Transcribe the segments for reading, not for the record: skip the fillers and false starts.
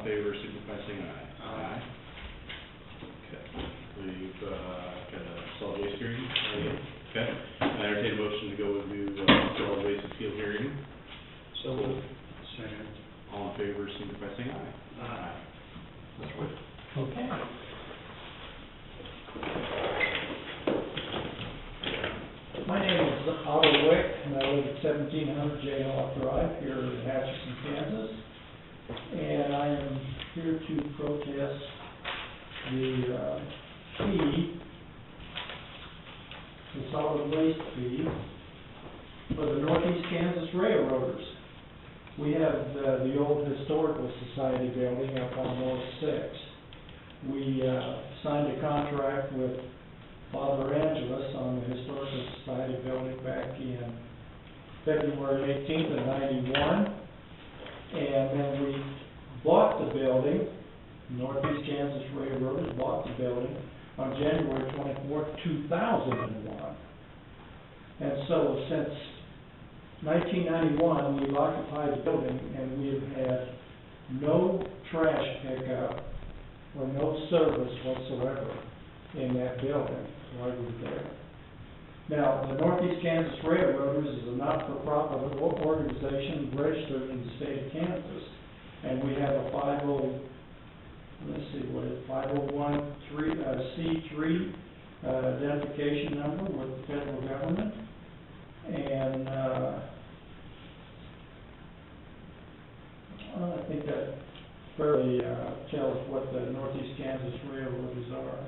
favor, signify by saying aye. Aye. Okay. We've got a solid waste hearing. Okay. I entertain a motion to go into solid waste appeal hearing. So moved. Second. All in favor, signify by saying aye. Aye. That's right. Okay. My name is Otto Wick, and I live at 1700 Jayhawk Drive here in Atchison, Kansas. And I am here to protest the fee, the solid waste fee, for the Northeast Kansas Railroaders. We have the old Historical Society building up on North 6. We signed a contract with Father Angelus on the Historical Society building back in February 18th of '91. And then we bought the building, Northeast Kansas Railroaders bought the building on January 24th, 2001. And so since 1991, we've occupied the building, and we have had no trash pickup or no service whatsoever in that building while we were there. Now, the Northeast Kansas Railroaders is a not-for-profit organization registered in the state of Kansas, and we have a 501c3 identification number with the federal government, and I think that fairly tells what the Northeast Kansas Railroaders are.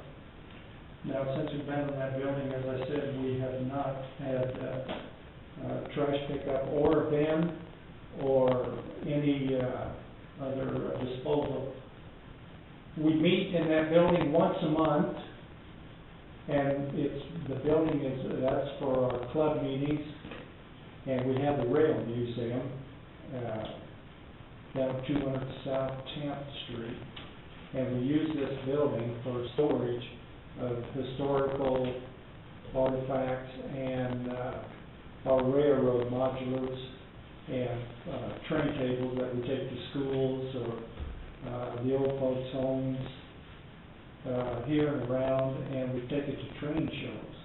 Now, since we've been in that building, as I said, we have not had trash pickup or bin or any other disposal. We meet in that building once a month, and that's for our club meetings, and we have the Rail Museum down 200 South 10th Street, and we use this building for storage of historical artifacts and our railroad modulars and train tables that we take to schools or the old folks' homes here and around, and we take it to train shows.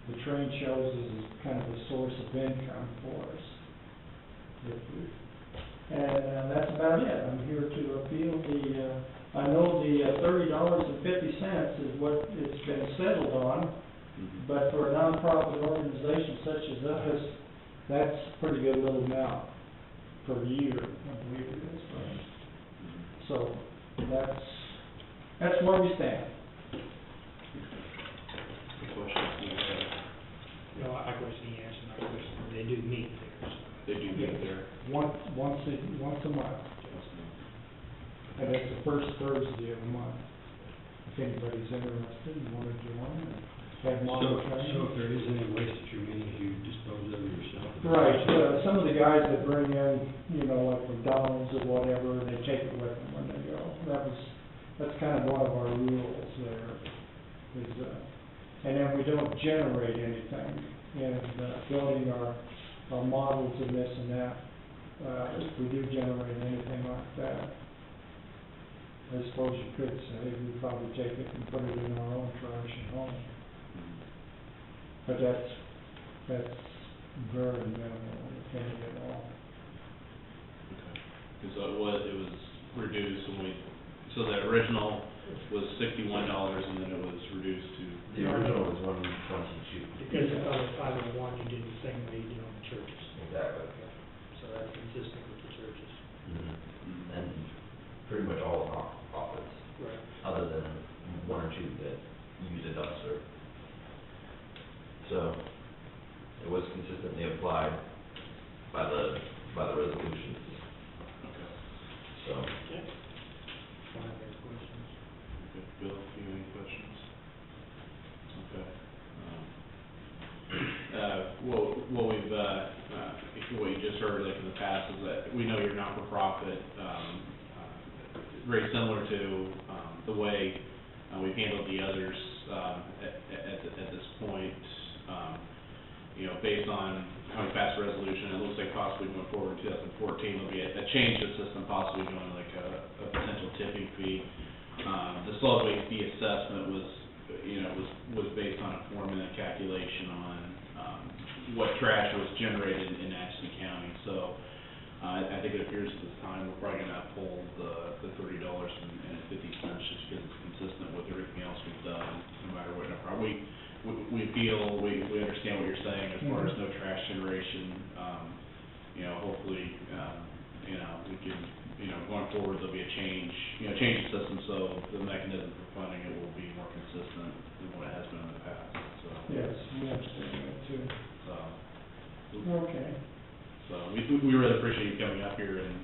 The train shows is kind of a source of income for us. And that's about it. I'm here to appeal the I know the $30.50 is what it's been settled on, but for a nonprofit organization such as us, that's a pretty good little amount per year, I believe it is. Right? So that's where we stand. Any questions? No, I question you answered my question. They do meet there. They do meet there. Once a month. And it's the first Thursday of the month. If anybody's interested and want to join and have model training. So if there is any waste at your meetings, you dispose of it yourself? Right. Some of the guys that bring in, like McDonald's or whatever, they take it with them when they go. That's kind of one of our rules there. And then we don't generate anything in building our models and this and that. If we do generate anything like that, I suppose you could say we'd probably take it and put it in our own trash at home. But that's very minimal, if any at all. Okay. Because it was reduced when so the original was $61, and then it was reduced to. The original was $122. Because on the 501, you did the same way you did on the churches. Exactly. So that's consistent with the churches. Mm-hmm. And pretty much all nonprofits, Right. other than one or two that use a dumpster. So it was consistently applied by the resolutions. Okay. So Okay. Fine, any questions? Okay. Bill, do you have any questions? Okay. What you just heard, like in the past, is that we know you're not for profit. Very similar to the way we've handled the others at this point. Based on how we passed the resolution, it looks like possibly going forward in 2014 there'll be a change to the system, possibly going like a potential potential tipping fee. The solid waste fee assessment was, was based on a formula calculation on, what trash was generated in Atchison County. So, I think it appears at this time, we're probably gonna uphold the $30.50, just because it's consistent with everything else we've done, no matter what. We feel, we understand what you're saying as far as no trash generation. Hopefully, we can, going forward, there'll be a change the system, so the mechanism for funding it will be more consistent than what it has been in the past, so. Yes, we understand that too. So, Okay. so we really appreciate you coming up here and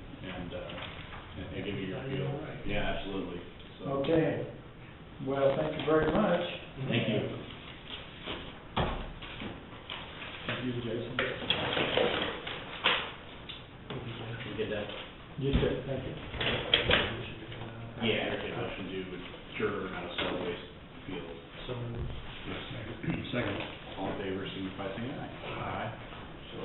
giving your feel. Yeah, absolutely, so. Okay. Well, thank you very much. Thank you. Thank you, Jason. You get that? You too, thank you. Yeah, entertain a motion to adjourn out of solid waste field. So, Second. All in favor, signify by saying aye. Aye. So,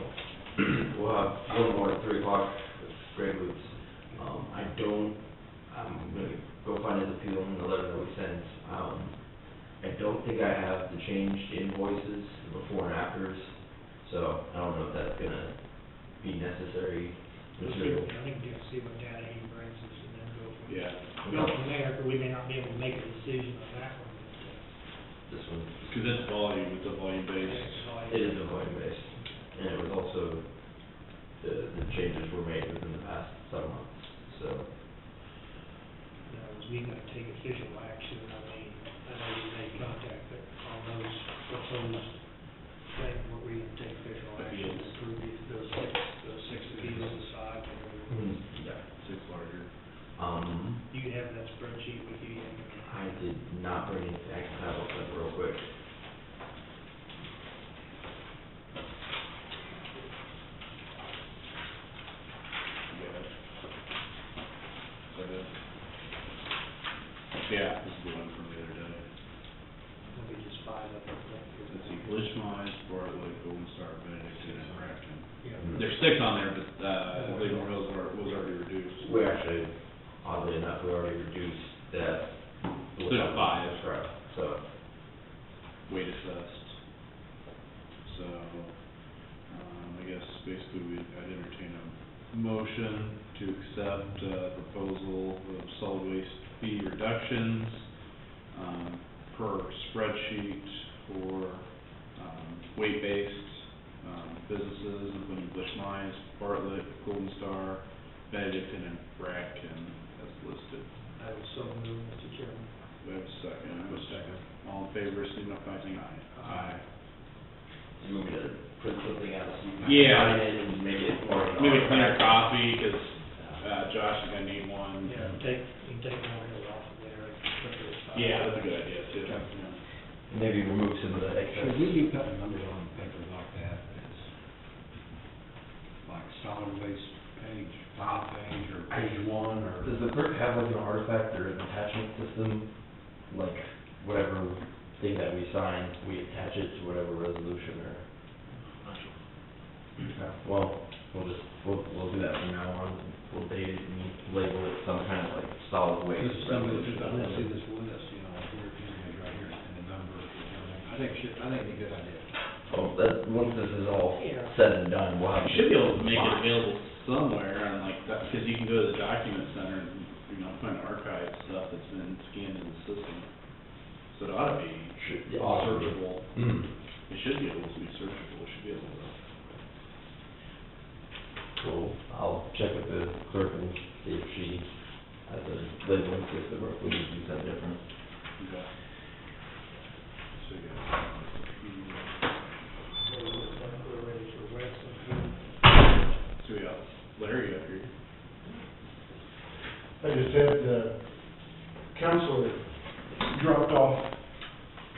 we'll have one more at 3 o'clock with Greg Loops. I'm gonna go find his appeal in the letter that we sent. I don't think I have the changed invoices, the before and afters, so I don't know if that's gonna be necessary material. I think we'll see what data he brings us and then Yeah. go from there, but we may not be able to make a decision on that one. This one, Because it's volume, it's a volume based. it is a volume based, and it was also, the changes were made within the past 7 months, so. We got to take official action. I know we made contact on those proposed things, where we can take official action to approve those six appeals aside. Yeah. 6 larger. You can have that spreadsheet with you. I did not bring anything, I can have a look real quick. Yeah, this is the one from the other day. Maybe just 5 of them. Let's see, Glishmine, Bartlett, Golden Star, Benedictine, and Grafton. Yeah. There's 6 on there, but, Leavenworth Hills was already reduced. We actually, oddly enough, we already reduced that. There's 5. That's correct, so. Weight assessed. So, I guess basically I'd entertain a motion to accept, proposal of solid waste fee reductions, per spreadsheet for, weight-based, businesses, including Bush Mines, Bartlett, Golden Star, Benedictine, and Bradkin as listed. I will so move, Mr. Chairman. We have a second. I have a second. All in favor, signify by saying aye. Aye. You want me to print something out so you can Yeah. sign it and make it more? Maybe cleaner copy, because, Josh is gonna need one. Yeah, you can take one of those off of there. Put those aside. Yeah, that's a good idea, too. Yeah. Maybe remove some of the excess. Should we be putting numbers on paper like that, that's like solid waste page, 5 page, or page 1, or? Does the clerk have like an artifact or an attachment system, like whatever thing that we sign, we attach it to whatever resolution or? Okay, well, we'll do that from now on, we'll date it and label it some kind of like solid waste Just somebody, resolution. I want to see this list, like where it is right here, and the number, and everything. I think it'd be a good idea. Well, once this is all Yeah. said and done, we'll have. You should be able to make it available somewhere, and like that, because you can go to the document center and, find archive stuff that's been scanned in the system. So it ought to be Should- searchable. Mm. It should be able to be searchable, it should be able to. Cool, I'll check with the clerk and see if she has a labeling system or if we need to do something different. Okay. So you We're ready for rest and so we got Larry up here. I just had, council dropped off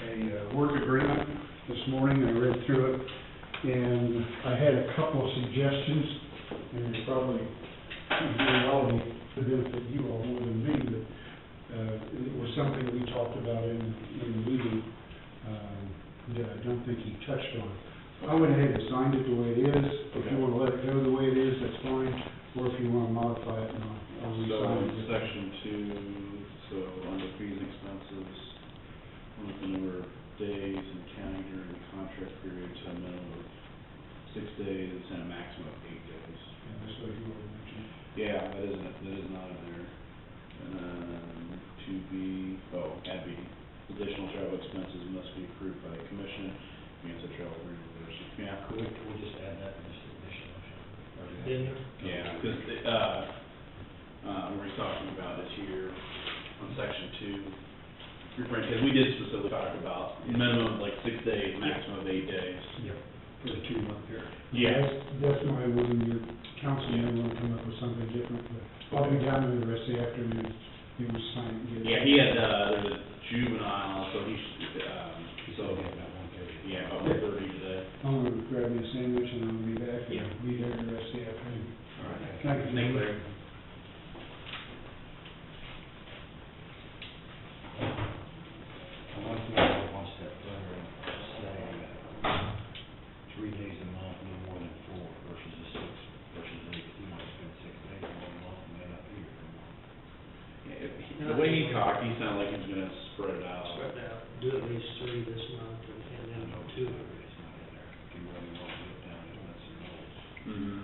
a work agreement this morning, I read through it, and I had a couple of suggestions, and it's probably, to benefit you all more than me, but, it was something we talked about in the meeting, that I don't think he touched on. I went ahead and signed it the way it is. If you want to let it go the way it is, that's fine, or if you want to modify it, I'll So re-sign in it. section 2, Yeah, that is not in there. Add B, additional travel expenses must be approved by the commission, against the travel reimbursement. Yeah, Could we just add that to this additional? Or do you have- Didn't you? yeah, because, what we're talking about is here on section 2. Because we did specifically talk about minimum of like 6 days, maximum of 8 days. Yep, for the 2-month period. Yes. That's my wording, your council may want to come up with something different, but I'll be down there the rest of the afternoon. He was signing. Yeah, he had, there's a juvenile, so he's, So, we have that 1:30. yeah, about 1:30 today. I'm gonna grab me a sandwich and I'll be back Yeah. and be there the rest of the afternoon. All right. Thank you. Thank you, Larry. I want to know one step further and say, 3 days a month, no more than 4 versus a 6 versus 8. If you want to spend 6 days in one month, may not be here for a month. Yeah, the way he talked, he sounded like he was gonna spread it out. Spread out, do at least 3 this month and then 2. It's not in there. If you really want to get down to nuts and bolts. Mm-hmm.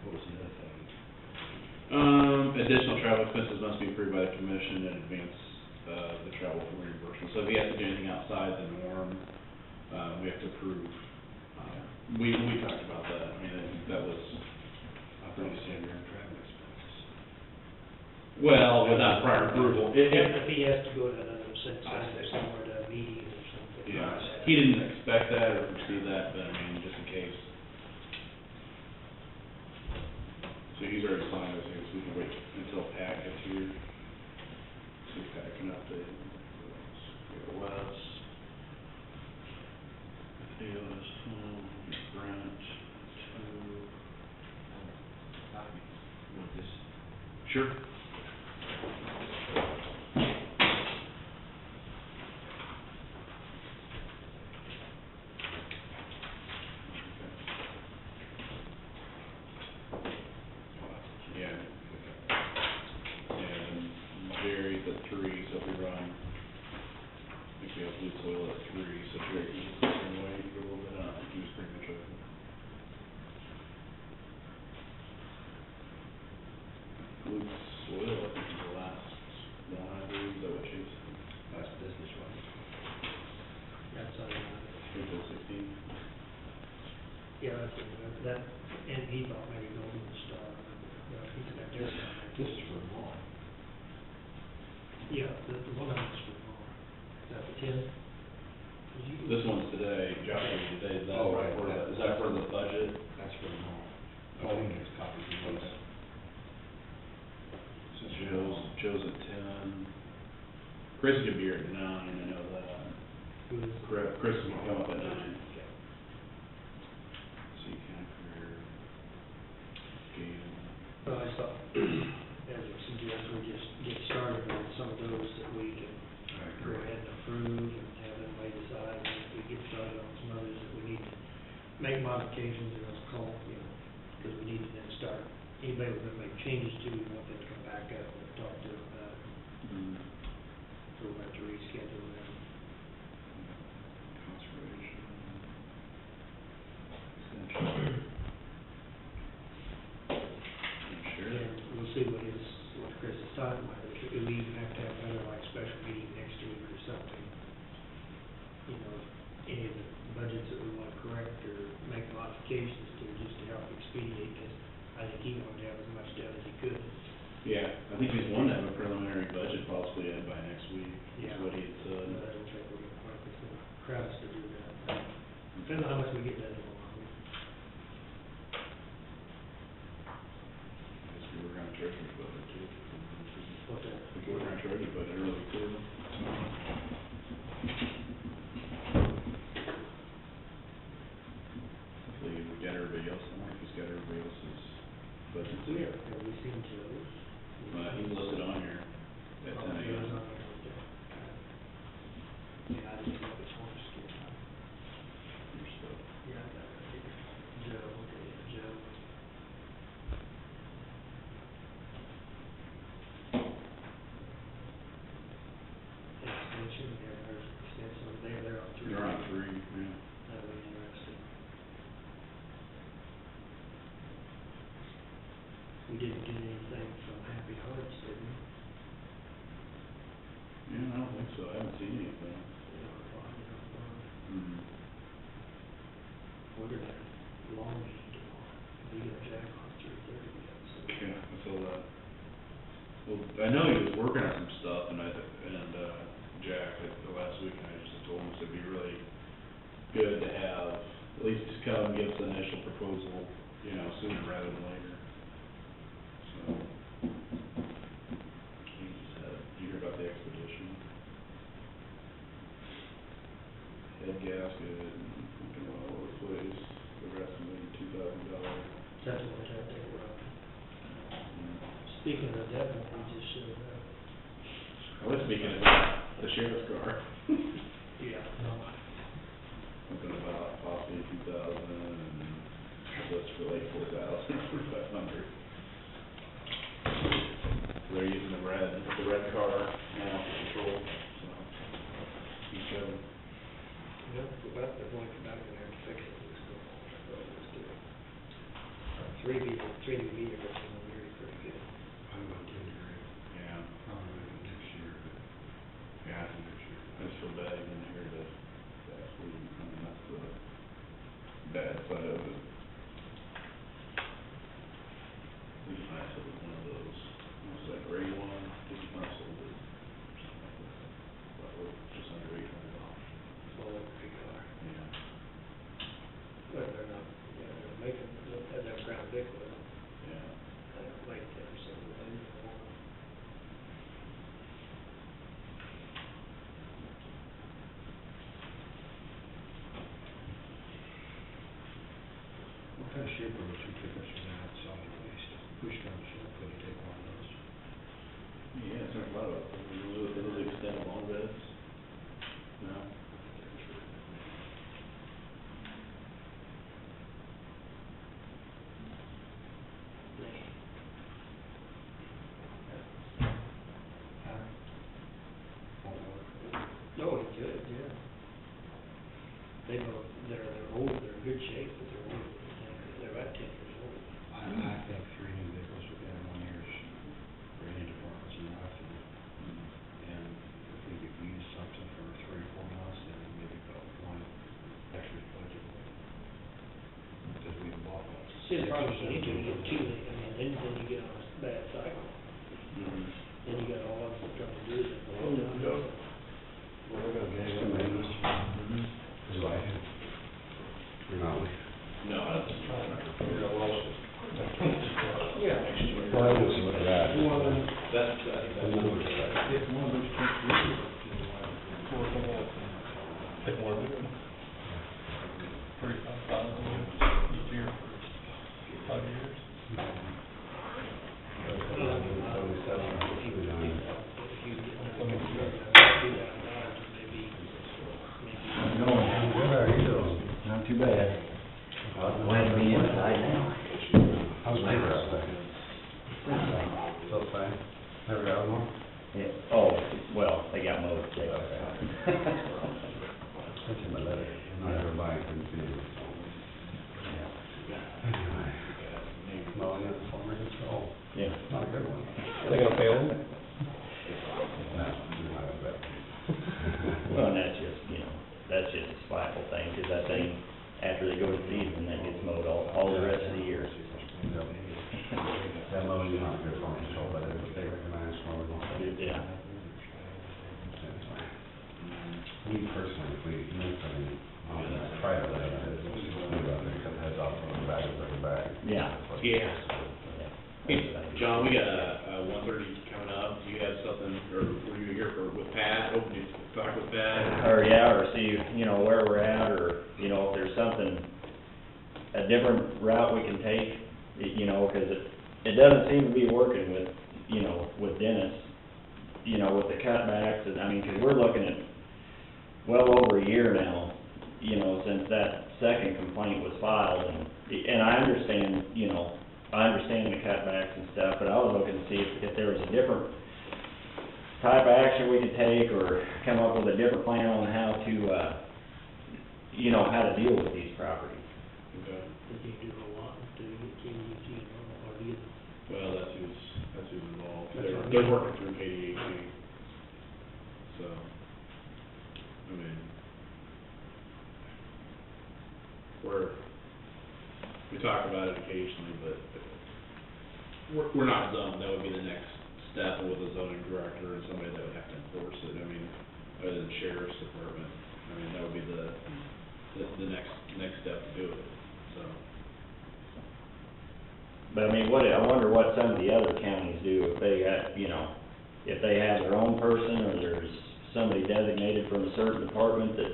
What was the other thing? Additional travel expenses must be approved by the commission in advance of the travel for reimbursement. So if he has to do anything outside the norm, we have to approve. We talked about that, I mean, I think that was, I thought you said your travel expenses. well, without prior approval. If he has to go to another I see. somewhere to a meeting or something. Yeah, he didn't expect that or foresee that, but I mean, just in case. So he's already signed this, so we can wait until Pat gets here. See if Pat can update. It was. It was, Brent, With this, Sure. Yeah. And Jerry's at 3, so if we run, I think we have blue soil at 3, so Jerry can just sit and wait for a little bit, I think he was pretty much open. Blue soil, I think is the last one, I believe, is that what Chase said? last business one. That's all right. April 16th. Yeah, that's, that, and he thought maybe Golden Star, he's got this. This is for tomorrow. Yeah, the one on this one, is that the 10? This one's today, Josh gave you today, is that Oh, right. for, is that for the budget? That's for tomorrow. Oh, he gets copies of those. Joe's at 10. Chris could be here at 9, I know that. Who is? Chris can come up at 9. Okay. See, career. Game. Well, I thought, as you suggest, we just get started on some of those that we can go ahead and approve and have them laid aside, and if we get started on some others that we need to make modifications in those call, because we need to then start, anybody we're gonna make changes to, we want them to come back up and talk to them about it, so we'll have to reschedule them. Conservation. Extension. Sure. And we'll see what Chris is talking about, if we even have to have another like special meeting next week or something. Any of the budgets that we want to correct or make modifications to, just to help expedite, because I think he wanted to have as much done as he could. Yeah, I think he's wanting to have a preliminary budget possibly in by next week, is Yeah. what he had said. But I don't think we're gonna work with the crowds to do that. Depends on how much we get done tomorrow. Guess we were gonna treasurer's budget too. What the? We were gonna treasurer's budget early too. Hopefully we got everybody else, I wonder if he's got everybody else's budgets in here. Have we seen Joe's? He's listed on here at 10 Oh, Joe's a.m. on there, okay. Yeah, I didn't know which one to skip. Your stuff. Yeah, I got it right here. Joe, okay, yeah, Joe. Not free, yeah. That would be interesting. We didn't get anything from Happy Hearts, did we? Yeah, I don't think so, I haven't seen anything. Mm-hmm. Wondered that long meeting tomorrow, we got Jack on 3:30, so. Yeah, I saw that. Well, I know he was working on some stuff, and Jack, the last week, and I just told him it'd be really good to have, at least just come and give us an initial proposal, you know, sooner rather than later. So, he just had, did you hear about the expedition? Head gasket, looking all over the place, the rest of it, $2,000. That's what I think we're up. Speaking of that, we just showed up. I was speaking about the sheriff's car. Yeah. Something about possibly 2,000 and that's for like 4,000 for 500. So they're using the red car now for patrol, so keep going. Yeah, go back, they're going to come back in there and fix it, let's go, let's do it. Three new vehicles, and we're really pretty good. I'm about 10 grand, Yeah, probably next year, but yeah. after next year. I just feel bad even here to actually, I mean, that's the bad side of it. We can buy one of those, it was that gray one, just when I sold it. That was just under $800. Well, big car. Yeah. But they're not, yeah, they're making, they're Crown Vic with them, Yeah. they don't make them, so they need more. What kind of shape are those two pickups for that solid waste? Push drum shape, could you take one of those? Yeah, it's not a lot of, those extend long beds. No. Won't work. No, it could, yeah. They both, they're old, they're in good shape, but they're old, they're about 10 years old. I think 3 new vehicles within 1 year for any department's enough, and if we could use something for 3 or 4 months, then maybe put one extra budget. Because we bought one. See, the problem is you need to get too late, I mean, then you get on a bad cycle, Mm-hmm. then you got all of them trying to do it. Oh, yeah. Well, we're gonna get some maintenance. Mm-hmm. Do I have? Or not? No, that's. Yeah. Well, I just look at that. That's, I think that's. If one of those trucks is Take more of it. 35,000 each year for 5 years. Not too bad. Glad to be inside now. How's my out there? Still fine? Never got one? Yeah, oh, well, they got mowed today. That's in my letter. I never buy it from field, so. Anyway. Mowing it for me, so, Yeah. not a good one. They gonna fail them? No, not a bad. Well, and that's just, that's just a spiteful thing, 'cause that thing, after they go to season, that gets mowed all the rest of the year. That mowing is not good for me, so, but they recognize mowing. Yeah. Me personally, if we move something on that private land, we go out there, cut the heads off from the back and bring it back. Yeah. Yeah. Hey, John, we got a 1:30 coming up, do you have something, or were you here with Pat, hoping to talk with Pat? Or see, where we're at, or, if there's something, a different route we can take, 'cause it doesn't seem to be working with, with Dennis, with the cutbacks, and, 'cause we're looking at well over a year now, since that second complaint was filed, and I understand, the cutbacks and stuff, but I was looking to see if there was a different type of action we could take, or come up with a different plan on how to, you know, how to deal with these properties. Okay. They can't do a lot until you get KDHE, or do you? Well, that's who's involved. That's what I They're mean. working through KDHE. So, I mean, we talk about it occasionally, but we're not zoned. That would be the next step with a zoning director and somebody that would have to enforce it. I mean, other than sheriff's department. I mean, that would be the next step to do it, so. But I mean, I wonder what some of the other counties do if they got, you know, if they have their own person or there's somebody designated from a certain department that,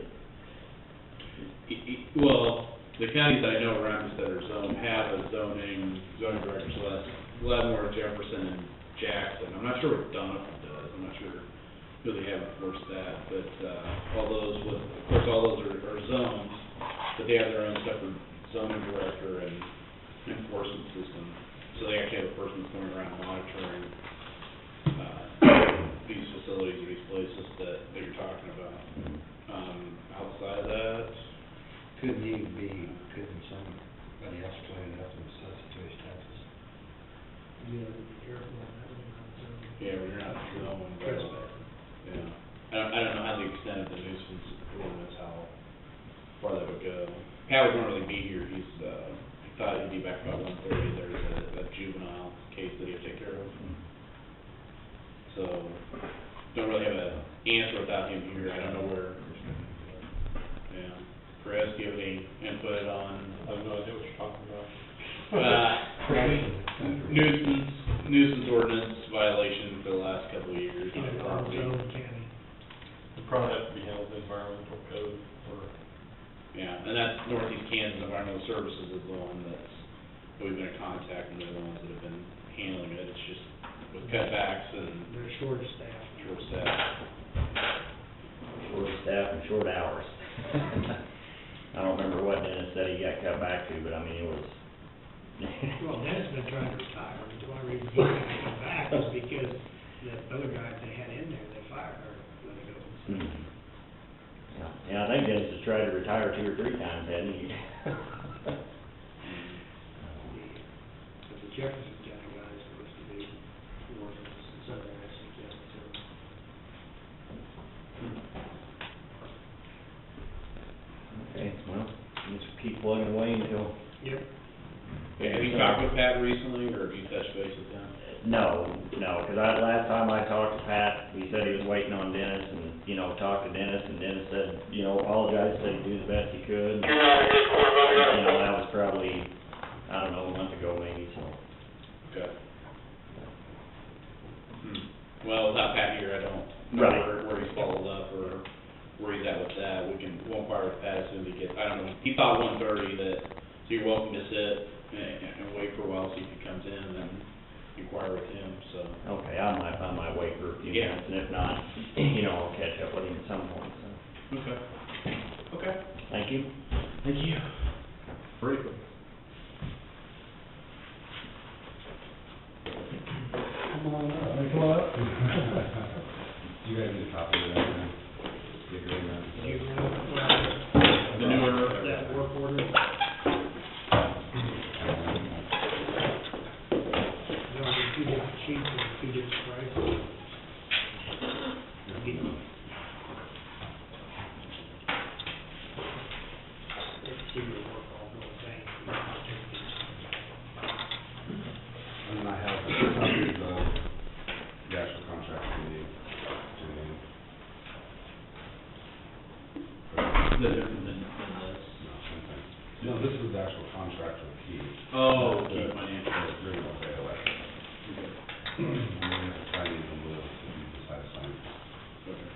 Well, the counties I know around us that are zoned have a zoning director, so that's Leavenworth, Jefferson, and Jackson. I'm not sure what Donovan does, I'm not sure who they have enforced that, but, all those are zoned, but they have their own separate zoning director and enforcement system. So they actually have a person that's going around monitoring, these facilities or these places that you're talking about. Outside of that, Couldn't somebody else clean it up and assess it to his taxes? You gotta be careful on that one, yeah, when you're not zoned, but, trespassing. yeah. I don't know how the extent of the nuisance ordinance, how far that would go. Pat would normally be here, he thought he'd be back about 1:30, there's a juvenile case that he had to take care of. So, don't really have an answer without him here, I don't know where, yeah. Chris, do you have any input on? I have no idea what you're talking about. Nuisance ordinance violation for the last couple of years In on a property. zone county. It probably have to be handled in environmental code or. Yeah, and that's Northeast Kansas Environmental Services is the one that we've been in contact, and they're the ones that have been handling it. It's just with cutbacks and They're short staffed. short staff. short staff and short hours. I don't remember what Dennis said he got cut back to, but I mean, it was. Well, Dennis been trying to retire, but the only reason he didn't come back is because the other guys they had in there, they fired or let it go. Hmm. Yeah, I think Dennis has tried to retire 2 or 3 times, hasn't he? But the Jefferson County guys supposed to be working in Southern Madison County, so. Okay, well, just keep plugging away until. Yep. Have you talked with Pat recently, or have you touched base with him? No, because last time I talked to Pat, he said he was waiting on Dennis and, you know, talked to Dennis, and Dennis said, you know, apologized, said he'd do the best he could. You know, that was probably, I don't know, a month ago maybe, so. Okay. Well, without Pat here, I don't know Right. where he's followed up or where he's at with that. We'll inquire with Pat as soon as he gets, I don't know, he thought 1:30 that, so you're welcome to sit and wait for a while, see if he comes in, and then inquire with him, so. Okay, I might wait for a few Yeah. minutes, and if not, you know, I'll catch up with him at some point, so. Okay. Okay. Thank you. Thank you. Great. Come on up. Come on up. You guys need a copy of that, man? The agreement. You know, The newer. that work order. No, there's 2 different sheets and 2 different prices. Let's see your work all the thing. And then I have a copy of the actual contract for you. Is that different than this? No, this is the actual contract for the key. Oh, The- Key Financial. The agreement with AOS. Okay. And then you have to sign these in blue if you decide to sign. Okay.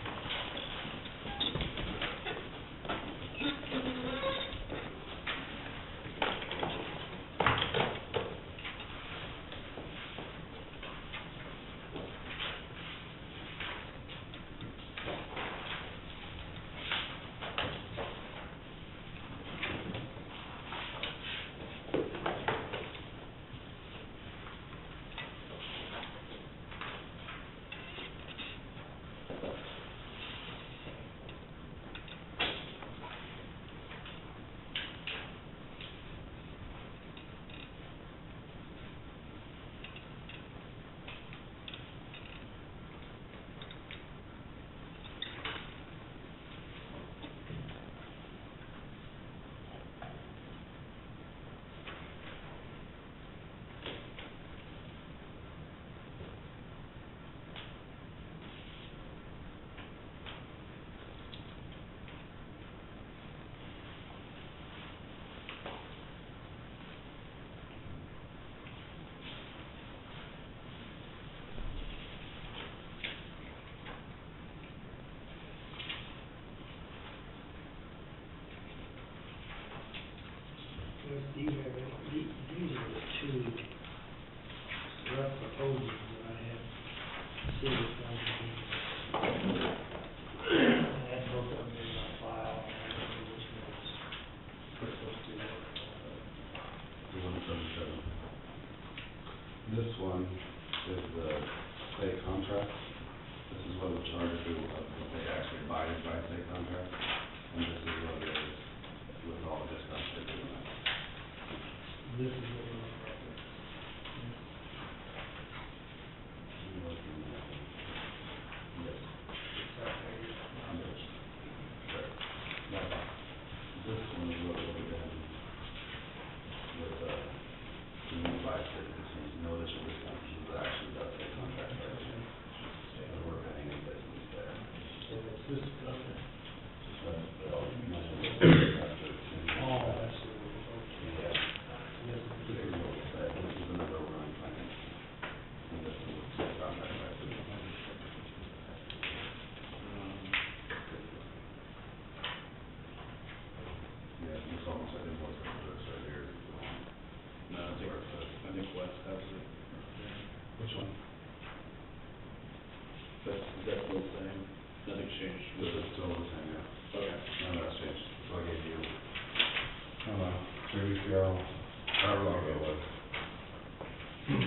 this, okay. Oh, that's the, okay. No, I think Wes has it. Which one? That's still the same, nothing's changed. This is still the same, yeah. Okay. None of that's changed. So I gave you, I don't know, 3 weeks ago, however long ago it was. If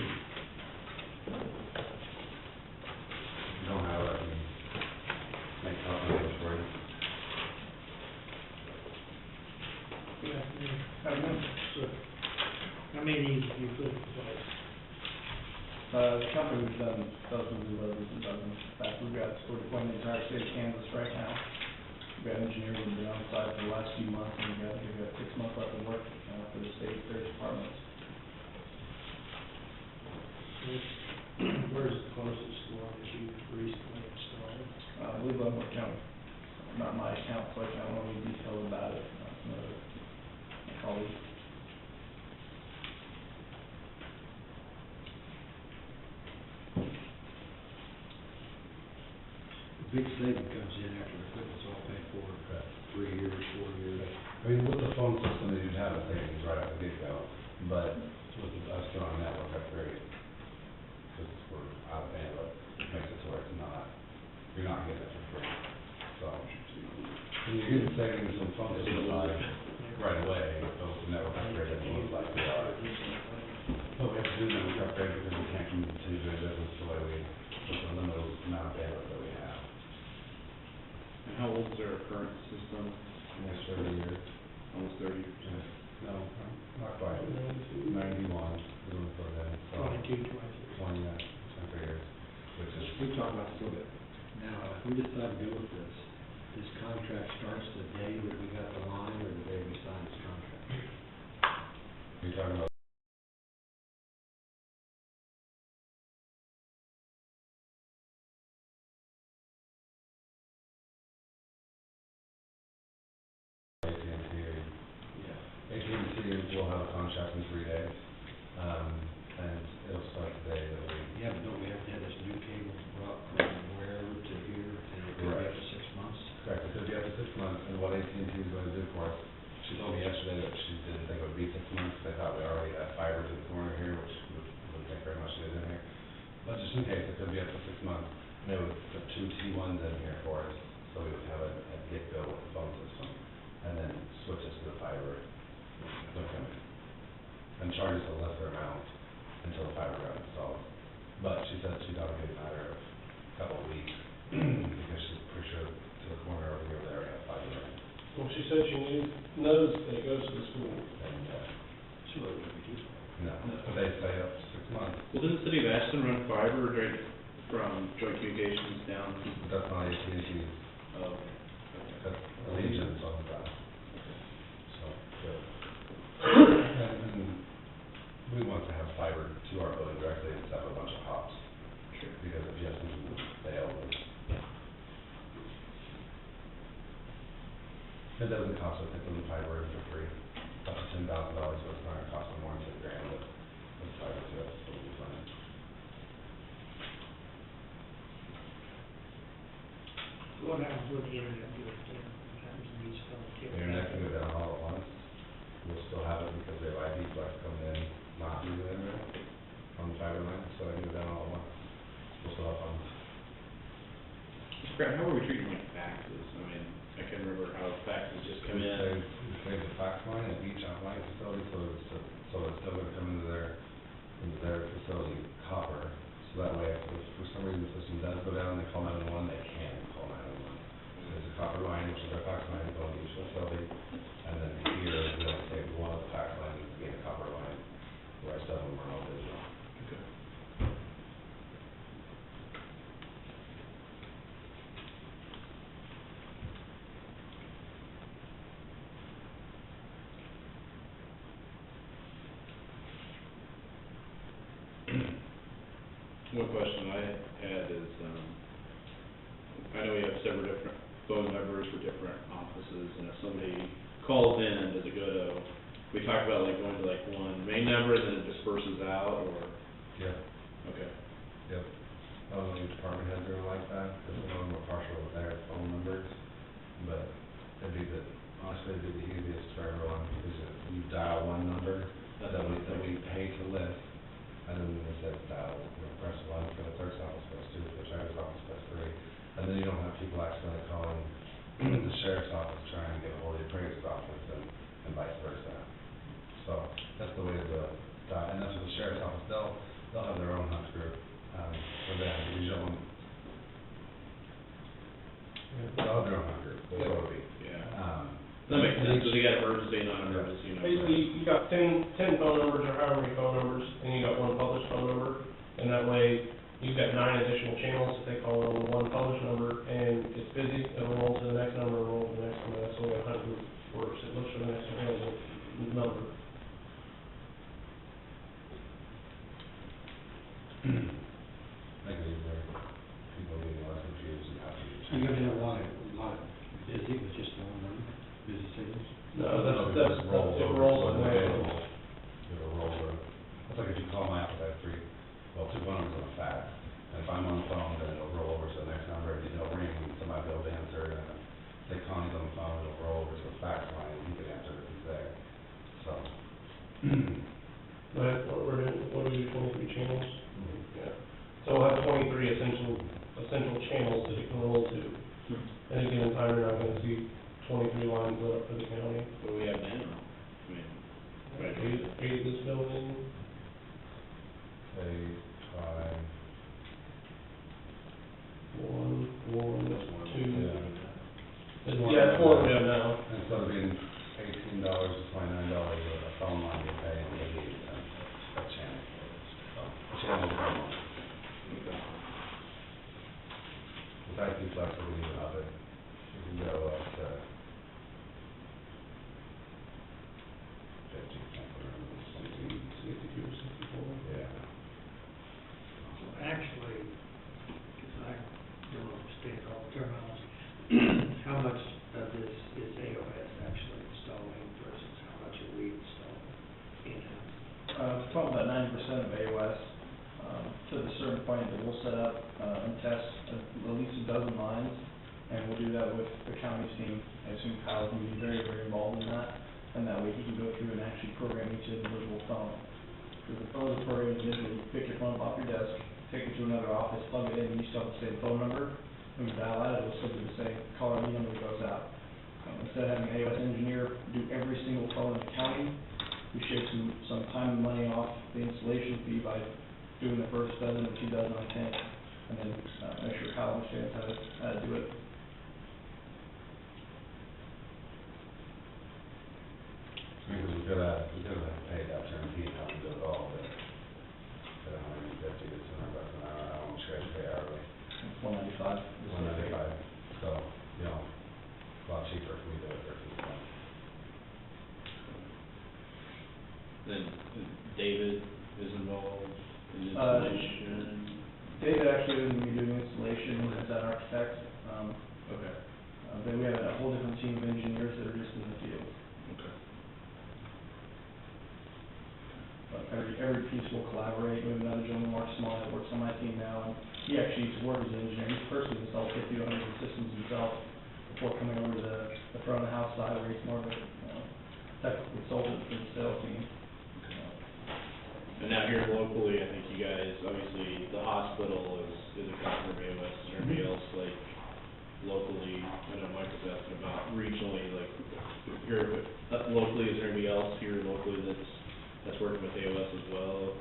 you don't have it, I can make copies of it for you. So, how many of these have you put in place? The company's done dozens and dozens and dozens. In fact, we're deploying the entire state of Kansas right now. We've got engineers that have been on site for the last few months, and we've got 6 months left of work, for the state, various departments. Where's the closest one that you've recently installed? I believe Leavenworth County, not my account, so I can't know any details about it, another colleague. Big saving comes in after the equipment's all paid for, 3 years, 4 years. I mean, with the phone system, you'd have a savings right out the get-go, but with us doing a network upgrade, because we're out of bandwidth, it makes it so it's not, you're not getting it for free. So, when you get savings on phone system side, right away, those network upgrade doesn't look like they are. But we have to do network upgrade because we can't continue doing business the way we, with the limited amount of bandwidth that we have. And how old is our current system? Almost 30 years. Almost 30. No, not quite. 91 is when we put it in. So 22, 23. 20, 23 years, which is. We talked about this a little bit. Now, if we decide to go with this contract starts the day that we got the line or the day we signed this contract? You're talking about. AT&T, Yeah. AT&T will have a contract in 3 days, and it'll start the day that we. Yeah, but don't we have to have this new cable brought from wherever to here, and it could be up to 6 months? Correct, it could be up to 6 months, and what AT&T is going to do for us, she told me yesterday that she didn't think it would be 6 months, they thought we already had fiber to the corner here, which would make very much sense in here. But just in case, it could be up to 6 months, they would put 2 T1s in here for us, so we would have a get-go with the phone system, and then switch us to the fiber with them. And charge us a lesser amount until the fiber got installed. But she said she thought it would be a matter of a couple of weeks, because she's pretty sure to the corner over here, they already have fiber in. Well, she said knows that it goes to the school. And, Sure, it would be too. no, but they say up to 6 months. Well, didn't the city of Ashton run fiber right from Joint Communications down to, That's not AT&T, that's Allegiance on that. So, and we want to have fiber to our building directly instead of a bunch of hops. Sure. Because if you have something that fails, it doesn't cost us to put the fiber in for free, up to $10,000, so it's not gonna cost them more than $10,000 with fiber to us, so we'll be fine. What happens with the internet goes down? What happens when these phones The get? internet can go down all at once, we'll still have it because we have ID flex coming in, not through the internet, on the fiber line, so it can go down all at once. We'll still have phones. Scott, how are we treating like faxes? I mean, I can't remember how faxes just come in. We save the fax line at each outlying facility, so it's still gonna come into their facility copper. So that way, if for some reason the system does go down, they call 911, they can call 911. So there's a copper line, which is our fax line, going to each facility, and then here, we only save one of the fax lines to be a copper line, the rest of them are all digital. Okay. One question I had is, I know we have several different phone numbers for different offices, and if somebody calls in, does it go to, we talked about like going to like one main number and then it disperses out, or, Yeah, okay. yep. Other department heads are like that, because some of them are partial with their phone numbers, but it'd be honestly, it'd be the easiest for everyone, because if you dial one number that we pay to list, and then it says dial, press one for the clerk's office, press two for the sheriff's office, press three, and then you don't have people accidentally calling the sheriff's office trying to get a hold of the appraiser's office, and vice versa. So, that's the way to do it. And that's what the sheriff's office, they'll have their own hunt group, for them, you don't, they'll have their own hunt group, that's what it'll be. Yeah. That makes sense, so they got emergency, non-emergency, Basically, you got 10 phone numbers or however many phone numbers, and you got one published phone number, and that way, you've got 9 additional channels that they call on the one published number, and it's busy, it'll roll to the next number, roll to the next number, that's the way a hunt group works, it looks for the next available number. Make it easier, people getting less confused and how to use it. You're gonna have a lot of busy with just one number, busy signals. No, It it rolls to the next one. It'll roll over. It's like if you call my office, I have two phone numbers on a fax. And if I'm on the phone, then it'll roll over to the next number, and it'll ring, and somebody will answer, and if Connie's on the phone, it'll roll over to the fax line, and he can answer if he's there. So. But what do we do, 23 channels? Yeah. So we'll have 23 essential channels that it can roll to. At any given time, you're not gonna see 23 lines lit up for the county. What do we have now? I mean, Eight this building, 8, 5. one, two. Yeah. Yeah, it's one we have now. Instead of being $18 to $29 a phone line, you pay 88 cents a channel. So, a channel is phone line. With IT flexibility of it, you can go up to 50 something, 62 or 64. yeah. Actually, because I don't understand all the terminology, how much of this is AOS actually installing versus how much are we installing in-house? Probably about 90% of AOS, to the certain point that we'll set up, and test at least a dozen lines, and we'll do that with the county's team. I assume Kyle can be very, very involved in that, and that way he can go through and actually program each individual phone. Because the phone is programmed individually, you pick your phone up off your desk, take it to another office, plug it in, and you still have the same phone number. When you dial out, it'll still be the same caller ID number that goes out. Instead of having an AOS engineer do every single phone in the county, we shave some time and money off the installation fee by doing the first dozen or 2 dozen on tank, and then make sure Kyle understands how to do it. Because we could have paid that turnkey and have to do it all, but at $150 to $200 an hour, how much guys pay hourly? It's $195. $195, so, you know, a lot cheaper if we do it versus them. then David is involved in installation. David actually isn't going to be doing installation as an architect. Okay. Then we have a whole different team of engineers that are just in the field. Okay. But every piece will collaborate. We have another gentleman, Mark Small, that works on my team now, and he actually used to work as an engineer. He's personally installed 50 to 100 systems himself before coming over to the front of the house side, where he's more of a technical consultant for the sales team. And now here locally, I think you guys, obviously, the hospital is a customer of AOS. Is there anybody else, like, locally, I know Mike was asking about regionally, like, here, locally, is there anybody else here locally that's working with AOS as well?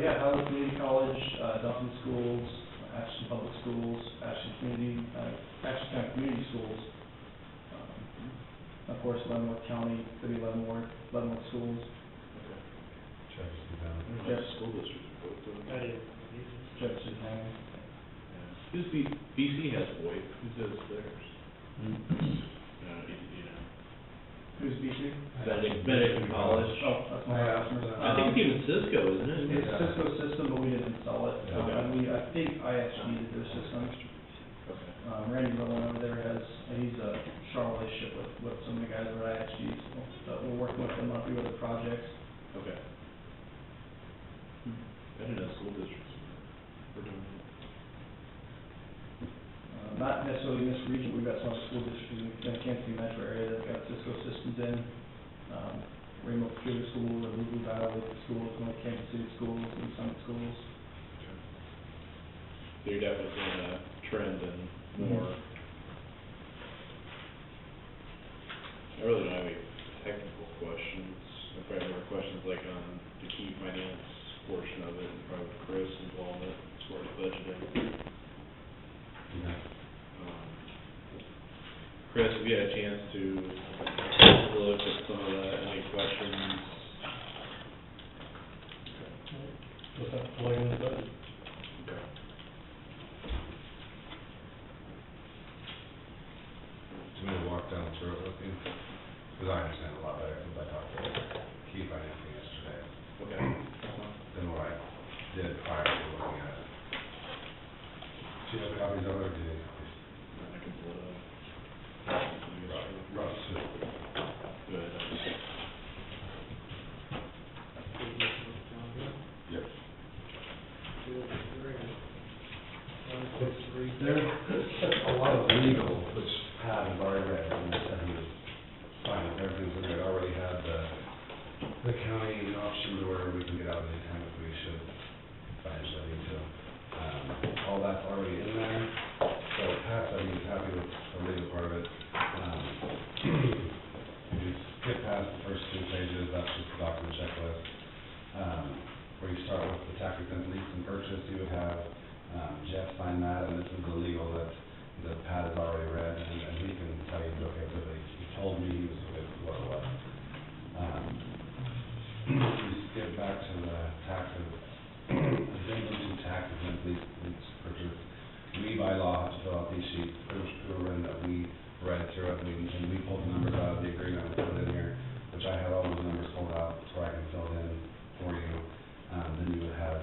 Yeah, Howard Community College, Duffin Schools, Ashton Public Schools, Ashton County Community Schools. Of course, Leavenworth County, City of Leavenworth Schools. Jefferson County. Yes. School districts are both doing. I didn't, Jefferson County. Who's BC has VoIP, who does theirs? You know. Who's BC? Benedict College. Oh, that's my customer. I think it's even Cisco, isn't it? It's a Cisco system, but we didn't install it. Yeah. I think ISG did their system. Okay. Randy Rowan over there has and he's a strong relationship with some of the guys over at IHG, so we're working with them on a few other projects. Okay. I didn't know school districts were doing that. Not necessarily in this region, we've got some other school districts in the Kansas City metro area that got Cisco systems in. Rainbow Computer School, and Blue Valley schools, North Kansas City schools, and Summit schools. So you're definitely seeing a trend in more. I really don't have any technical questions. I probably have more questions like on the key finance portion of it, and probably with Chris involvement as far as budgeting. Chris, have you had a chance to look at some of that? Any questions? What's that, laying the budget? Okay. I'm gonna walk down through it with you, because I understand a lot better, because I talked to key financing yesterday Okay. than what I did prior to looking at it. Do you have copies of it, or do you? I can pull it up. Russ, Good. yep. There's a lot of legal, which Pat has already read, and said he was fine with everything, so they already had the county option to where we can get out anytime if we should financially need to. All that's already in there, so Pat said he was happy with the legal part of it. If you skip past the first 2 pages, that's just the document checklist. Where you start with the tax exempt lease and purchase, you would have Jeff sign that, and this is the legal that Pat has already read, and he can tell you he's okay with it. He told me he was okay with what it was. You skip back to the taxes, addendum to tax exempt lease purchase. We by law have to fill out these sheets, that we read through it, and we pulled the numbers out of the agreement and put it in here, which I have all those numbers pulled out, so I can fill it in for you. Then you would have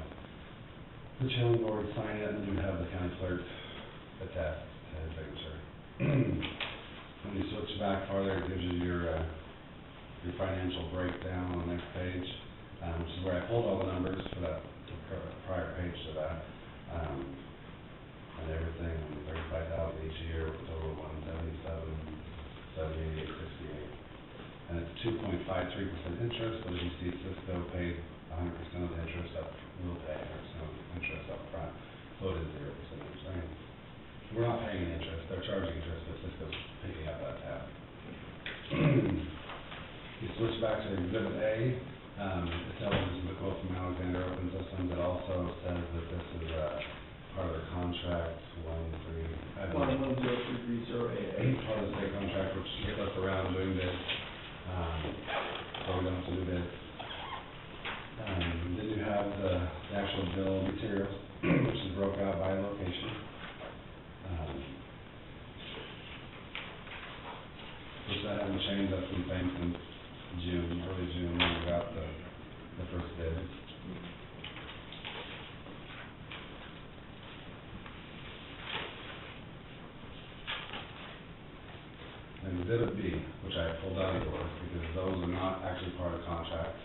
the challenge board sign it, and then you would have the county clerk attest to his signature. When you switch back farther, it gives you your financial breakdown on the next page, which is where I pulled all the numbers for that prior page to that. And everything, 35,000 each year, with a total of 177,788.68. And it's 2.53% interest, but as you see, Cisco paid 100% of the interest up, we'll pay 100% of the interest up front, so it is 0% interest. I mean, we're not paying any interest, they're charging interest, but Cisco's picking up that tab. You switch back to Exhibit A, it tells us the quote from Alexander Open Systems. It also says that this is part of the contract, 11330AA. Part of the state contract, which gets us around doing this, so we don't have to do this. Then you have the actual bill of materials, which is broke out by location. Which that hasn't changed, that's been same since June, early June, when we got the first bid. And Exhibit B, which I pulled out of yours, because those are not actually part of the contract.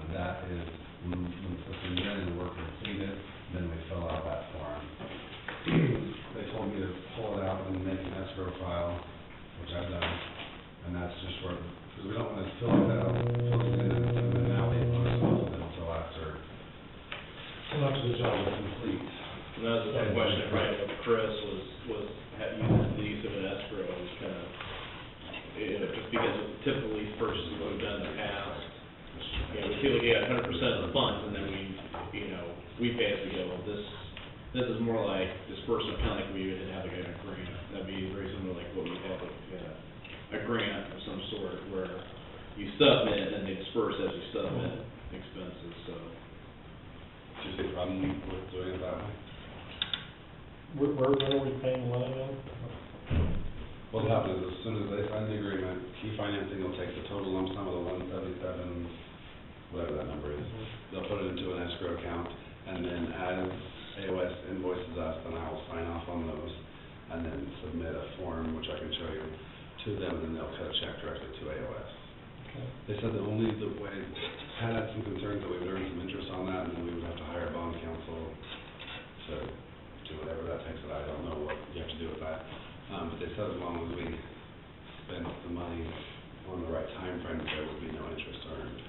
That is, when the system is in and the work completed, then we fill out that form. They told me to pull it out and make an escrow file, which I've done, and that's just where, because we don't want to fill it out, fill it in, and then now we want to hold it until after the job is complete. And that was the question, right, with Chris was, had used the use of an escrow, was kind of, just because of typical lease purchases we've done in the past, we feel like we got 100% of the funds, and then we basically go, well, this is more like disbursement, kind of like we would have like an agreement. That'd be very similar like what we have if we had a grant of some sort where you submit and they disperse as you submit expenses, so. Do you see a problem with doing it that way? Where are we paying money on? What'll happen is, as soon as they sign the agreement, Key Financing will take the total lump sum of the 177, whatever that number is. They'll put it into an escrow account, and then as AOS invoices us, then I will sign off on those, and then submit a form, which which I can show you, to them, and then they'll cut a check directly to AOS. Okay. They said that only the way, Pat had some concerns that we would earn some interest on that, and then we would have to hire bond counsel to do whatever that takes, and I don't know what you have to do with that. But they said as long as we spent the money on the right time frame, there would be no interest earned.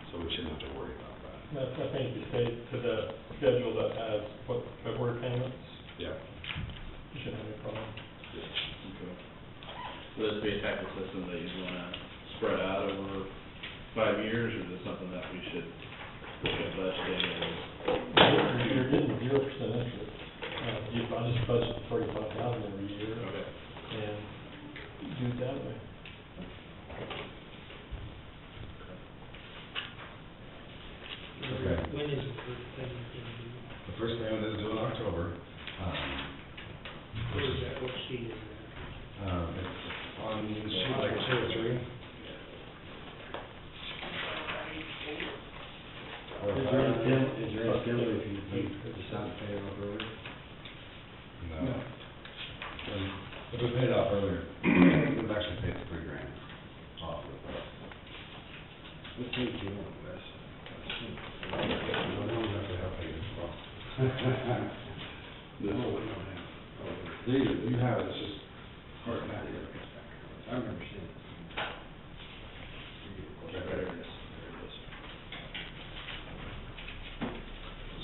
So we shouldn't have to worry about that. I think you stay to the schedule that has what, February payments, Yeah. you shouldn't have any problem. Okay. Will this be a type of system that you'd wanna spread out over 5 years, or is it something that we should look at budgeting You're getting 0% interest. I just budget $35,000 every year. Okay. And do it that way. Okay. When is the first payment going to be? The first payment is due in October. What is that, what sheet is that? It's on sheet like 2 or 3. Is there any penalty if you decide to pay it off early? No. If we paid it off earlier, we've actually paid $3,000 off of it. What date do you want, Wes? Well, we don't have to have paid it off. No, we don't have. You have it, it's just hard to have it. I remember seeing it. Okay, there it is.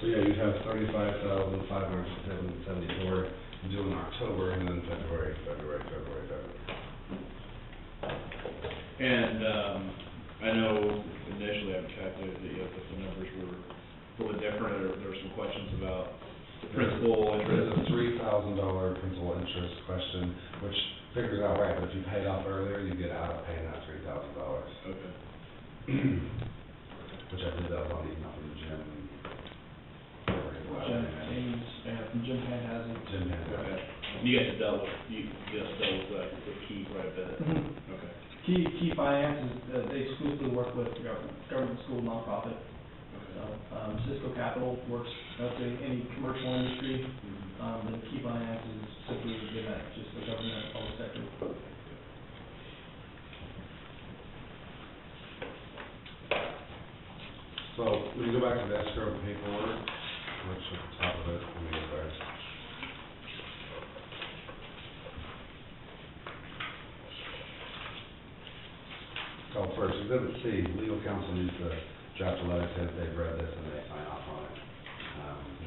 So yeah, you have 35,574 due in October, and then February. And, I know initially I calculated that, that the numbers were a little bit different, or there were some questions about the principal There's interest. a $3,000 principal interest question, which figures out right, but if you pay it off earlier, you get out of paying that $3,000. Okay. Which I did that on email from Jim. James, Jim Pan has it. Jim had that. Okay. You get to double the key quite a bit. Mhm. Okay. Key Finance is, they exclusively work with government, school, nonprofit. So, Cisco Capital works, let's say, any commercial industry, and Key Finance is simply within that, just the government, public sector. So, when you go back to the escrow paperwork, which at the top of it, let me get there. Oh, first, Exhibit C, legal counsel needs to draft a letter saying that they've read this and they sign off on it.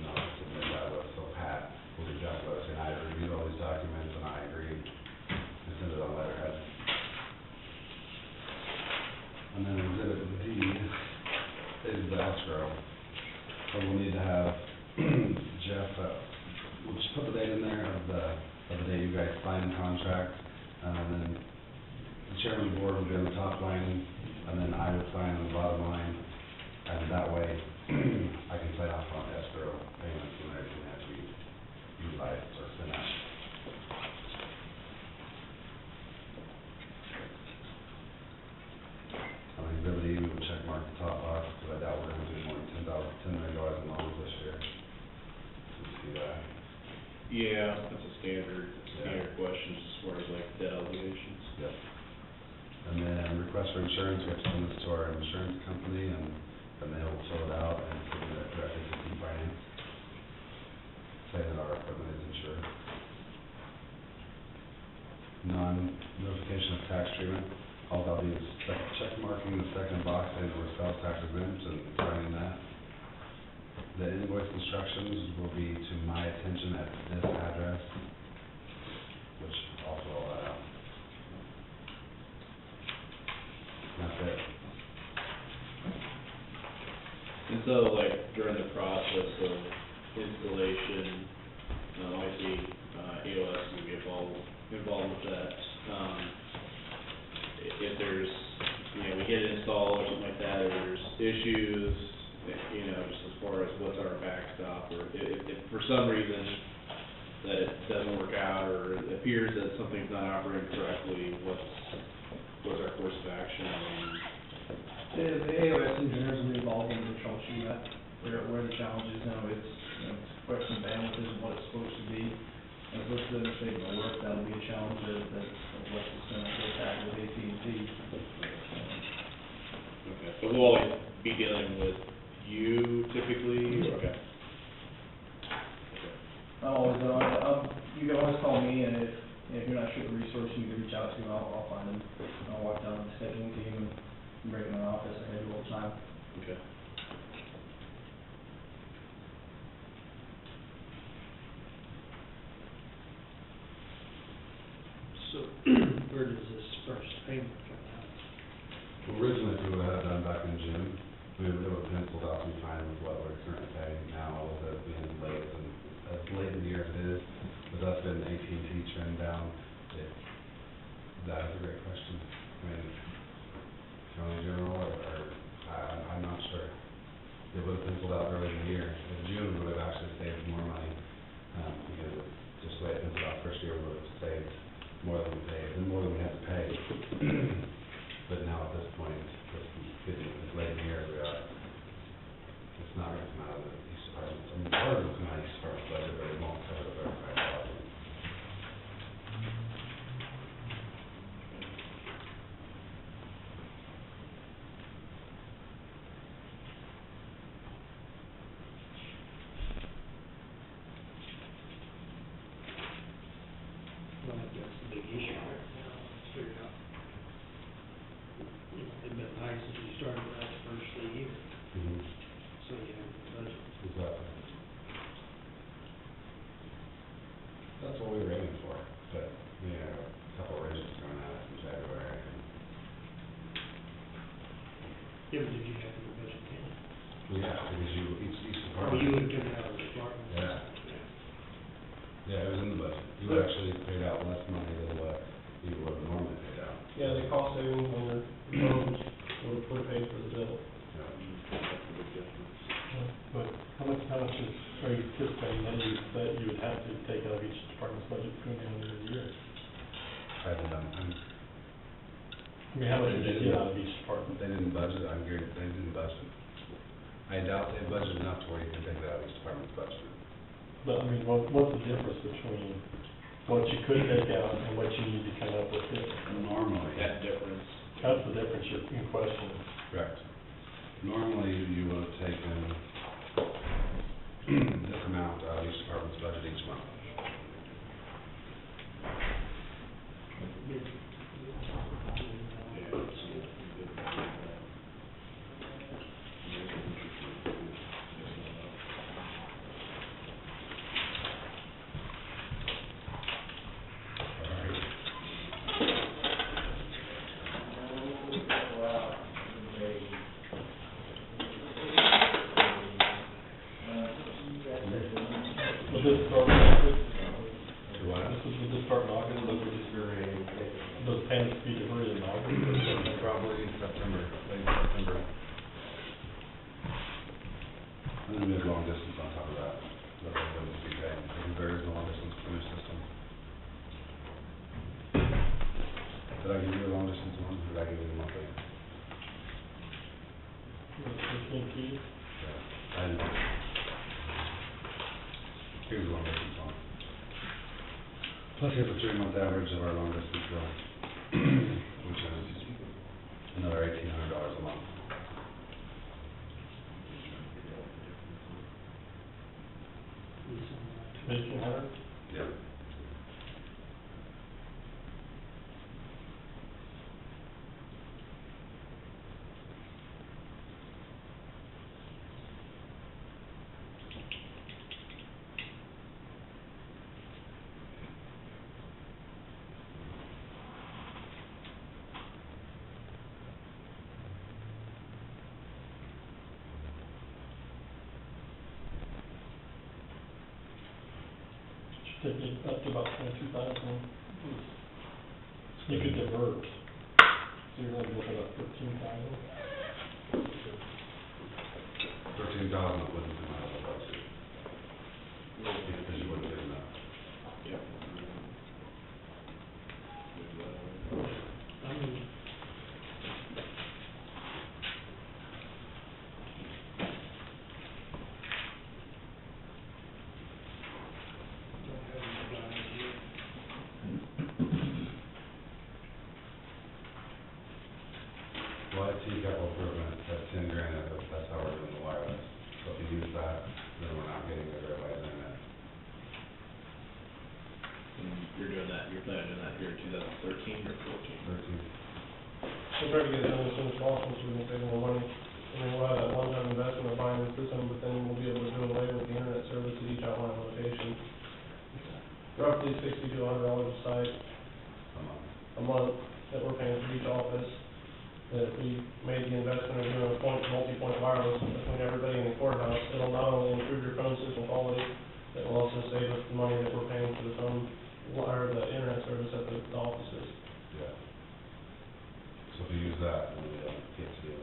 No, submit that with, so Pat will be draft a letter saying, I reviewed all these documents and I agree, and send it on letterhead. And then Exhibit D is the escrow. So we'll need to have Jeff, we'll just put the date in there of the day you guys sign the contract, and then the chairman of the board will be on the top line, and then I would sign on the bottom line, and that way, I can sign off on escrow payments and everything that we utilize or send out. On Exhibit E, we would check mark the top box, because I doubt we're gonna do more than $10 million in loans this year. So you see that? Yeah, that's a standard question as far as like debt obligations. Yep. And then request for insurance, we have to send this to our insurance company, and then they will fill it out and submit it directly to Key Finance, saying that our equipment is insured. Non-notification of tax treatment, all that'll be is check marking the second box saying that we're sales tax exempt and signing that. The invoice instructions will be to my attention at this address, which I'll fill all that out. That's it. And so, like, during the process of installation, obviously, EOS will be involved with that. If there's, we get it installed or something like that, or there's issues, just as far as what's our backstop, or if for some reason that it doesn't work out, or it appears that something's not operating correctly, what's our course of action? The AOS engineers will be involved in the troubleshooting that, where the challenge is now, it's a question of bandwidth and what it's supposed to be. And if it's the mistake of work, that'll be a challenge be dealing with you typically? Okay. You can always call me, and if you're not sure the resource you need to reach out to, I'll find them. I'll walk down to the scheduling team and break in our office, I do all the time. Okay. So, where does this first payment come out? Originally, we would have done back in June, we would have penciled out to be fine with what we're currently paying now, with it being late, and as late in the year as it is, with us getting AT&T turned down, that is a great question. I mean, county general, or, I'm not sure. They would have penciled out early in the year, in June, we would have actually saved more money, because just the way it penciled out first year, we would have saved more than we paid, and more than we had to pay. But now at this point, just getting as late in the year as we are, it's not gonna come out of the East Department. I mean, part of it's come out of the East Department's budget, but it won't cover the $35,000. Well, that's the big issue right now, let's figure out. It'd been nice if you started that first of the year, so you have the budget. Exactly. That's what we were aiming for, but, you know, a couple of raises going out in February, and Yeah, but did you have your budget in? because each Or department. you would come out of the department? Yeah. Yeah, it was in the budget. You would actually paid out less money than what you would have normally paid out. Yeah, the cost savings on your phones would have paid for the bill. Yeah. But how much are you anticipating that you would have to take out of each department's budget between the end of the year? I haven't done, I mean, how much did you get out of each department? they didn't budget, they didn't budget. I doubt they budgeted enough to where you can take that out of each department's budget. But, I mean, what's the difference between what you could take out and what you need to come up with here? Normally. That difference. That's the difference you're in question. Correct. Normally, you would have taken this amount out of each department's budget each month. Will this start in August? Do what? Will this start in August, those payments be diverted in August? Probably in September, late September. And then we have long distance on top of that, that we're going to be paying, because there is no long distance for new system. Did I give you a long distance one, or did I give you the monthly? AT&T? Yeah, I didn't. Here's the long distance one. Plus here's the 3-month average of our long distance bill, which is another $1,800 a month. $1,800? Yeah. Should take it up to about 22,000. You could divert, so you're only looking at 13,000. 13,000 wouldn't come out of the budget. Because you wouldn't get enough. Yep. I mean, don't have any idea. Well, IT capital improvement, that's $10,000 out of plan on doing that here in 2013 or 14? We'll try to get it done as soon as possible, so we can save more money. I mean, we'll have that one-time investment of buying the system, but then we'll be able to do away with the internet service at each outlying location. Roughly $60 to $100 a site a month that we're paying for each office. That if we made the investment of doing a multi-point wireless between everybody in the courthouse, it'll not only improve your phone system quality, it will also save us the money that we're paying for the phone, or the internet service at the offices. Yeah. So if you use that, then we can't see it.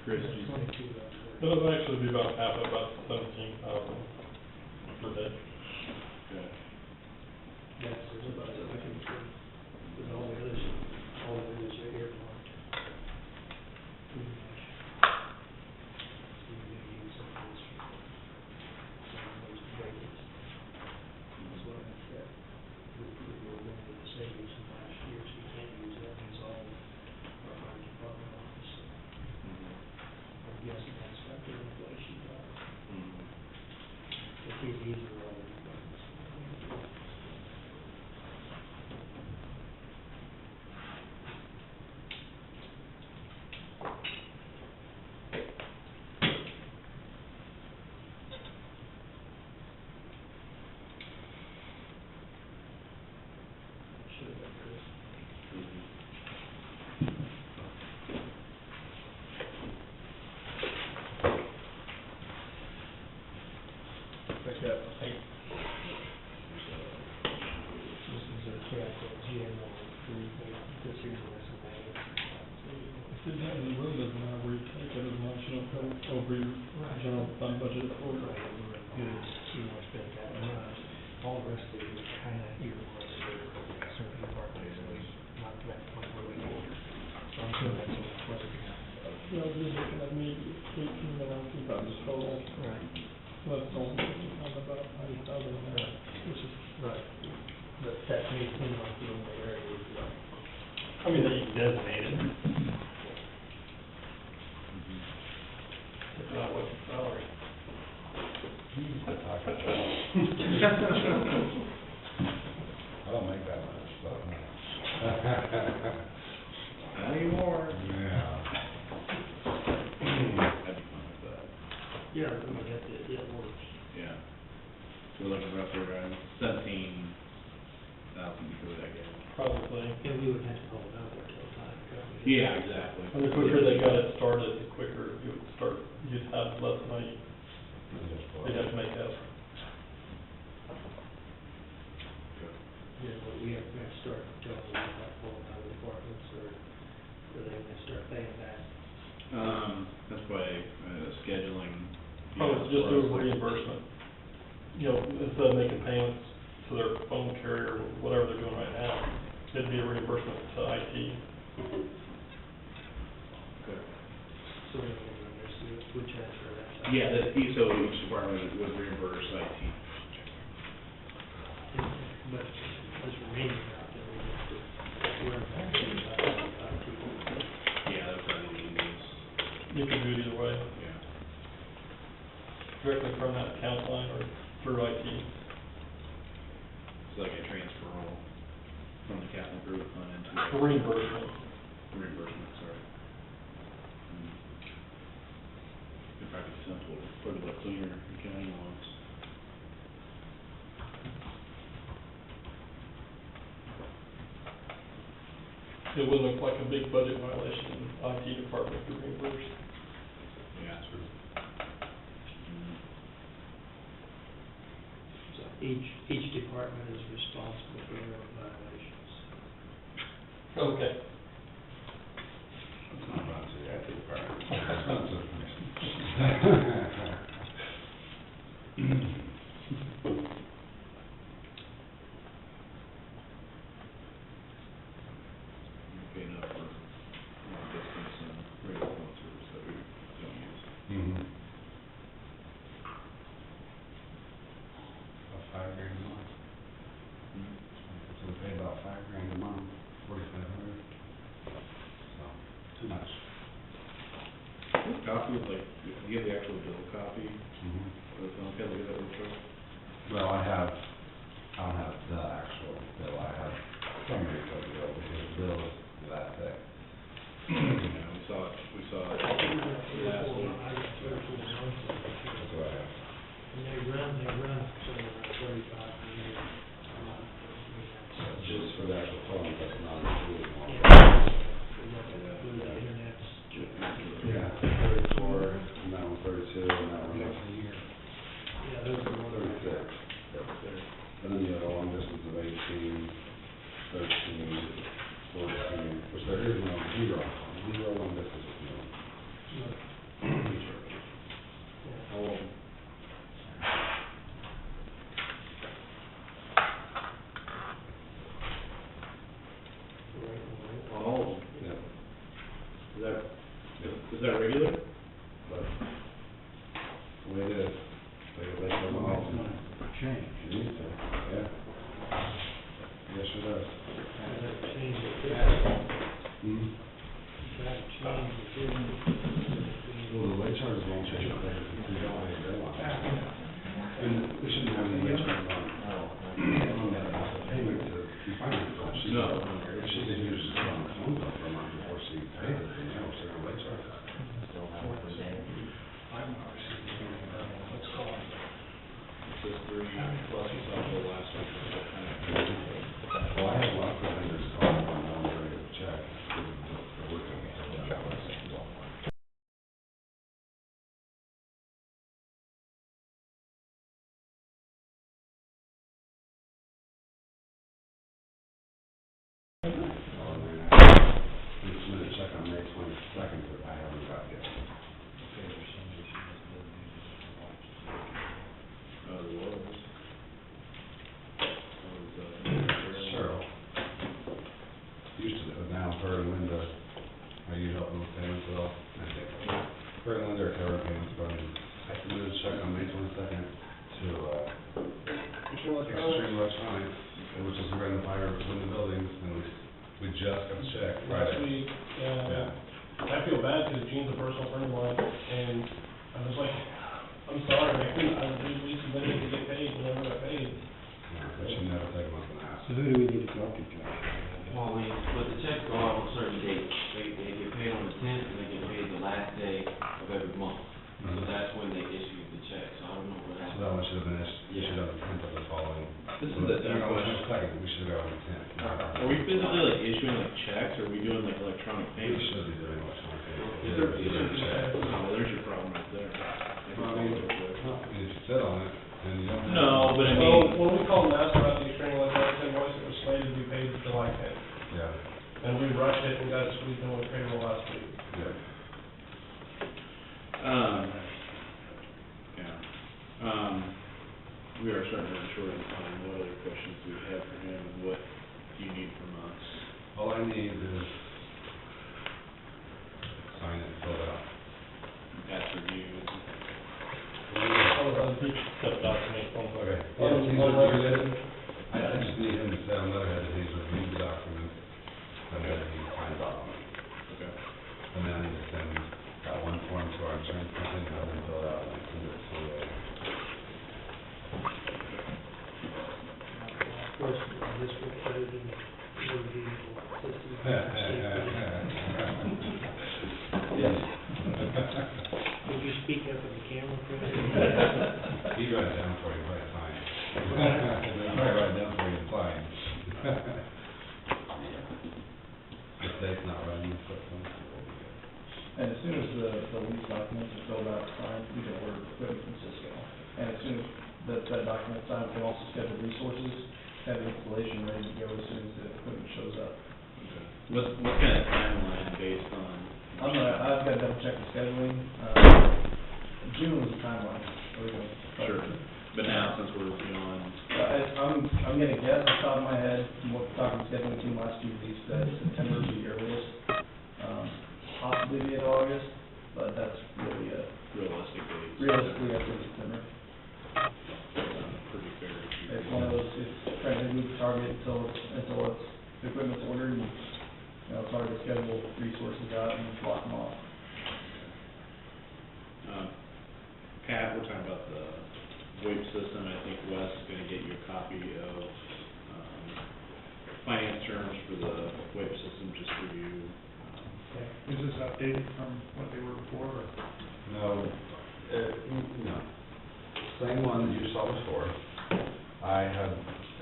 Chris, do you think? It'll actually be about half, about 17,000 per day. Okay. Yes, there's about, I think, with all the others are airport. Pretty much. So you may use some of those, some of those breakers. That's what I said. We were going to the savings from last year, so you can't use that, it's all our fire department office. I'm guessing that's got the inflation down. If these are all the departments. Should have been Chris. Like that, This is a capital general, this here's the estimate. if there's not in the room, doesn't matter where you take it, as much, you know, over your general fund budget for it. Right, we're good, we want to spend that much. All the rest of it is kind of earmarked for certain departments, so it's not to that point where we go. So I'm sure that's what we're gonna. You know, you're looking at maybe 18 to 19,000 total, Right. that's only about 90,000 a month, which is, Right. But that may seem like the only area we've got. I mean, that you designated. If not, what's the salary? I don't make that much, but. Not anymore. Yeah. That'd be fun with that. Yeah, I mean, it works. Yeah. So we're looking roughly around 17,000 to go that game. Probably. And we would have to hold out there till time comes. Yeah, exactly. And the quicker they got it started, the quicker you would start, you'd have less money, they'd have to make up. Yeah, but we have to start telling them about pulling out of departments, or are they gonna start paying back? That's why, scheduling. Probably just do a reimbursement. You know, instead of making payments to their phone carrier, or whatever they're doing right now, it'd be a reimbursement to IT. Okay. So we're gonna just would transfer that. Yeah, so each department would reimburse IT. But this remaining out there, we have to, we're impacted by people. Yeah, that's probably the easiest. You can do it either way, Yeah. directly from that account line or through IT. It's like a transfer roll from the capital improvement fund into. A reimbursement. Reimbursement, sorry. It'd probably be simple, put it up cleaner, the county wants. It wouldn't look like a big budget violation in the IT department to reimburse. Yeah, true. So each department is responsible for their own violations. Okay. It's not about to, I think, right. 4,500. So, too much. This copy is like, you have the actual bill copy, okay, look at that real quick. Well, I don't have the actual bill, I have summary of the bill, because the bill is that thick. Yeah, we saw it last week. I got 34 months of it. That's what I have. And they run somewhere around 35 a year. Just for the actual phone, that's not included. The internet's. Yeah, 34, and that one 32, and that one Yeah, those are one of the. 36. And then you have a long distance of 18, 13, 14, which there is no zero long distance with no. How old? Oh, Yeah, is that regular? but the way it is, they come off. Change. It needs to, yeah. Yes, it does. That change the Mm-hmm. that change the Well, the late charges won't change if we don't pay a bill on it. And we shouldn't have any late charges on payment to be financed. No. She did use it on the phone bill for a month before she paid it, and now she's gonna late charge. It says 3 plus you saw the last week. Well, I had lots of vendors call me when I'm ready to check. They're working on it. We submitted a check on May 22nd, but I haven't got it yet. Oh, it was. Cheryl. Used to, but now her and Linda, are you helping with payments at all? Okay. Her and Linda are covering payments, but I submitted a check on May 22nd to, Extreme Electronics, which is running the fiber between the buildings, and we just got the check Last Friday. week, Yeah. I feel bad because Gene's a personal friend of mine, and I was like, I'm sorry, we submitted to get paid, we never got paid. Yeah, they should never take a month and a half. So who do we need to talk to, Josh? Well, but the checks go out on certain dates. They get paid on the 10th, and they get paid the last day of every month. So that's when they issue the check, so I don't know what So happened. that one should have been issued on the 10th of the following. This is the dumb On the question. 22nd, we should have got on the 10th. Are we physically like issuing like checks, or are we doing like electronic We payments? should be doing electronic payments. Either check. Oh, there's your problem right there. Well, I mean, if you sit on it, then you don't have. No, but I So, mean, when we called and asked about the Extreme Electronics invoice, it was slated to be paid July 10th. Yeah, And we rushed it and got it squeezed in with payroll last week. yeah. We are starting to run short on time. What other questions do we have for him, and what do you need from us? All I need is sign it, fill it out. Pass review. Step document, phone call. Okay. Yeah, he's reviewed it. I just need him to say on the other hand that he's reviewed the document, and then he signs off on it. Okay. And then I need to send that one form to our insurance company, and have them fill it out, and I send it to, Of course, district code and motor vehicle system. Yes. Would you speak up in the camera, Chris? He wrote it down for you, but it's fine. They probably write it down for you, it's fine. The state's not running this stuff, so. And as soon as the lease documents are filled out, signed, we can order equipment from Cisco. And as soon as that document's signed, we can also schedule resources, have installation ready to go as soon as the equipment shows up. What kind of timeline based on? I've got to double check the scheduling. June was the timeline originally. Sure, but now since we're beyond, I'm gonna guess off the top of my head, from what the talking scheduling team last 2 weeks, that September is the earliest. Possibly be in August, but that's really, realistic dates. realistically, I think September. Pretty fair. It's one of those, it's trying to move the target until it's the equipment's ordered, and, you know, it's hard to schedule resources out and block them off. Pat, we're talking about the WAPE system. I think Wes is gonna get you a copy of, finance terms for the WAPE system, just for you. Is this updated from what they were before, or? No, no. Same one that you saw before. I had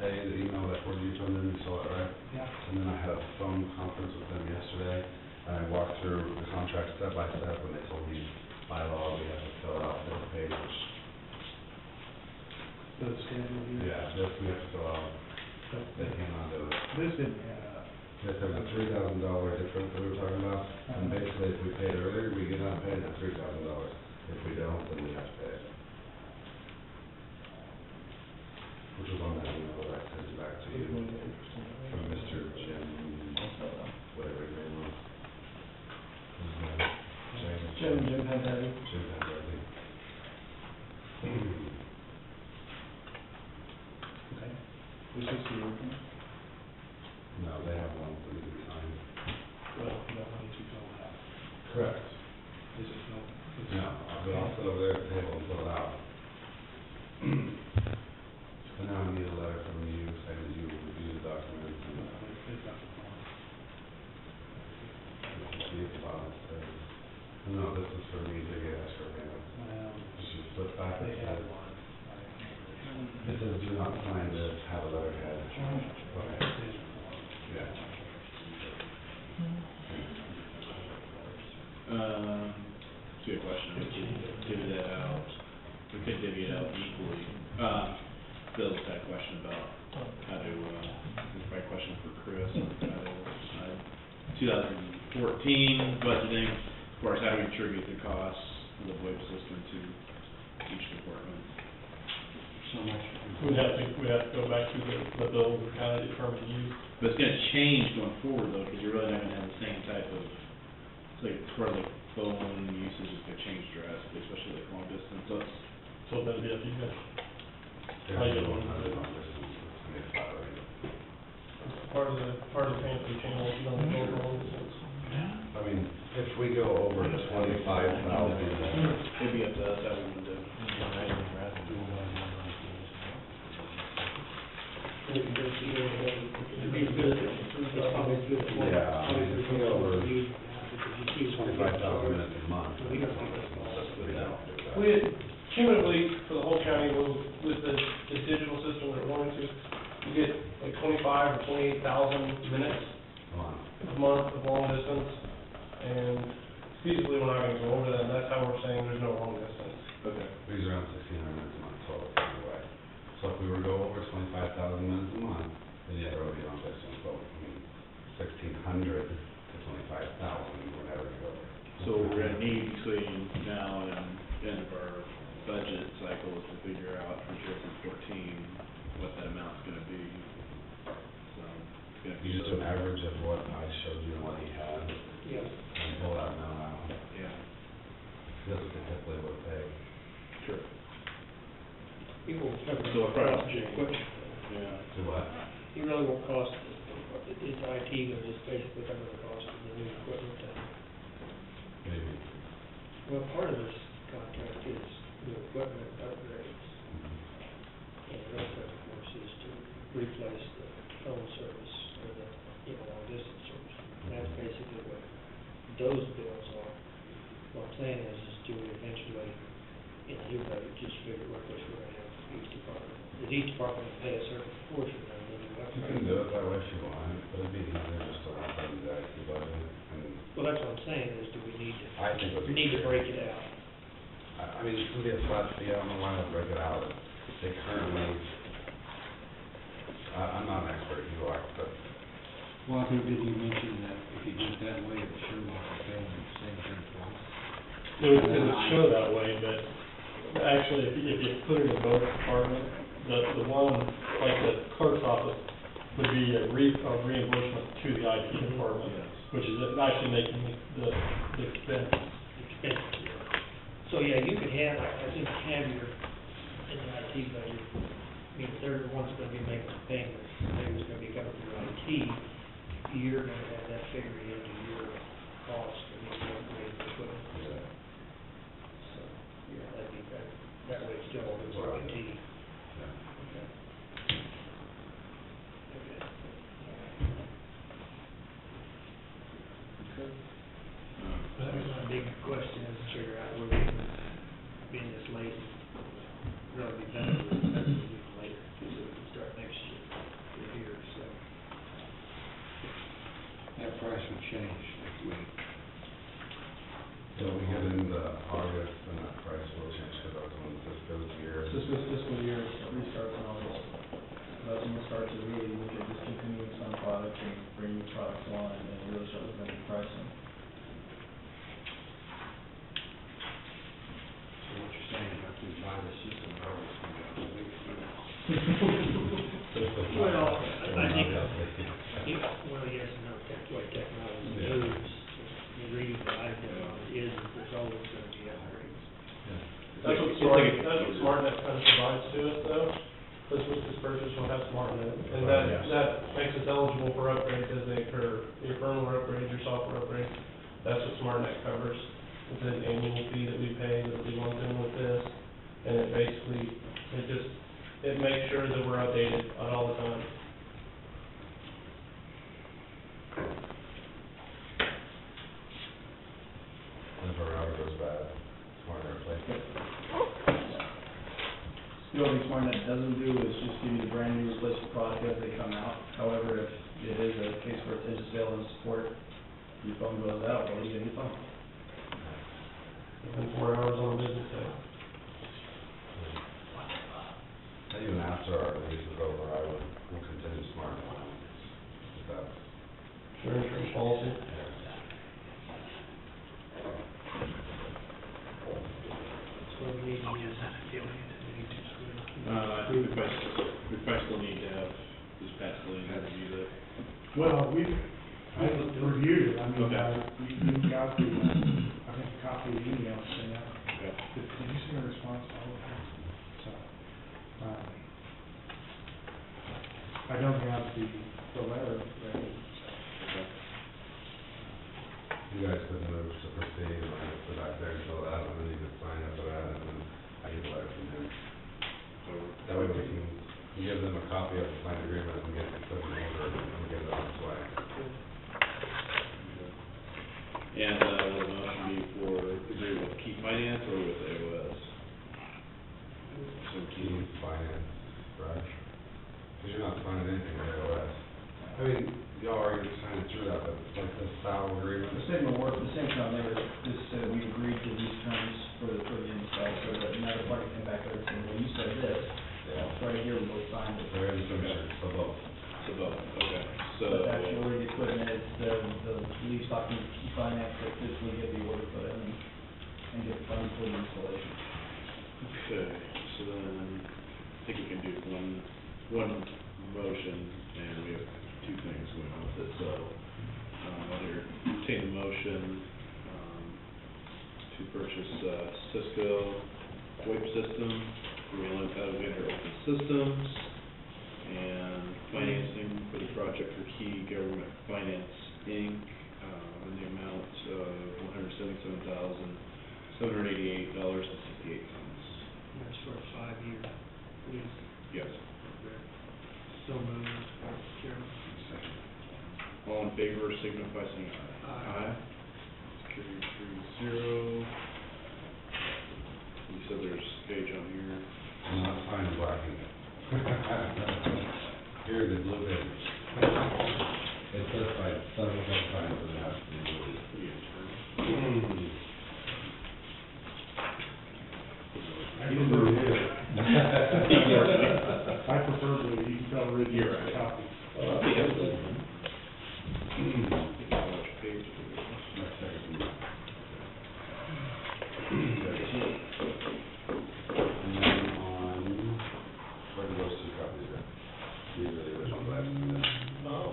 the email that forwarded you from them, you saw it, right? Yeah. And then I had a phone conference with them yesterday, and I walked through the contract step by step, and they told me by law, we have to fill out this page. The schedule here? Yeah, this we have to fill out, they cannot do it. This didn't add up. There's a $3,000 difference that we were talking about, and basically if we paid earlier, we get not paid that $3,000. If we don't, then we have to pay it. Which was on that email that I sent back to you from Mr. Jim, whatever his name was. Jim Pentetti. Jim Pentetti. Okay. Is this the original? No, they have one that needs to be signed. Well, no, I need to fill it out. Correct. Is it no? No, I'll sit over there at the table and fill it out. So now I need a letter from you saying that you will review the documents and It's not the form. see if file says. No, this is for me to get escrow payment. She flipped back and They had said, one. it says do not sign this, have a letterhead. Okay, yeah. To your question, we could divvy that out, we could divvy it out equally. Bill's had a question about how to, this is probably a question for Chris, how to, 2014 budgeting, of course, how do we attribute the costs of the WAPE system to each department? So much. We'd have to go back to the bill and kind of determine the use. But it's gonna change going forward though, because you're really not gonna have the same type of, it's like, part of the phone usage is gonna change drastically, especially like long distance, so it's, So that'd be up to you guys. There's no one other on this one, I mean, it's not right. Part of the payment for the channel, you don't go over long distance. I mean, if we go over 25,000, it'd be up to us how we wanna do it. yeah, I mean, if we go over 25,000 minutes a month, we don't do that. We had cumulatively, for the whole county, with the digital system that we're going to, we get like 25 or 28,000 minutes Come on. a month of long distance. And feasibly, we're not gonna go over that, and that's how we're saying there's no long distance. Okay. These are around 1,600 minutes a month total, anyway. So if we were to go over 25,000 minutes a month, then yeah, there would be long distance, but, I mean, 1,600 to 25,000, we're never gonna go there. So what we're gonna need between now and end of our budget cycle is to figure out from 2014 what that amount's gonna be. So, it's gonna be. You just do an average of what I showed you and what he had, Yeah. and pull that amount out. Yeah, This is typically what they, sure. People have So a price cost change. equipment. Yeah. do what? You really won't cost, it's IT, but just basically cover the cost of the new equipment. Maybe. Well, part of this contract is new equipment upgrades. And the rest of it, of course, is to replace the phone service or the, long distance service. And that's basically what those bills are. What I'm saying is to eventually, in the new budget, just figure what we're gonna have each department. Is each department pay a certain portion of the new You can upgrade? do it that way if you want, but it'd be easier just to have them do the IT budget, and Well, that's what I'm saying, is do we need to, I think it would be. need to break it out? I mean, it's gonna be a flat fee, I don't know why they break it out. They currently, I'm not an expert, you are, but Well, I think that you mentioned that if you do it that way, it sure will pay the same thing twice. It would show that way, but actually, if you put it in both departments, the one, like the clerk's office, would be a reimbursement to the IT department, which is actually making the expense. Expensive. So, yeah, you could have, I think, have your, in the IT budget, I mean, if they're the ones gonna be making the payments, maybe it's gonna be covered through IT, cost and what we upgrade the equipment. So, yeah, I think that way it's still open for IT. Okay. Okay. That was my big question, is to figure out where we can, being this late, really be better to do it later, so we can start next year, we're here, so. That price would change next week. So we get into August, and that price will change, because that's when this goes year. So this fiscal year restarts in August. That's when we start to really look at discontinuing some products and bring new products on and really start looking at pricing. So what you're saying, if we buy the system, we're always going to go week. Well, I think, well, yes and no, that's why technology moves. The reason I is that there's always gonna be upgrades. That's what SmartNet kind of provides to us though. This purchase will have SmartNet, and that makes us eligible for upgrades as they occur. Your firmware upgrades, your software upgrades, that's what SmartNet covers. It's an annual fee that we pay, that we lump in with this, and it basically, it makes sure that we're updated all the time. And if our router goes bad, smarter replacement. The only thing SmartNet doesn't do is just give you the brand new replacement product as they come out. However, if it is a case where it's into sale and support, your phone goes out, well, you get a new phone. Within 4 hours on a business day. And even after our lease is over, we'll continue smart. If that's, Your insurance policy. So we need to use that affiliate, we need to screw. I think we probably still need to have this Pat Celine review that. Well, I reviewed it, I mean, Okay. you got the, I think, a copy of the email sent out. Okay. Did you see a response to all of that? So, I don't have the letter ready. you guys could move to proceed, and I have to go back there and fill it out, and then you can sign up for that, and then I get the letter from him. That way we can give them a copy of the signed agreement and get the equipment order, and we get it on its way. And, will the motion be for agree with Key Finance or with AOS? So key finance, right? Because you're not signing anything with AOS. I mean, y'all are already signing through that, but it's like the style agreement. The statement of work, the same time there, just said we agreed to these terms for the install, so that another party came back there and said, well, you said this, Yeah. right here, we both signed it. There is a signature, so both. So both, okay, so. But actually, the equipment is the lease document, Key Finance, that physically get the order put in and get the funds for the installation. Okay, so then, I think we can do one motion, and we have two things going on with it, so, I'll entertain the motion, to purchase, Cisco VoIP system through Alexander Open Systems, and financing for the project for Key Government Finance, Inc., in the amount of $177,788.68. That's for a 5-year lease. Yes. So moved, Mr. Chairman. All in favor, signify by saying aye. Aye. Carried 3-0. You said there's page on here. I'm not signing black ink. Here, the blue page. It's certified several times, but it has to be blue. I prefer blue, you can tell Rick You're it's right. a copy. Which page is it? Next second. And then on, where do those two copies go? These are the original glasses. Oh.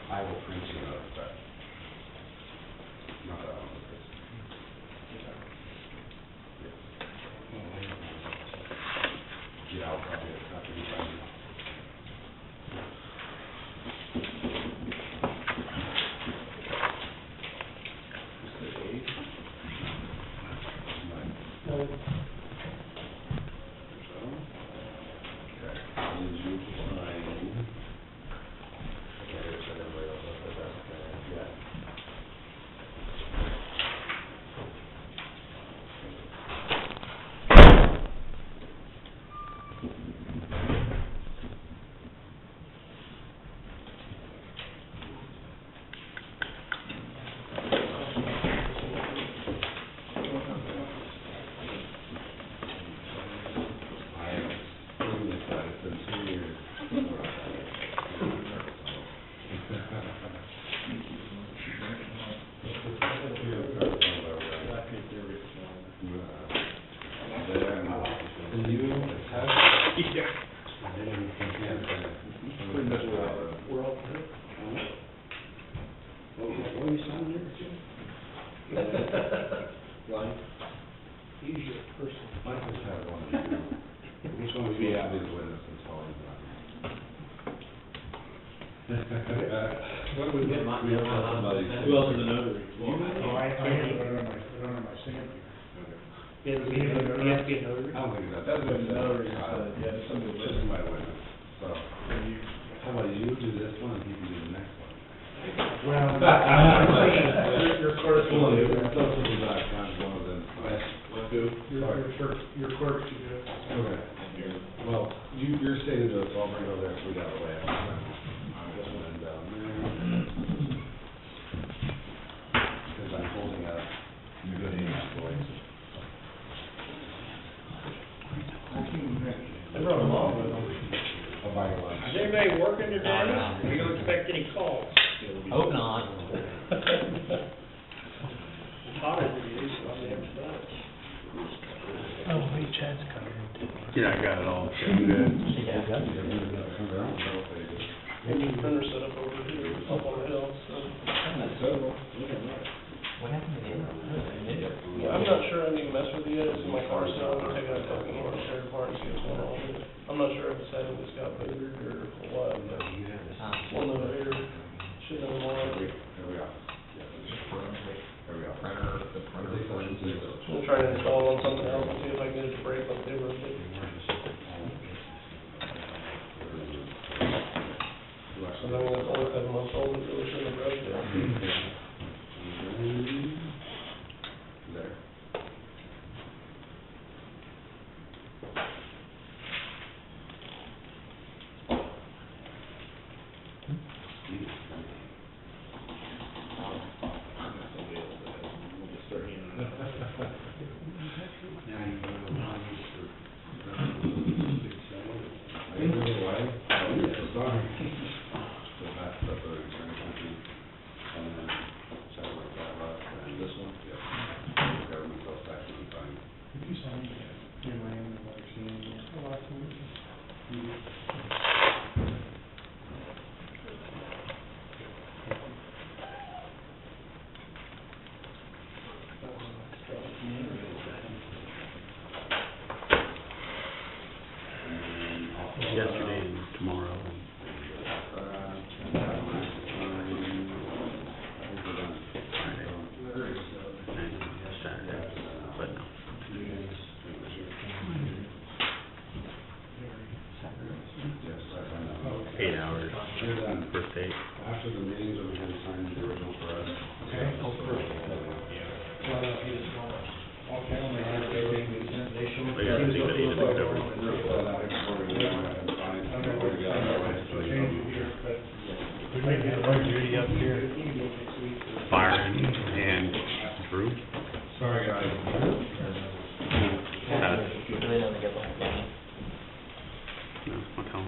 I will print you another set. Not that one, but this. Pretty much we're all good. What are you signing there, Jim? Line? Use your personal. Mike just had one of you. Which one would be the witness and tell him that? What would get my, We have somebody. Who else is a notary? I don't have my stamp here. You have to be a notary? I don't think that's. That's what the notary said, yeah, somebody Just my witness, so. How about you do this one and he can do the next one? Well, Your clerk will do. Something back, kind of one of them. your clerk should do it. Okay. Well, you're stating to us, I'll bring it over there if we got a way. This one down there. Because I'm holding up. You're good boys. They brought them all with them. I'll buy you lunch. Is everybody working today? Are you expect any calls? Hope not. It's hot as it is, so I'm never done. Oh, wait, Chad's coming. Yeah, I got it all. Good. Maybe the printer set up over here, up on the hill, so. What happened to the other? Yeah, I'm not sure I need to mess with it yet, it's in my car, so I'm taking it up to the sheriff department, see what's going on with it. I'm not sure if it's having this got booted or what, but one over here, should have more. Here we go. Here we go. I'm trying to install it on something else and see if I can get it to break like they were. So I mean, it's only 7 months old, it really shouldn't have broke yet. There. Yesterday and tomorrow. Saturday, but no. 8 hours, first date. After the meetings, I'm going to sign the original for us. Okay. They got to see that he did it over. Duty up here. Byron and Drew. Sorry, guys. No, I'll tell him.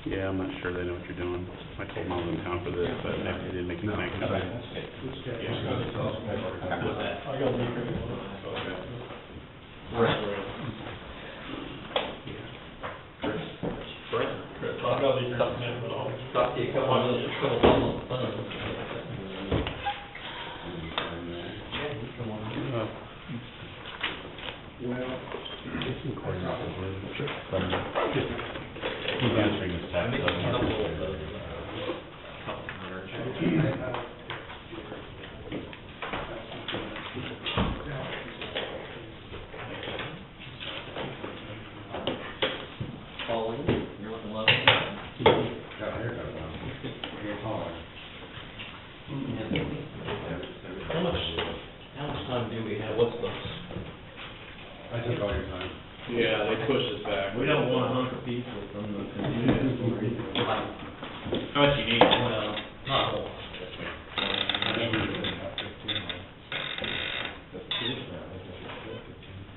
Yeah, I'm not sure they know what you're doing. I told them I was in town for this, but they didn't make me think of it. I got a meeting. Chris, I've got a meeting, but I'll. Talk to you a couple of minutes, couple of He's answering his text. Pauline, you're looking lovely. Got a haircut now. You're taller. How much time do we have? What's the? I took all your time. Yeah, they pushed us back. We don't want a hunk of people from the community. How much you need? Well, not a whole.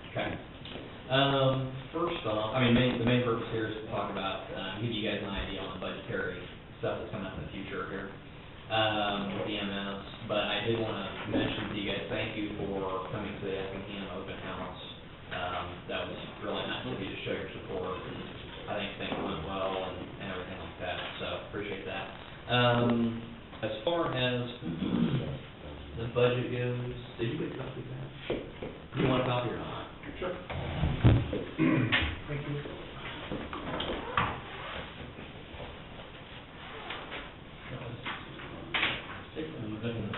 Okay. First off, I mean, the main purpose here is to talk about, give you guys an idea on budgetary stuff that's coming up in the future here, with the EMS, but I did wanna mention to you guys As far as the budget goes, did you get a copy of that? You want a copy or not? Sure. Thank you.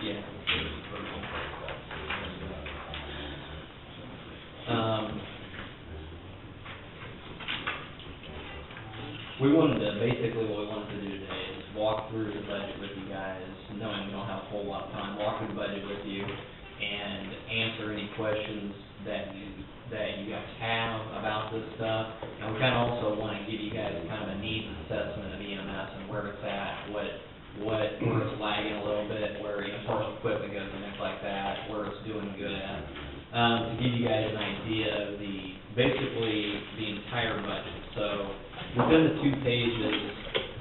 Yeah. Basically what we wanted to do today is walk through the budget with you guys, knowing we don't have a whole lot of time, walk through the budget with you and answer any questions that you guys have about this stuff. And we kind of also want to give you guys kind of a needs assessment of EMS and where it's at, where it's lagging a little bit, where, as far as equipment goes and things like that, where it's doing good at. To give you guys an idea of basically the entire budget. So within the 2 pages,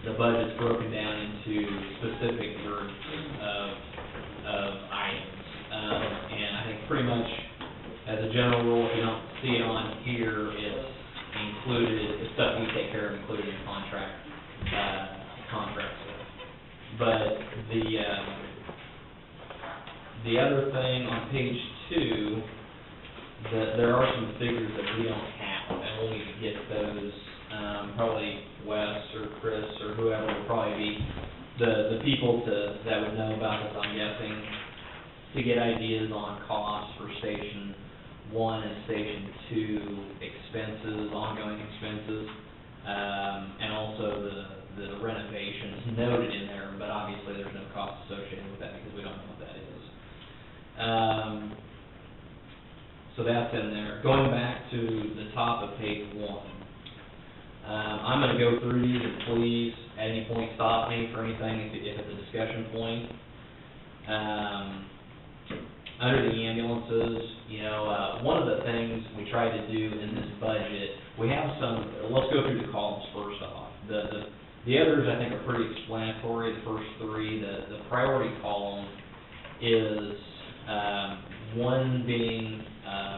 the budget's broken down into specific groups of items. And I think pretty much as a general rule, if you don't see it on here, it's included, it's stuff we take care of, included in contracts. But the other thing on page 2, there are some figures that we don't have, and we'll need to get those, probably Wes or Chris or whoever will probably be the people that would know about this, I'm guessing, to get ideas on costs for Station 1 and Station 2 expenses, ongoing expenses, and also the renovations noted in there, but obviously there's no cost associated with that because we don't know what that is. So that's in there. Going back to the top of page 1, I'm going to go through these, and please, at any point, stop me for anything if it's a discussion point. Under the ambulances, one of the things we try to do in this budget, we have let's go through the columns first off. The others, I think, are pretty explanatory, the first 3. The priority column is, one being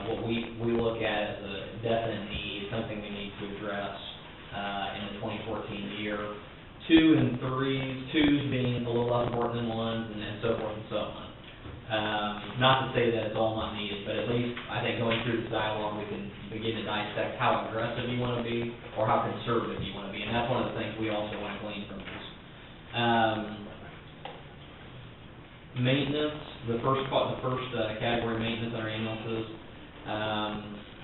what we look at as a definite need, something we need to address in the 2014 year. 2 and 3, 2s being a little less important than 1s, and so forth and so on. Not to say that it's all not needed, but at least I think going through this dialogue, we can begin to dissect how aggressive you want to be or how conservative you want to be, and that's one of the things we also want to glean from this. Maintenance, the first category, maintenance on our ambulances,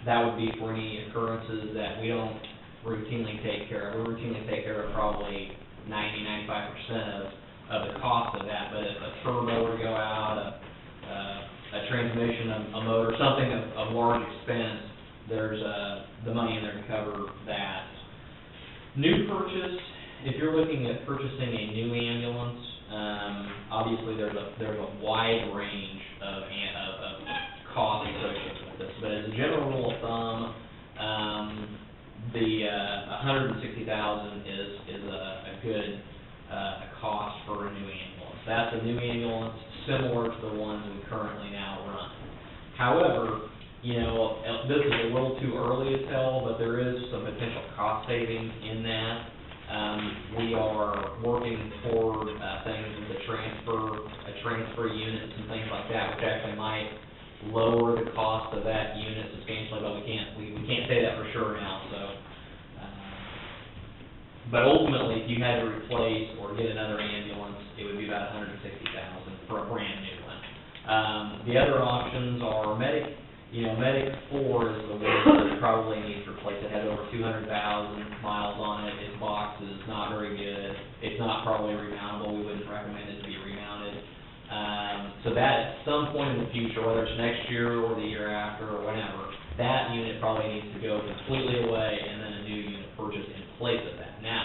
that would be for any occurrences that we don't routinely take care of. We routinely take care of probably 90-95% of the cost of that, but if a turbo were to go out, a transmission, a motor, something of large expense, there's the money in there to cover that. New purchase, if you're looking at purchasing a new ambulance, obviously there's a wide range of costs associated with this, but as a general rule of thumb, the $160,000 is a good cost for a new ambulance. That's a new ambulance similar to the ones we currently now run. However, this is a little too early to tell, but there is some potential cost savings in that. We are working toward things with transfer units and things like that, which actually might lower the cost of that unit substantially, but we can't say that for sure now. So, but ultimately, if you had to replace or get another ambulance, it would be about $160,000 for a brand new one. The other options are Medic. Medic 4 is the one that probably needs replaced. It has over 200,000 miles on it. Its box is not very good. It's not probably remountable. We wouldn't recommend it to be remounted. So that at some point in the future, whether it's next year or the year after or whenever, that unit probably needs to go completely away and then a new unit purchased in place of that. Now,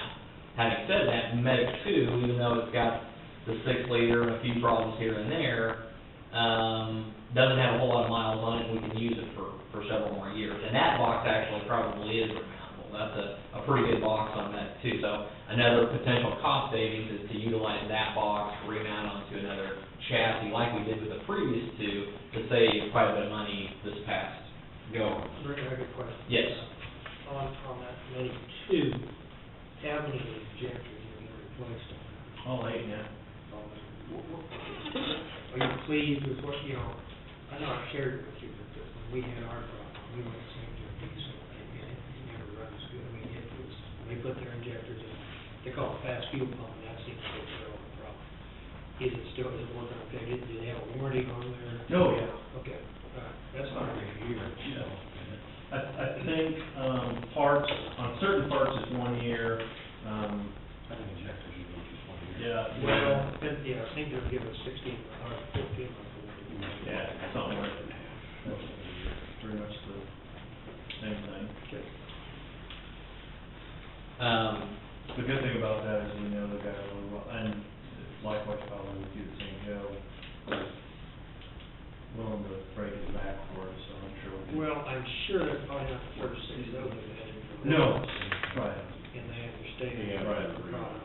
having said that, Medic 2, even though it's got the 6-liter and a few problems here and there, doesn't have a whole lot of miles on it, and we can use it for several more years. And that box actually probably is remountable. That's a pretty good box on that too. So another potential cost savings is to utilize that box, remount onto another chassis like we did with the previous 2 to save quite a bit of money this past go. Very good question. Yes. On that Medic 2, how many injectors are being replaced on that? All 8 now. are you pleased with what, you know, I know I shared it with you, but when we had our problem, we went to St. Joe Diesel, and it never runs good. I mean, it was, they put their injectors in, they call it fast fuel pump, and that seems to take care of the problem. Is it still, is it working okay? Do they have a warranty on there? Oh, yeah. Okay, all right, that's fine. Yeah. I think, parts, on certain parts it's 1 year, I think injectors are going to 20 years. yeah. Well, yeah, I think they're giving 16 or 14 months warranty. Yeah, something like that. That's pretty much the same thing. Okay. The good thing about that is we know the guy really well, and likewise probably with you at St. Joe, was willing to break his back for us, so I'm sure we'll be. Well, I'm sure that's probably not the first thing they'll do that in. No, right. And they understand. Yeah, right. the problems.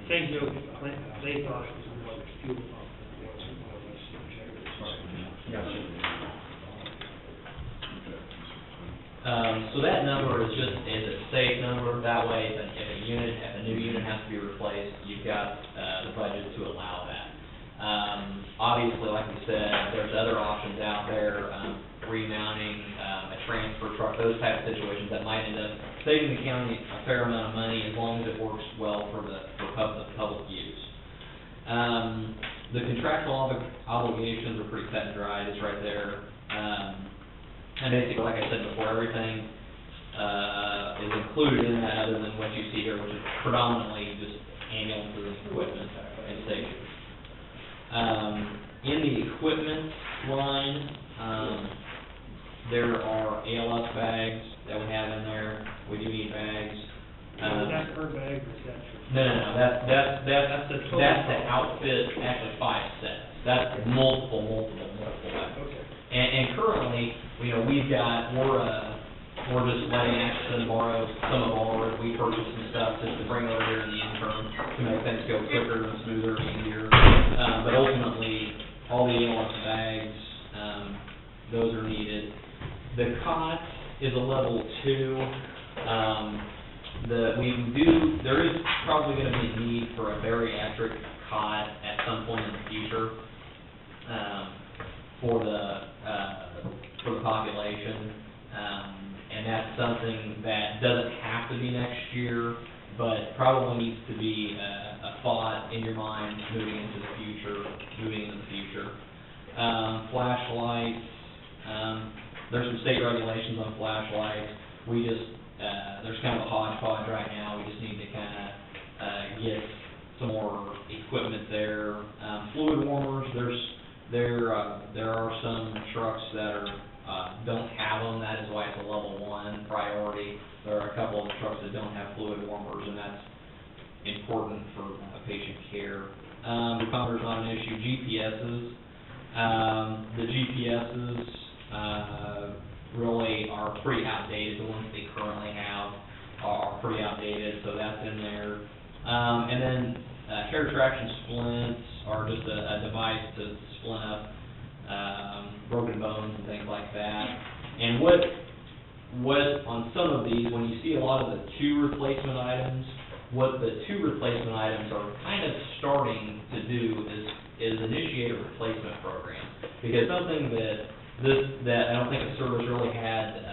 St. Joe, they thought it was more like a fuel pump than it was more or less injectors. Gotcha. So that number is a safe number, that way, if a new unit has to be replaced, you've got, the budget to allow that. Obviously, like we said, there's other options out there, remounting, a transfer truck, those type of situations that might end up saving the county a fair amount of money as long as it works well for public use. The contractual obligations are pretty cut and dried, it's right there. And basically, like I said before, everything, is included in that other than what you see here, which is predominantly just ambulances and equipment and stations. In the equipment line, there are ALS bags that we have in there, we do need bags. Is that per bag or is that for? No, that's the total that's the cost. outfit, actually 5 sets, that's multiple bags. Okay. And currently, you know, we're just letting Ashton borrow some of ours, we purchased some stuff just to bring over here in the interim to make things go quicker and smoother and easier. But ultimately, all the ALS bags, those are needed. The cot is a level 2. There is probably gonna be a need for a bariatric cot at some point in the future, for the population. And that's something that doesn't have to be next year, but probably needs to be a thought in your mind moving into the future. Flashlights, there's some state regulations on flashlights. There's kind of a hodgepodge right now, we just need to kind of get some more equipment there. Fluid warmers, there are some trucks that don't have them, that is why it's a level 1 priority. There are a couple of trucks that don't have fluid warmers, and that's important for patient care. The computer's not an issue. GPSs, the GPSs, really are pretty outdated. The ones they currently have are pretty outdated, so that's in there. And then, hair traction splints are just a device to splint up broken bones and things like that. And what on some of these, when you see a lot of the 2 replacement items, what the 2 replacement items are kind of starting to do is initiate a replacement program. Because something that I don't think the service really had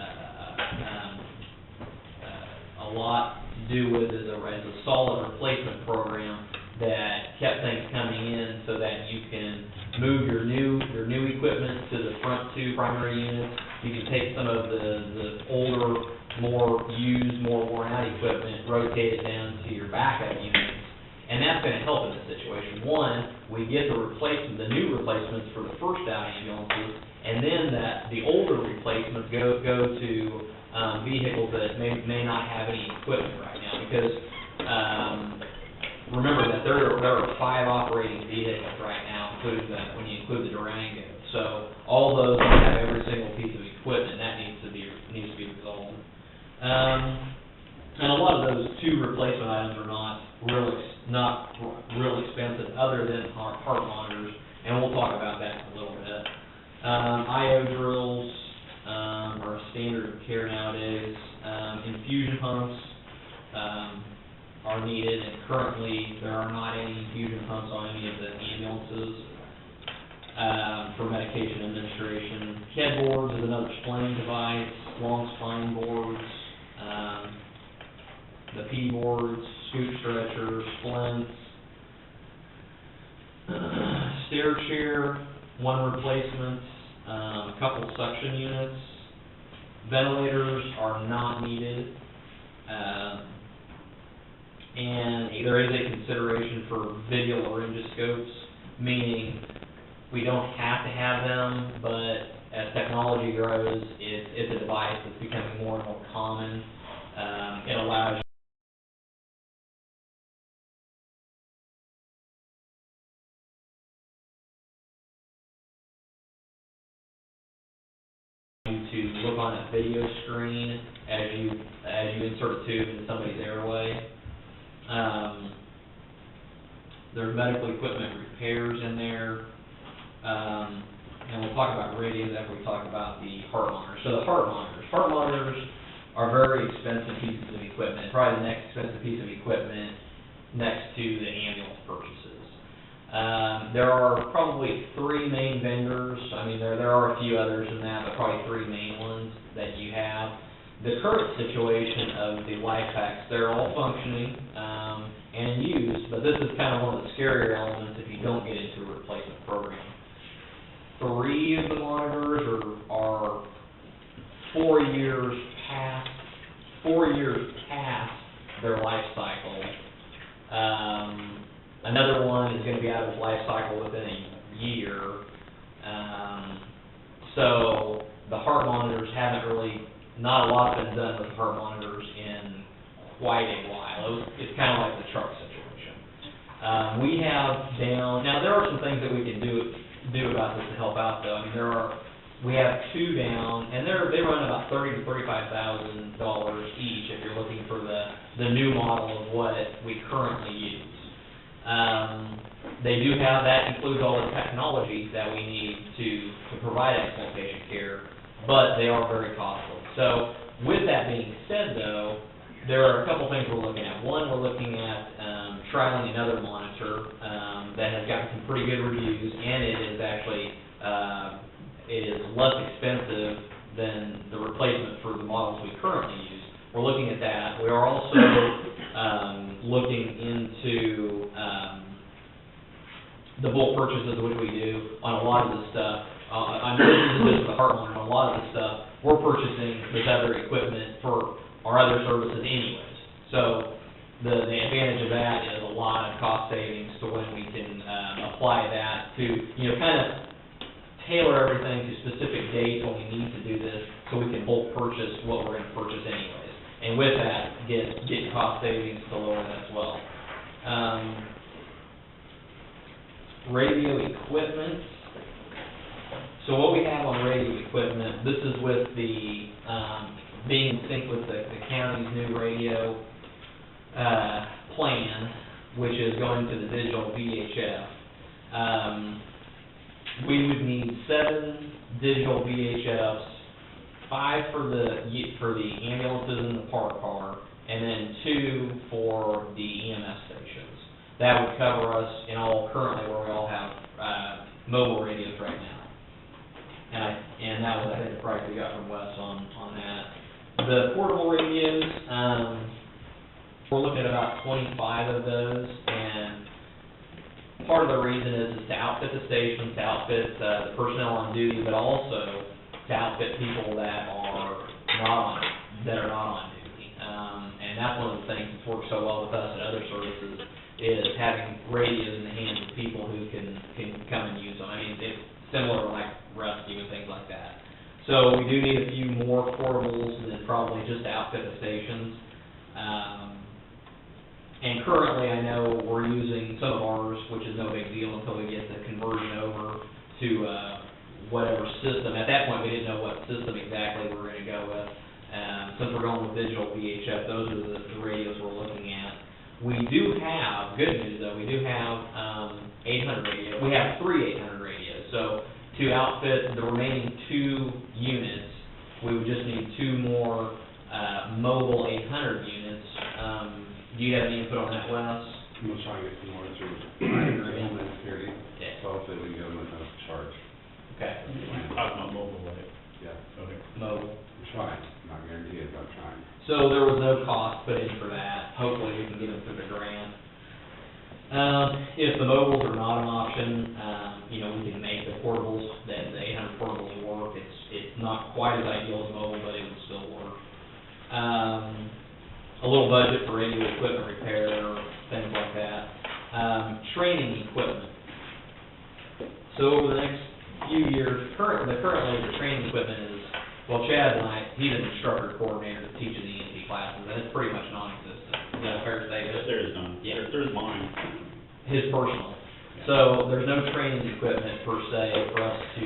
a lot to do with is a solid replacement program that kept things coming in so that you can move your new equipment to the front 2 primary units. You can take some of the older, more used, more worn out equipment, rotate it down to your backup units, and that's going to help in this situation. One, we get the new replacements for the first out ambulances, and then the older replacements go to vehicles that may not have any equipment right now, because remember that there are 5 operating vehicles right now, including when you include the Durango. So all those have every single piece of equipment that needs to be resolved. And a lot of those 2 replacement items are not real expensive, other than heart monitors, and we'll talk about that in a little bit. IO drills are a standard of care nowadays. Infusion pumps are are needed, and currently there are not any infusion pumps on any of the ambulances for medication administration. Headboards is another splaying device, long spine boards, the P boards, scoop stretchers, splints, stair chair, one replacement, a couple suction units. Ventilators are not needed. And there is a consideration for video laryngoscopes, meaning we don't have to have them, but as technology grows, it's a device that's becoming more and more common. It allows you to look on a video screen as you insert a tube into somebody's airway. There's medical equipment repairs in there. And we'll talk about radios after we talk about the heart monitors. So the heart monitors are very expensive pieces of equipment, probably the next expensive piece of equipment next to the ambulance purchases. There are probably three main vendors. I mean, there are a few others than that, but probably three main ones that you have. The current situation of the LifePaks, they're all functioning and in use, but this is kind of one of the scarier elements if you don't get into a replacement program. Three of the monitors are 4 years past their life cycle. Another one is going to be out of its life cycle within a year. So the heart monitors not a lot has been done with heart monitors in quite a while. It's kind of like the truck situation. We have now there are some things that we can do about this to help out though. I mean, we have two down, and they run about $30,000 to $35,000 each if you're looking for the new model of what we currently use. They do have, that includes all the technology that we need to provide excellent patient care, but they are very costly. So with that being said though, there are a couple things we're looking at. One, we're looking at trialing another monitor that has gotten some pretty good reviews, and it is actually it is less expensive than the replacement for the models we currently use. We're looking at that. We are also looking into the bulk purchases which we do on a lot of this stuff. I'm looking at this with the heart monitor. On a lot of this stuff, we're purchasing this other equipment for our other services anyways. So the advantage of that is a lot of cost savings to when we can apply that to, kind of tailor everything to specific dates when we need to do this, so we can bulk purchase what we're going to purchase anyways. And with that, get cost savings to lower that as well. Radio equipment. So what we have on radio equipment, this is with the being in sync with the county's new radio plan, which is going to the digital VHF. We would need 7 digital VHFs, 5 for the ambulances and the park car, and then 2 for the EMS stations. That would cover us in all currently where we all have mobile radios right now. And that was, I think, the price we got from Wes on that. The portable radios, we're looking at about 25 of those, and part of the reason is to outfit the stations, to outfit the personnel on duty, but also to outfit people that are not on duty. And that's one of the things that's worked so well with us and other services, is having radios in the hands of people who can come and use them. I mean, it's similar to like rescue and things like that. So we do need a few more portables than probably just to outfit the stations. And currently, I know we're using some of ours, which is no big deal until we get the conversion over to whatever system. At that point, we didn't know what system exactly we were going to go with. Since we're going with digital VHF, those are the radios we're looking at. We do have, good news though, we do have 800 radios. We have 3 800 radios. So to outfit the remaining 2 units, we would just need 2 more mobile 800 units. Do you have any input on that, Wes? I'm gonna try and get some more through agree. Homeland Security, Yeah. so hopefully we can get them a charge. Okay. Talking about mobile, right? Yeah, Okay. Mobile. I'm trying, not guaranteed, but I'm trying. So there was no cost put in for that. Hopefully we can get them through the grant. If the mobiles are not an option, you know, we can make the portables, that the 800 portables work. It's not quite as ideal as mobile, but it would still work. A little budget for radio equipment repair, things like that. Training equipment. So over the next few years, currently the training equipment is, well, Chad and I, he's an instructor coordinator that teaches EMT classes, and it's pretty much non-existent. Is that a fair statement? There is none. Yeah. There's mine. His personal. So there's no training equipment per se for us to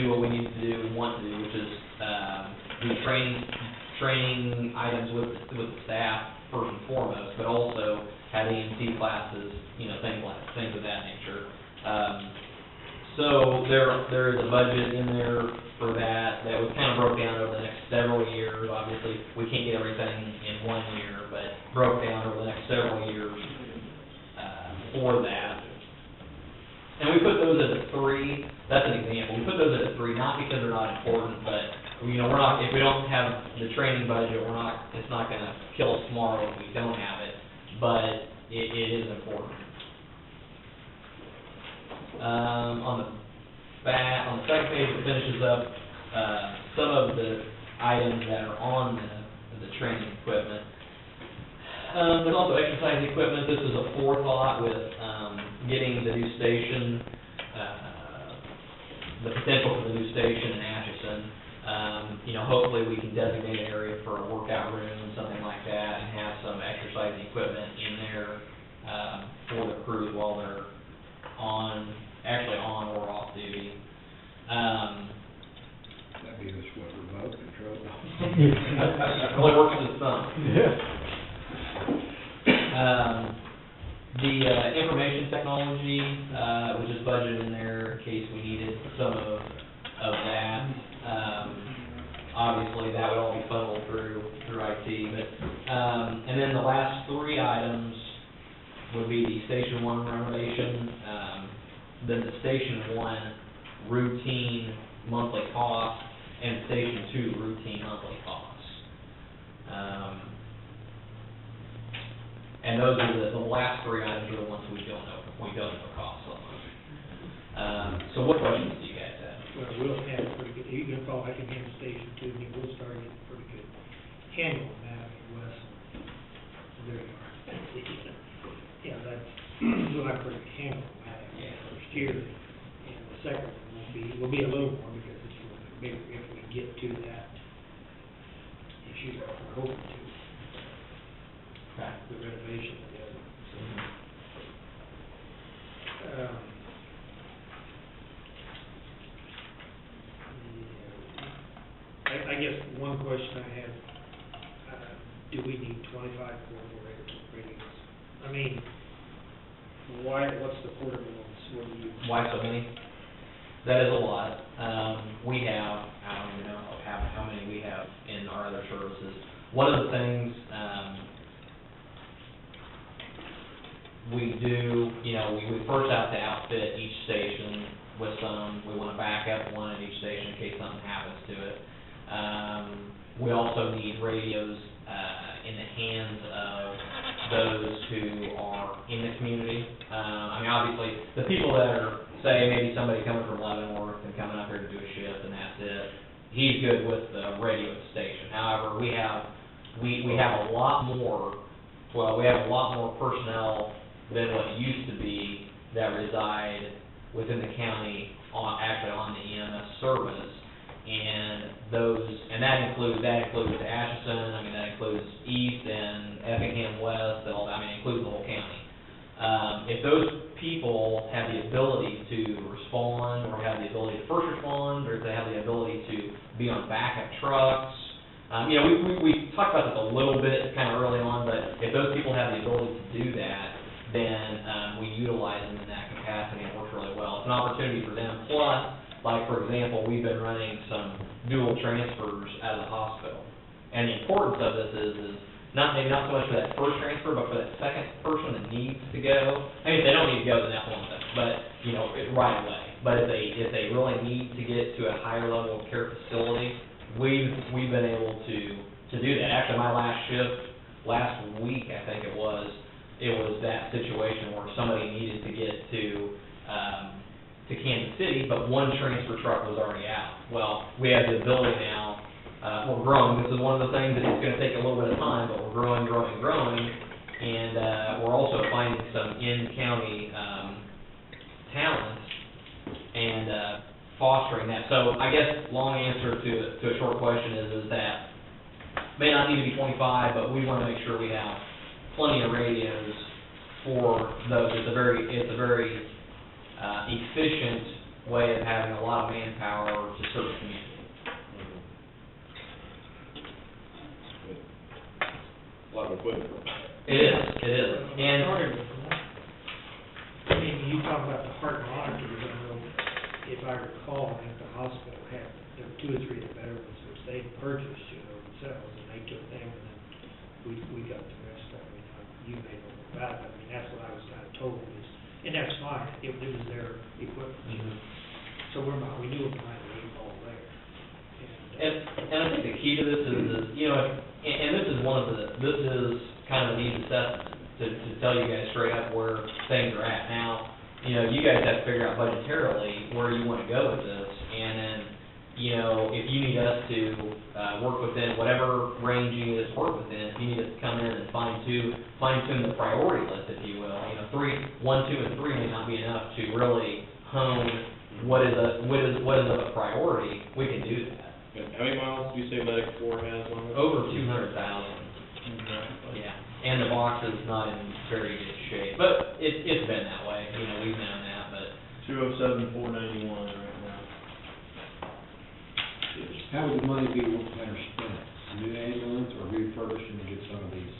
do what we need to do and want to do, which is, do training items with the staff first and foremost, but also have EMT classes, you know, things of that nature. So there is a budget in there for that was kind of broke down over the next several years. Obviously, we can't get everything in 1 year, but broke down over the next several years for that. And we put those at a 3. That's an example. We put those at a 3, not because they're not important, but you know, if we don't have the training budget, it's not going to kill us tomorrow if we don't have it. But it is important. On the second page, it finishes up some of the items that are on the training equipment. There's also exercise equipment. This is a forethought with getting the new station, the potential for the new station in Atchison. You know, hopefully we can designate an area for a workout room, something like that, and have some exercise equipment in there for the crews while they're on or off duty. That'd be this what remote control. Really works in the sun. The information technology, which is budgeted in there in case we needed some of that. Obviously, that would all be funneled through IT. But and then the last 3 items would be the Station 1 renovation, then the Station 1 routine monthly cost, and Station 2 routine monthly costs. And those are the last 3 items are the ones we don't know costs on. So what questions do you guys have? Well, we'll have pretty good, you can call back again to Station 2, and we'll start getting pretty good handle on that, Wes. There you are. Yeah, that's, we'll have a pretty good handle on that after the first year. And the second one will be a little more because it's a little bit bigger if we get to that issue that we're hoping to. Okay. The renovation of the other. I guess one question I have, do we need 25 portable radios? I mean, what's the portable ones? What do you? Why so many? That is a lot. We have, I don't even know how many we have in our other services. One of the things we do, you know, we first have to outfit each station with some. We want to back up one at each station in case something happens to it. We also need radios in the hands of those who are in the community. I mean, obviously, the people that are, say, maybe somebody coming from Leavenworth and coming up here to do a shift and that's it, he's good with the radio at the station. However, we have a lot more personnel than what used to be that reside within the county actually on the EMS service. And that includes Atchison, I mean, that includes East and Effingham West, it includes the whole county. If those people have the ability to respond, or have the ability to first respond, or if they have the ability to be on backup trucks, you know, we talked about this a little bit kind of early on, but if those people have the ability to do that, then we utilize them in that capacity, and it works really well. It's an opportunity for them. Plus, like, for example, we've been running some dual transfers out of the hospital. And the importance of this is maybe not so much for that first transfer, but for that second person that needs to go. I mean, if they don't need to go, then that's one thing, but, you know, right away. But if they really need to get to a higher level of care facility, we've been able to do that. Actually, my last shift, last week, I think it was that situation where somebody needed to get to Kansas City, but one transfer truck was already out. Well, we have the ability now, we're growing, this is one of the things that it's gonna take a little bit of time, but we're growing, and, we're also finding some in-county, talent and, fostering that. So I guess long answer to a short question is that may not need to be 25, but we wanna make sure we have plenty of radios for those. It's a very efficient way of having a lot of manpower to serve the community. A lot of equipment. It is, and I mean, you talk about the heart monitors, I know, if I recall, at the hospital had, there were 2 or 3 of the veterans, which they purchased, you know, themselves, and they took them, and then we got the rest of it. You may know about it, I mean, that's what I was kind of told, is, and that's fine, it was their equipment. So we knew it behind the 8 ball there. And I think the key to this is, you know, and this is kind of a neat assessment to tell you guys straight up where things are at. Now, you know, you guys have to figure out budgetarily where you want to go with this, and then, you know, if you need us to work within whatever range you need us to work within, if you need us to come in and fine-tune the priority list, if you will, you know, 1, 2, and 3 may not be enough to really hone what is a priority. We can do that. How many miles do you say Medic 4 has on it? Over 200,000. Yeah, and the box is not in very good shape, but it's been that way, you know, we've known that, but. 207,491 right now. How would the money be better spent? New ambulance or refurbishing to get some of these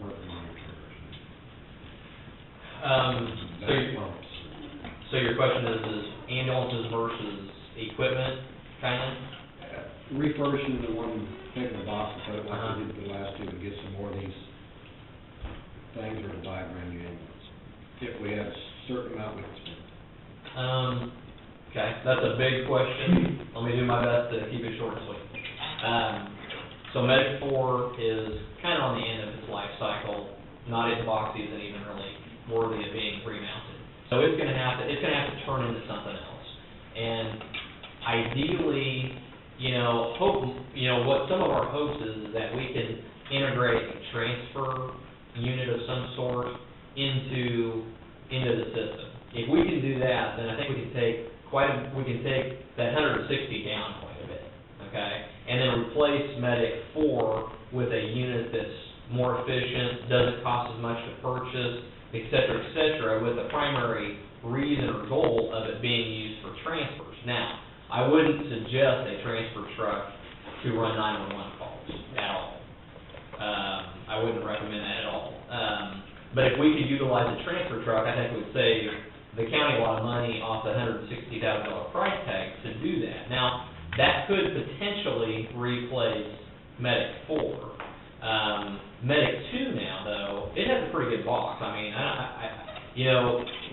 heart monitors? So your question is ambulances versus equipment, kind of? Refurbishing the one, taking the box and put it like we did the last 2 to get some more of these things, or to buy a brand new ambulance, if we had a certain amount we could spend. Okay, that's a big question. Let me do my best to keep it short and sweet. So Medic 4 is kind of on the end of its life cycle, not in the box isn't even really worthy of being remounted. So it's gonna have to turn into something else. And ideally, what some of our hopes is that we can integrate a transfer unit of some sort into the system. If we can do that, then I think we can take that 160 down quite a bit, okay? And then replace Medic 4 with a unit that's more efficient, doesn't cost as much to purchase, et cetera, with the primary reason or goal of it being used for transfers. Now, I wouldn't suggest a transfer truck to run 911 calls at all. I wouldn't recommend that at all. But if we could utilize a transfer truck, I think it would save the county a lot of money off the $160,000 price tag to do that. Now, that could potentially replace Medic 4. Medic 2 now, though, it has a pretty good box. I mean,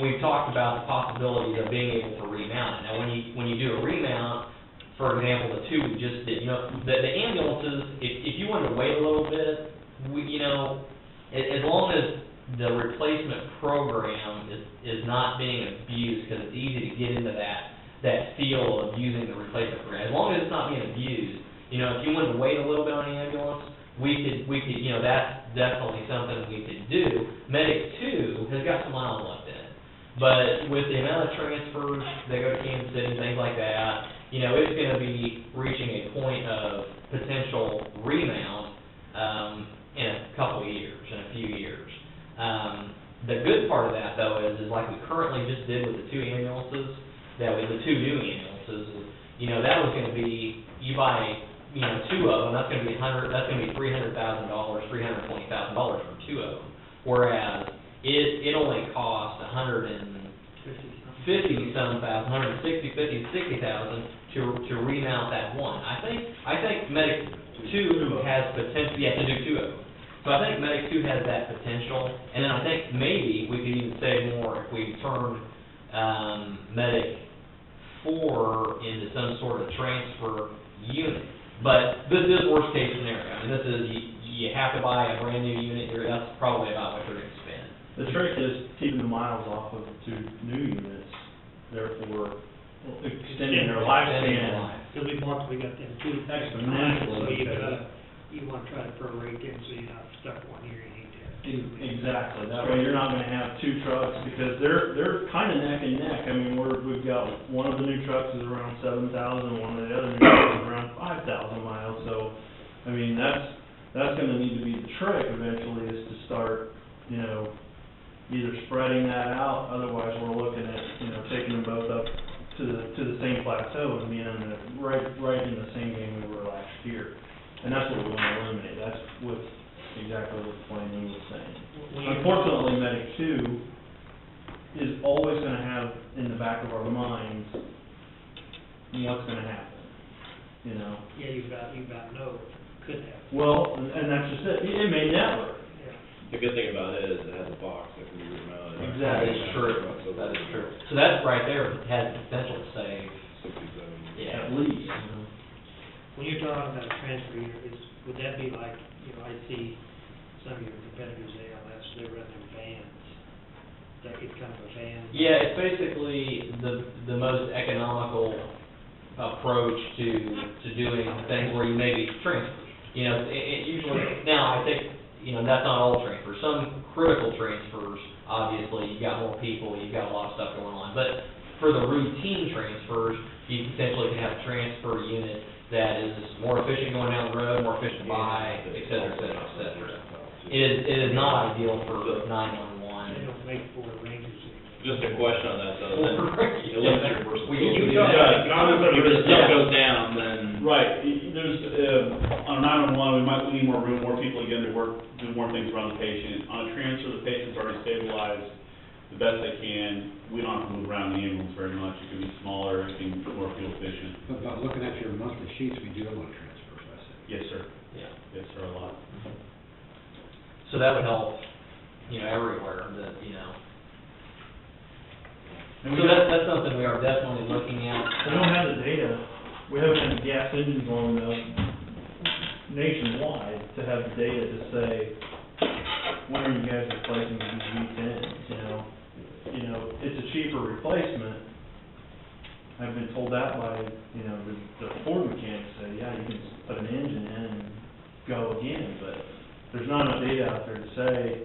we've talked about the possibilities of being able to remount it. Now, when you do a remount, for example, the 2 we just did, the ambulances, if you wanted to wait a little bit, as long as the replacement program is not being abused, because it's easy to get into that feel of using the replacement program. As long as it's not being abused, if you wanted to wait a little bit on the ambulance, we could, that's definitely something we could do. Medic 2 has got some miles left in it, but with the amount of transfers that go to Kansas City, things like that, it's gonna be reaching a point of potential remount, in a few years. The good part of that, though, is like we currently just did with the 2 ambulances, the 2 new ambulances, that was gonna be, you buy, 2 of them, that's gonna be $300,000, $320,000 for 2 of them. Whereas it only costs $160,000 to remount that one. I think Medic 2 has potential, to do 2 of them. So I think Medic 2 has that potential, and then I think maybe we could even save more if we turned, Medic 4 into some sort of transfer unit. But this is worst case scenario. I mean, this is, you have to buy a brand new unit, that's probably about what you're gonna spend. The trick is keeping the miles off of to new units, therefore extending their lifespan. Because we got them two. Exponentially, So because- you wanna try to prorate them, so you're not stuck one year, you need to have two. Exactly, that way you're not gonna have two trucks, because they're kinda neck and neck. I mean, we've got, one of the new trucks is around 7,000, one of the other new trucks is around 5,000 miles, so, I mean, that's gonna need to be the trick eventually, is to start, you know, either spreading that out, otherwise we're looking at, you know, taking them both up to the same plateau and being in the, right in the same game we were last year. And that's what we wanna eliminate, that's exactly what Flaming was saying. Unfortunately, Medic 2 is always gonna have in the back of our minds what's gonna happen, you know? Yeah, you about know it could happen. Well, and that's just it, it may never. Yeah. The good thing about it is it has a box that can be remounted. Exactly. That is true, that is true. So that's right there, has the potential to save, 67. yeah. At least. When you're talking about a transfer unit, would that be like, you know, I see some of your competitors, they're running vans. That it's kind of a van? Yeah, it's basically the most economical approach to doing things where you maybe transfer. You know, it usually, now I think, you know, that's not all transfers. Some critical transfers, obviously, you've got more people, you've got a lot of stuff going on. But for the routine transfers, you potentially can have a transfer unit that is more efficient going down the road, more efficient to buy, et cetera, et cetera, et cetera. It is not ideal for 911. They don't make Ford Rangers anymore. Just a question on that though, then it limits your versatility. You If do stuff goes down, then. Right, there's, on a 911, we need more room, more people again to work, do more things around the patient. On a transfer, the patient's already stabilized the best they can. We don't have to move around the ambulance very much. It can be smaller, it can be more fuel efficient. But by looking at your monthly sheets, we do have a lot of transfers, I see. Yes, sir. Yeah. Yes, sir, a lot. So that would help, you know, everywhere, that, you know. And So that's something we are definitely looking at. We don't have the data, we haven't had gas engines long enough nationwide to have the data to say, when are you guys replacing these V10s, you know? You know, it's a cheaper replacement. I've been told that by, you know, the Ford mechanics say, yeah, you can put an engine in and go again, but there's not enough data out there to say,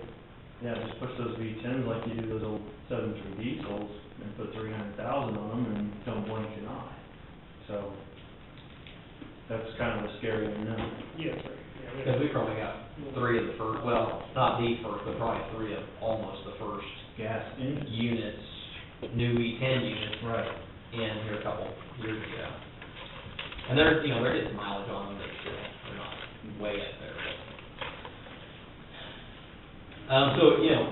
yeah, just push those V10s like you do those old 7.3 diesels and put 300,000 on them and don't blink an eye. So, that's kind of a scary unknown. Yes, sir. Because we probably got three of the first, well, not the first, but probably three of almost the first Gas engines. units, new E10 units Right. in here a couple years ago. And they're, you know, they're getting mileage on them, but still, they're not way up there. So, you know,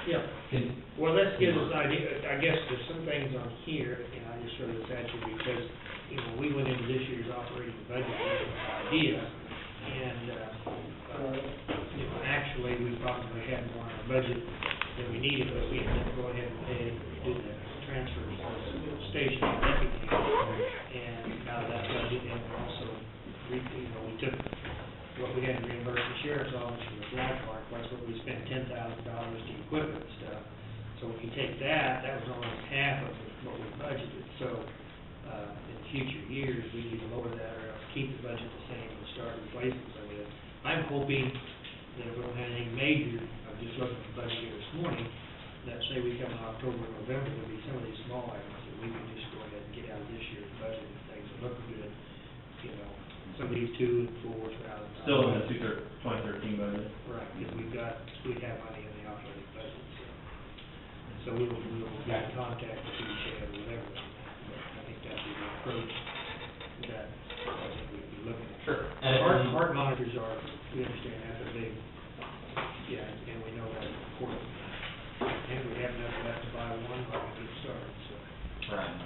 Yeah. can, Well, that gives us an idea, I guess there's some things on here, and I just sort of at you because, you know, we went into this year's operating budget with an idea, and, you know, actually, we probably had more in our budget than we needed, but we had to go ahead and pay, do the transfers to the station in Effingham, and out of that budget, and also, you know, we took what we had to reimburse the sheriff's office from the flag park, plus what we spent $10,000 to equipment and stuff. So if you take that, that was almost half of what we budgeted. So, in future years, we need to lower that or else keep the budget the same and start replacing some of it. I'm hoping that if we don't have anything major, I'm just looking at the budget here this morning, that say we come in October, November, there'll be some of these small items that we can just go ahead and get out of this year's budget if things are looking good, you know, some of these $2,000 and $4,000. Still in the 2013 budget. Right, because we have money in the operating budget, so. So we will get in contact with each other, whatever. I think that'd be the approach that I think we'd be looking at. sure. And Heart monitors are, we understand that's a big, yeah, and we know that's important. And we have enough left to buy one, but we get started, so. Right.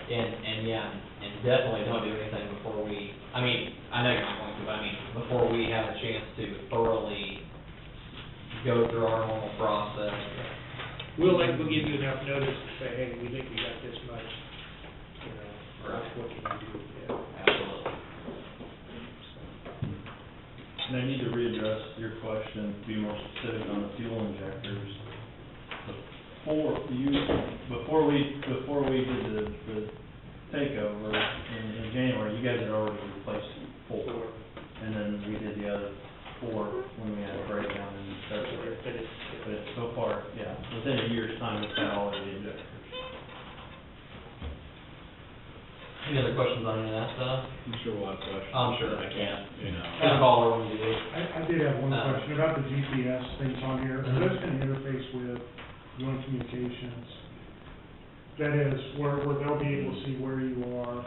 And Yeah, and definitely don't do anything before we, I mean, I know you're not going to, but I mean, before we have a chance to thoroughly go through our normal process. We'll give you enough notice to say, hey, we think we got this much, you know, what can you do? Yeah. Absolutely. And I need to readdress your question, be more specific on the fuel injectors. Before we did the takeover in January, you guys had already replaced 4. And then we did the other 4 when we had a breakdown in February. But so far, yeah, within a year's time, we've got all of the injectors. Any other questions on any of that stuff? I'm sure we'll have questions. I'm sure. I can't, you know. Just call her when you do. I did have one question about the GPS things on here. Are those gonna interface with Joint Communications? That is, where they'll be able to see where you are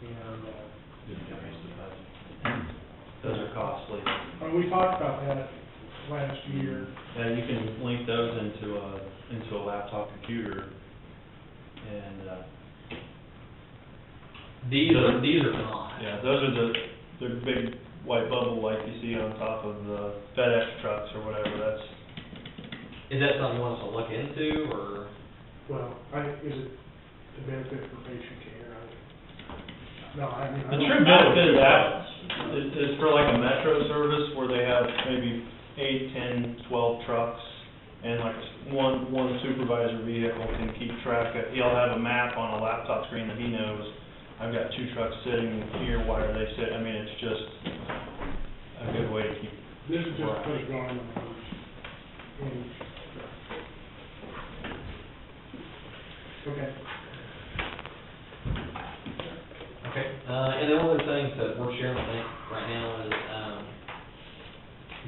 and, Those are costly. we talked about that last year. Yeah, you can link those into a laptop computer and, These are not. yeah, those are the big white bubble like you see on top of the FedEx trucks or whatever, that's. Is that something you want us to look into, or? Well, is it the benefit for patient care? No, I mean. The true benefit of that is for like a metro service where they have maybe 8, 10, 12 trucks, and like one supervisor vehicle can keep track of, he'll have a map on a laptop screen that he knows, I've got 2 trucks sitting here, why are they sitting, I mean, it's just a good way to keep. This is just put it on and. Okay. Okay, and the only thing that we're sharing, I think, right now is,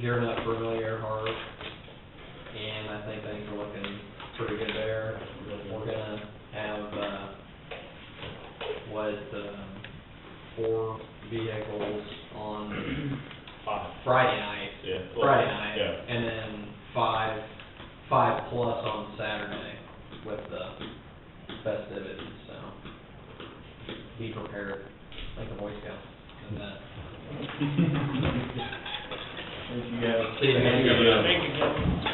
gearing up for Amelia Earhart, and I think things are looking pretty good there. We're gonna have, 4 vehicles on Friday night. Yeah. Friday night, Yeah. and then 5 plus on Saturday with the festivities, so be prepared, like the Boy Scouts and that. Thank you guys. See you guys. Thank you, Kevin.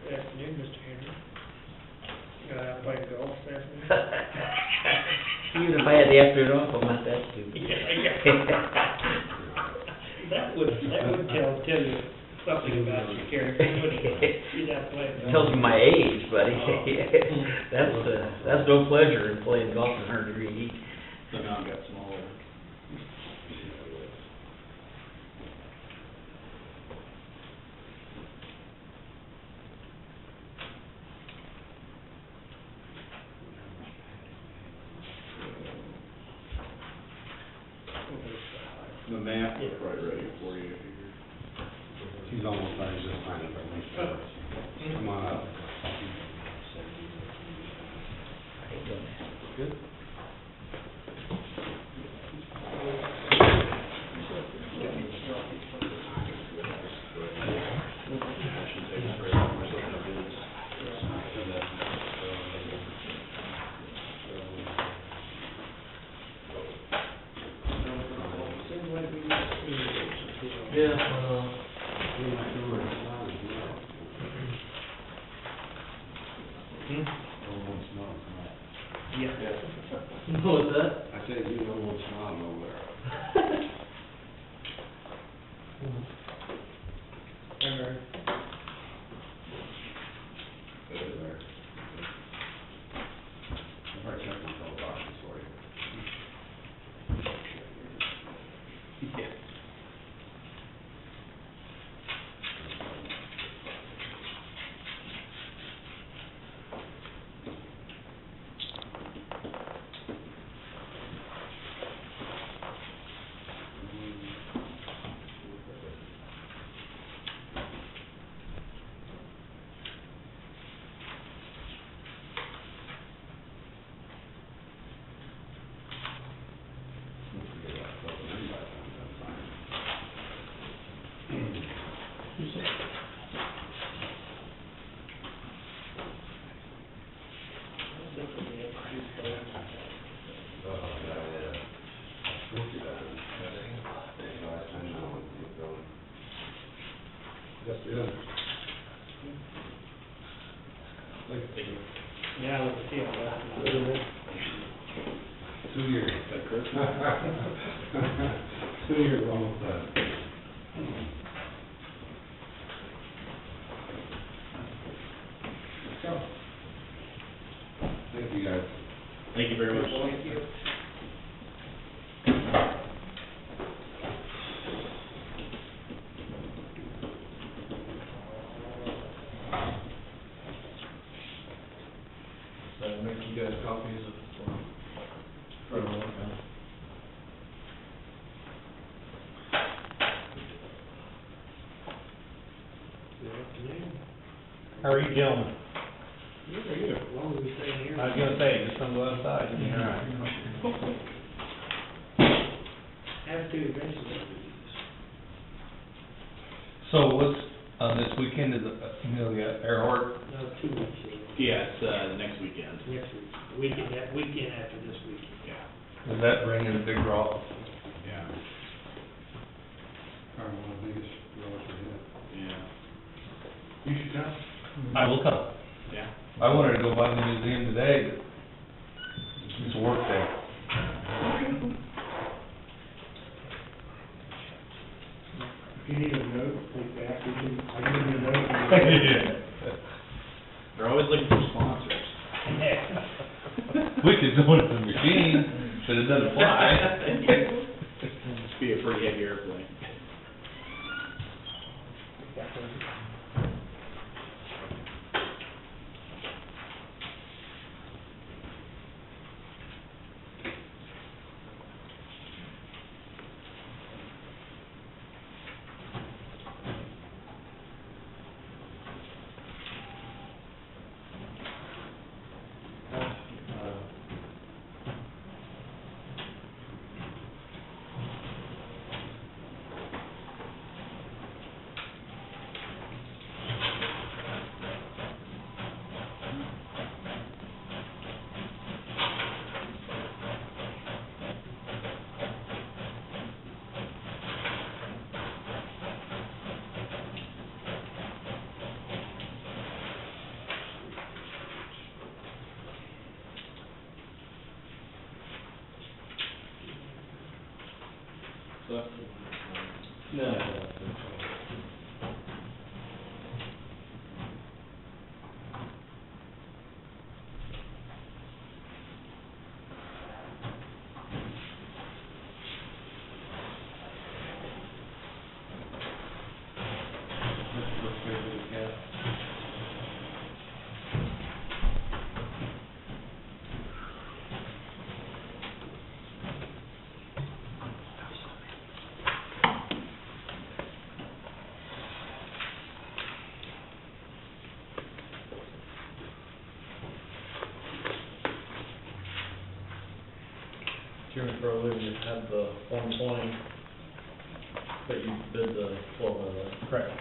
Good afternoon, Mr. Henry. Playing golf this afternoon? Even if I had the afternoon off, I'm not that stupid. That would tell you something about your character, wouldn't it? You're not playing golf. Tells you my age, buddy. That's no pleasure in playing golf in 100-degree heat. The mountain got smaller. The map is right ready for you. He's almost done, he's just signing for me. Come on up. Good. What was that? I said, you know what's wrong over there. There. I'll probably check my fellow boxes for you. Yeah. simple, we have to do those. Yes, yeah. Yeah, let's see how that's. 2 years. 2 years, almost done. So, thank you, guys. Thank you very much. Thank you. So make you guys copies of, for the one. Good afternoon. How are you gentlemen? Good, are you? As long as we stay in here. I was gonna say, just don't go outside. Have to eventually. So what's, this weekend is Amelia Earhart? No, 2 weeks ago. Yeah, it's, next weekend. Next week. Weekend after this weekend. Yeah. Does that bring in a big draw? Yeah. Probably one of the biggest roads we have. Yeah. You should come. I will come. Yeah. I wanted to go by the museum today, but it's a work day. If you need a note, take back, I give you a note. They're always looking for sponsors. We could join the machine, but it doesn't fly. Must be a pretty heavy airplane. No. Chairman Crowley, you had the 120, but you bid the 1200. Correct.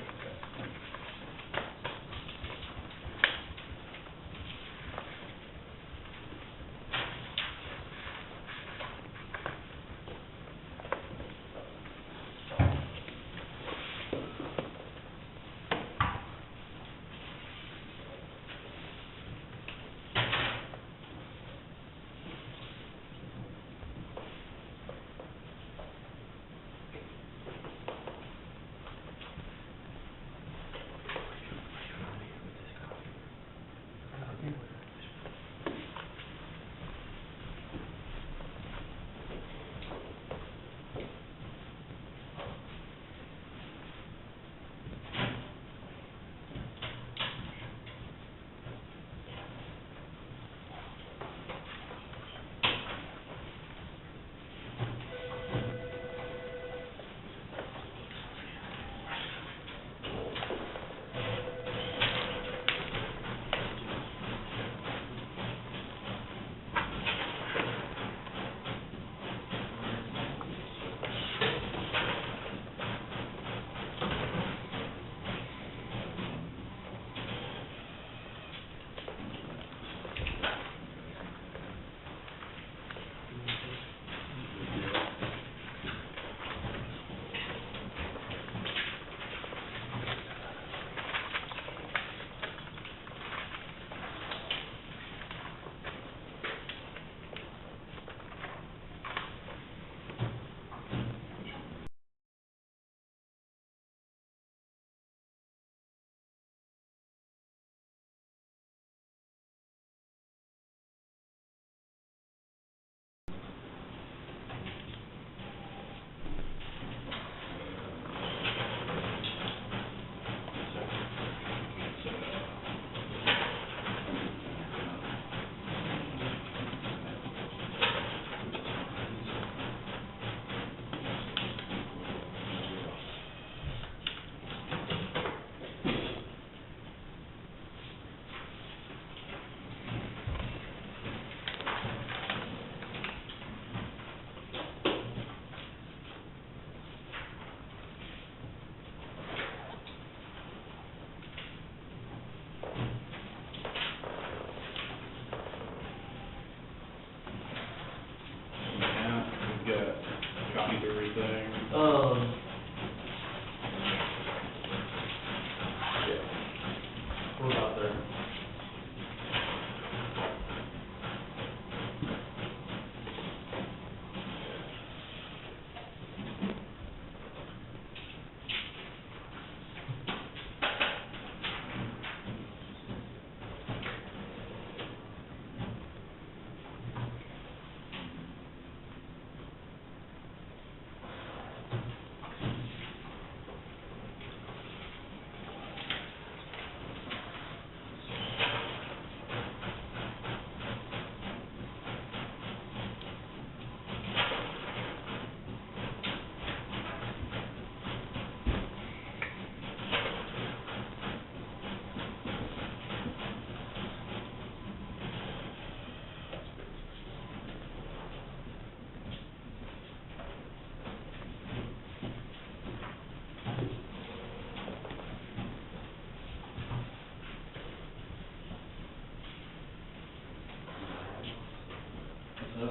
Yeah,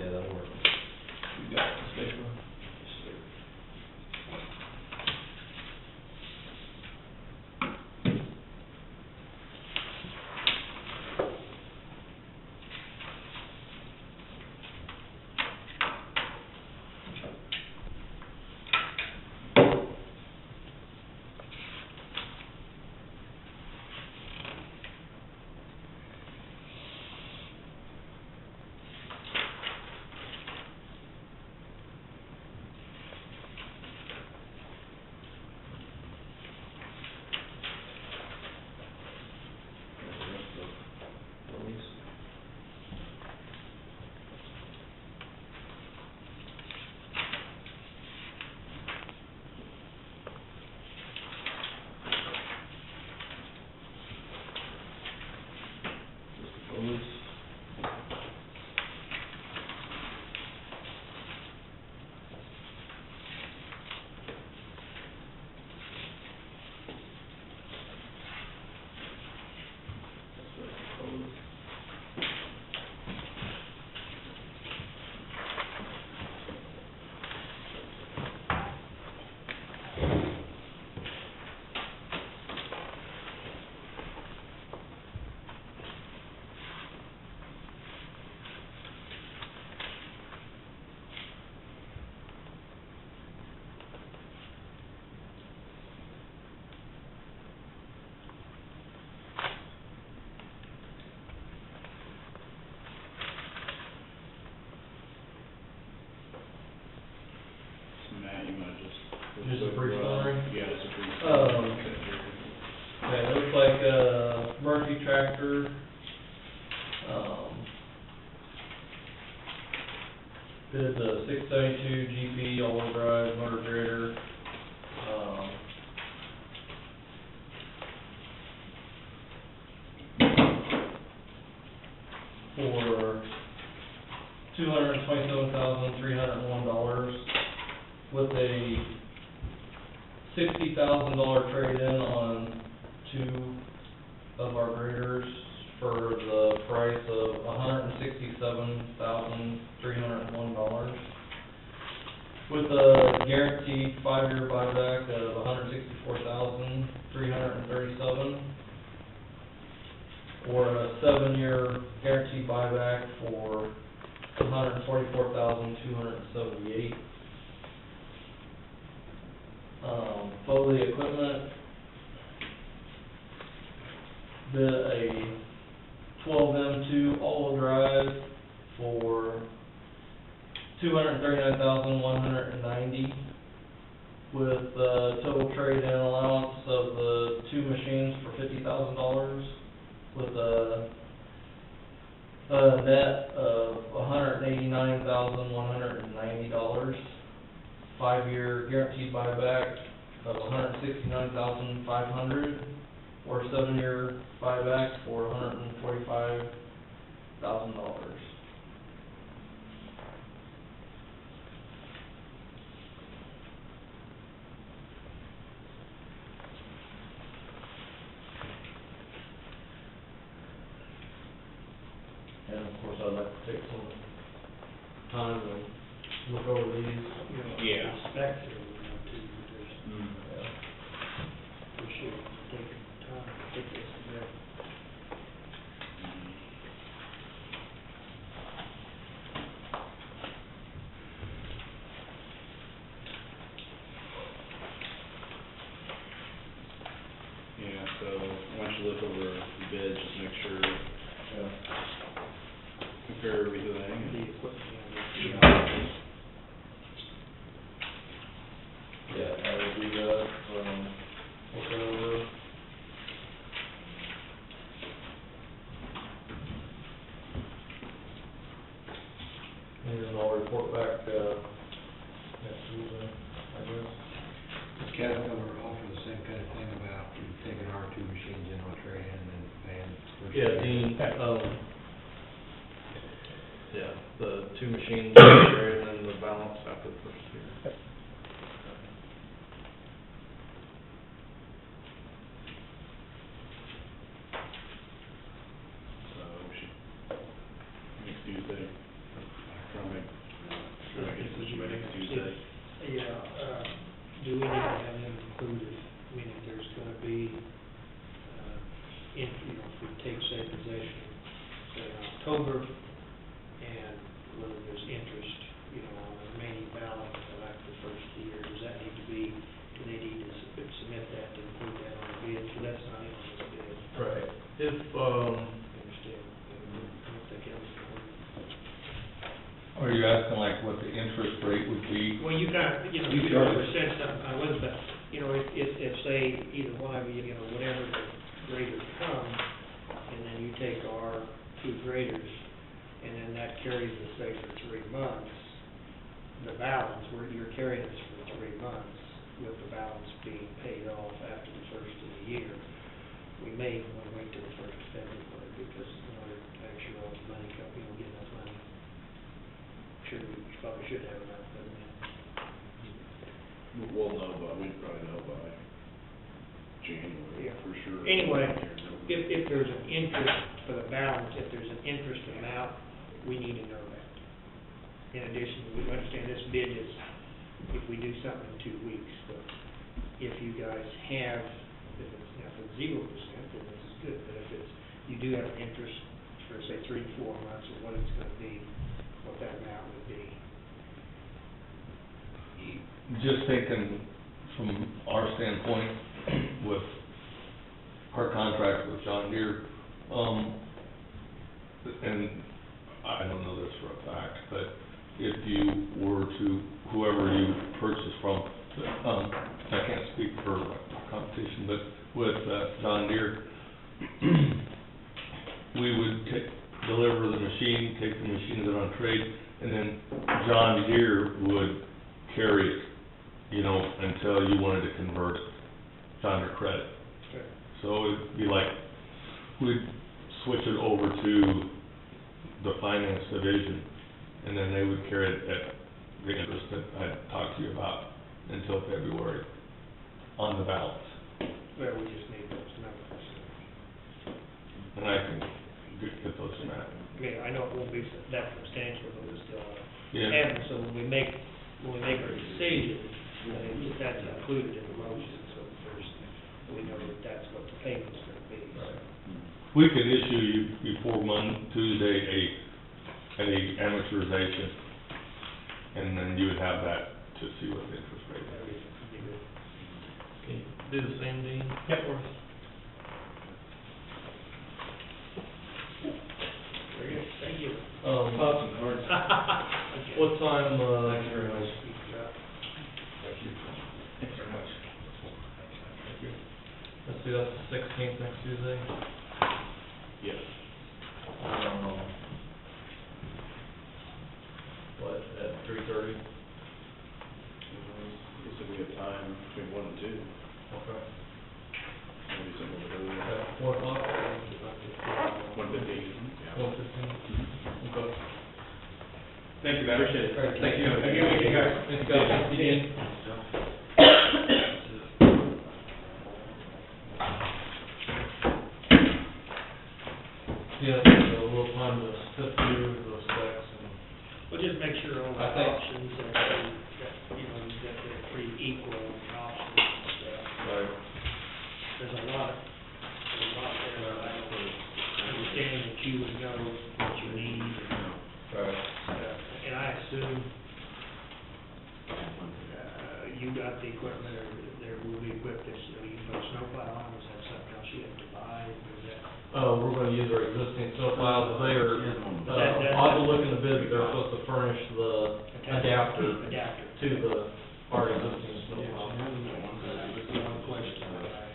that'll work. You got the paper? So Matt, you wanna just? Just a brief summary? Yeah, just a brief. Okay, it looks like, Murphy tractor, did the 672 GP all-wheel drive motor grader, for $227,301 with a $60,000 trade-in on two of our graders for the price of $167,301. With a guaranteed 5-year buyback of $164,337. Or a 7-year guaranteed buyback for $144,278. Foley equipment, did a 12M2 all-wheel drive for $239,190 with total trade-in allowance of the two machines for $50,000 with a net of $189,190. 5-year guaranteed buyback of $169,500, or 7-year buyback for $145,000. And of course, I'd like to take some time and look over these. Yeah. Specs here, we're going to, there's, Mm. we should take time to put this together. Yeah, so once you look over the bids, just make sure, compare everything. The equipment, Yeah, I would do that, look over. And then I'll report back, next Tuesday, I guess. Does Caterpillar offer the same kind of thing about taking our two machines in on trade-in and then paying? Yeah, Dean, yeah, the two machines, and then the balance after the first year. So if we take, say, possession, say, in October, and whether there's interest, on the remaining balance after the first year, does that need to be, do they need to submit that to include that on the bid? So that's not in on this bid. Right. If, Understand? I don't think it was. Are you asking like what the interest rate would be? Well, you kind of, you said something, I was, but, if say, either one of you, whatever the grader comes, and then you take our 2 graders, and then that carries us, say, for 3 months, the balance, where you're carrying us for 3 months, with the balance being paid off after the first of the year, we may want to wait till the first of February, because in order to make sure all the money comes, get enough money. We probably should have enough, but We'll know we'd probably know by January, Yeah. for sure. Anyway, if there's an interest for the balance, if there's an interest amount, we need to know that. In addition, we understand this bid is, if we do something in 2 weeks, but if you guys have, if it's 0%, then this is good, but if you do have an interest for, say, 3 to 4 months, or what it's gonna be, what that amount would be. Just thinking from our standpoint with our contract with John Deere, and I don't know this for a fact, but if you were to, whoever you purchase from, I can't speak for competition, but with John Deere, we would deliver the machine, take the machine, get on trade, and then John Deere would carry it, until you wanted to convert it to under credit. Okay. So it'd be like, we'd switch it over to the finance division, and then they would carry it at the interest that I talked to you about until February on the balance. Well, we just need those numbers. And I can get those from that. I mean, I know it won't be that substantial, but it's still, Yeah. and so when we make our decision, that's included in the motion, so we know that that's what the payment's gonna be, so. We could issue you before Tuesday a amortization, and then you would have that to see what the interest rate That is. would be good. can you do the same, Dean? Yep. Very good, thank you. Pops and cards. What time, Thank you very much. Thanks very much. let's see, that's the 16th, next Tuesday? Yes. What, at 3:30? Looks like we have time between 1 and 2. Okay. Maybe something a little earlier. At 4 o'clock? 1:15. Yeah. 1:15? Okay. Thank you, guys. Appreciate it. All right, thank you. Thank you. Thank you, guys. Thanks, guys. Thank you, Dean. Yeah, so a little time to sift through those specs and. We'll just make sure all the I think- options are, that they're pretty equal in the options and stuff. Right. There's a lot there, I understand that you would know what you need, Right. and I assume, you got the equipment, or there will be equipment, you can put a snowplow on, or is that something else you have to buy, or is that? We're gonna use our existing snow plows, they are, That- I'll have to look in the bid, but they're supposed to furnish the adapter Adapter. to our existing snow plow. That's one question that I,